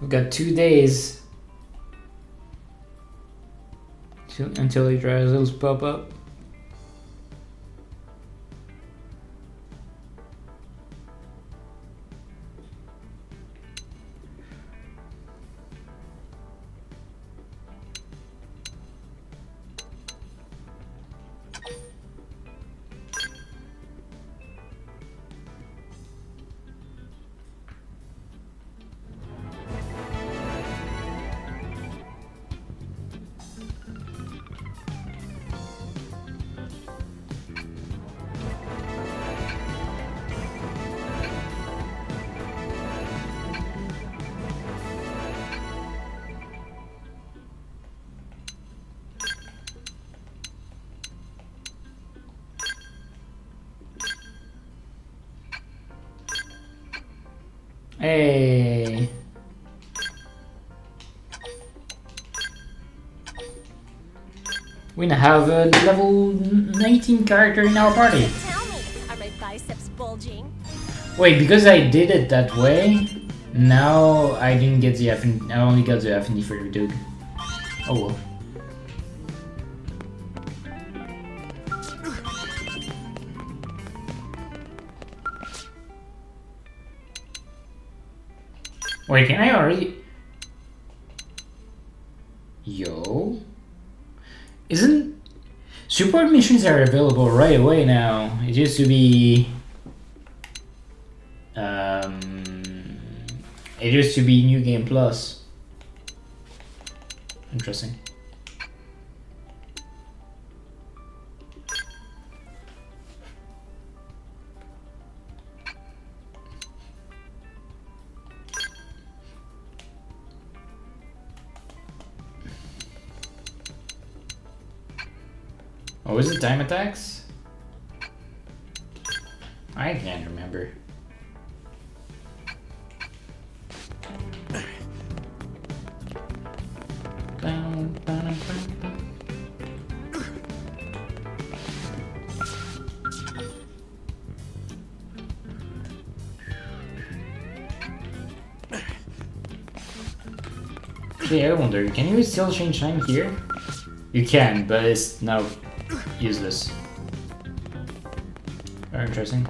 We've got 2 days until the results pop up. Hey. We now have a level 19 character in our party. Tell me, are my biceps bulging? Wait, because I did it that way, now I didn't get the affinity. I only got the affinity for the dude. Oh well. Wait, can I already? Yo? Isn't... Support missions are available right away now. It used to be... It used to be New Game Plus. Interesting. Oh, is it time attacks? I can't remember. Okay, I wonder, can you still change time here? You can, but it's now useless. Very interesting.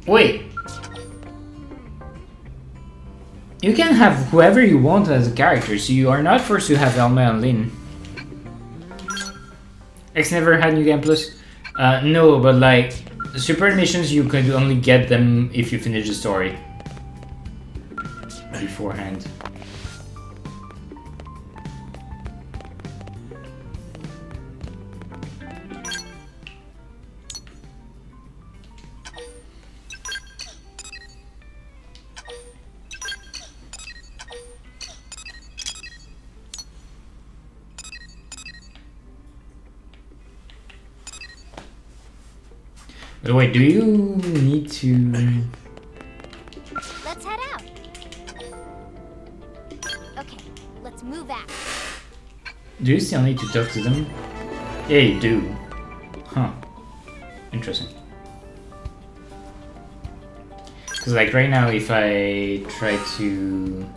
Wait! You can have whoever you want as a character, so you are not forced to have Elma and Lynn. X never had New Game Plus? No, but like, the super missions you could only get them if you finish the story beforehand. But wait, do you need to... Let's head out. Okay, let's move out. Do you still need to talk to them? Yeah, you do. Huh. Interesting. Because like right now, if I try to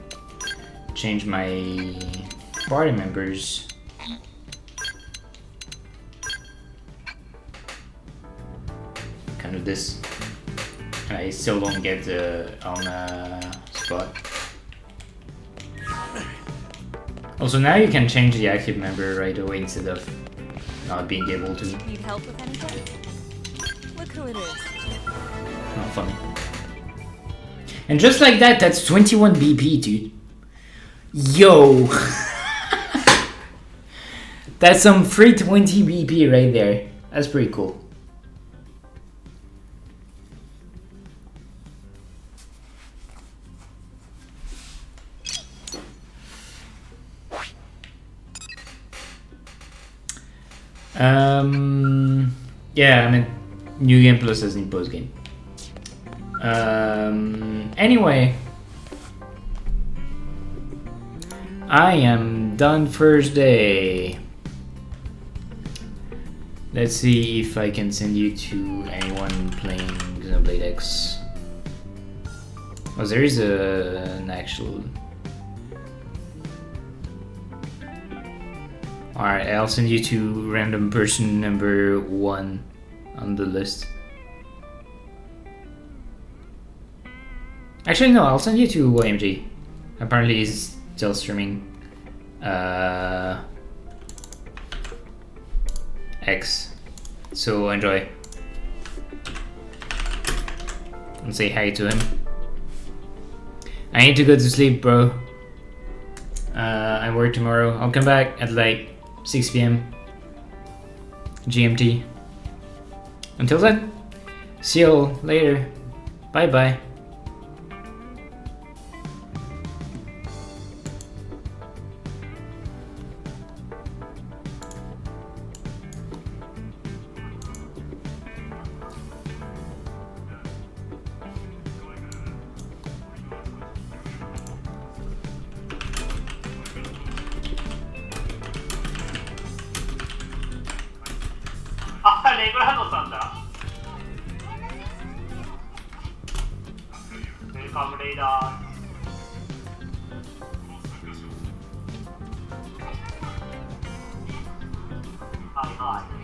change my party members, kind of this, I still don't get the spot. Also, now you can change the active member right away instead of not being able to. Need help with anything? Look who it is. Oh, funny. And just like that, that's 21 BP, dude. Yo! That's some free 20 BP right there. That's pretty cool. Yeah, I mean, New Game Plus as in post game. Anyway, I am done first day. Let's see if I can send you to anyone playing Xenoblade X. Oh, there is an actual... Alright, I'll send you to random person number 1 on the list. Actually, no, I'll send you to YMG. Apparently he's still streaming X. So enjoy. And say hi to him. I need to go to sleep, bro. I work tomorrow. I'll come back at like 6 PM GMT. Until then, see you all later. Bye bye. Hi.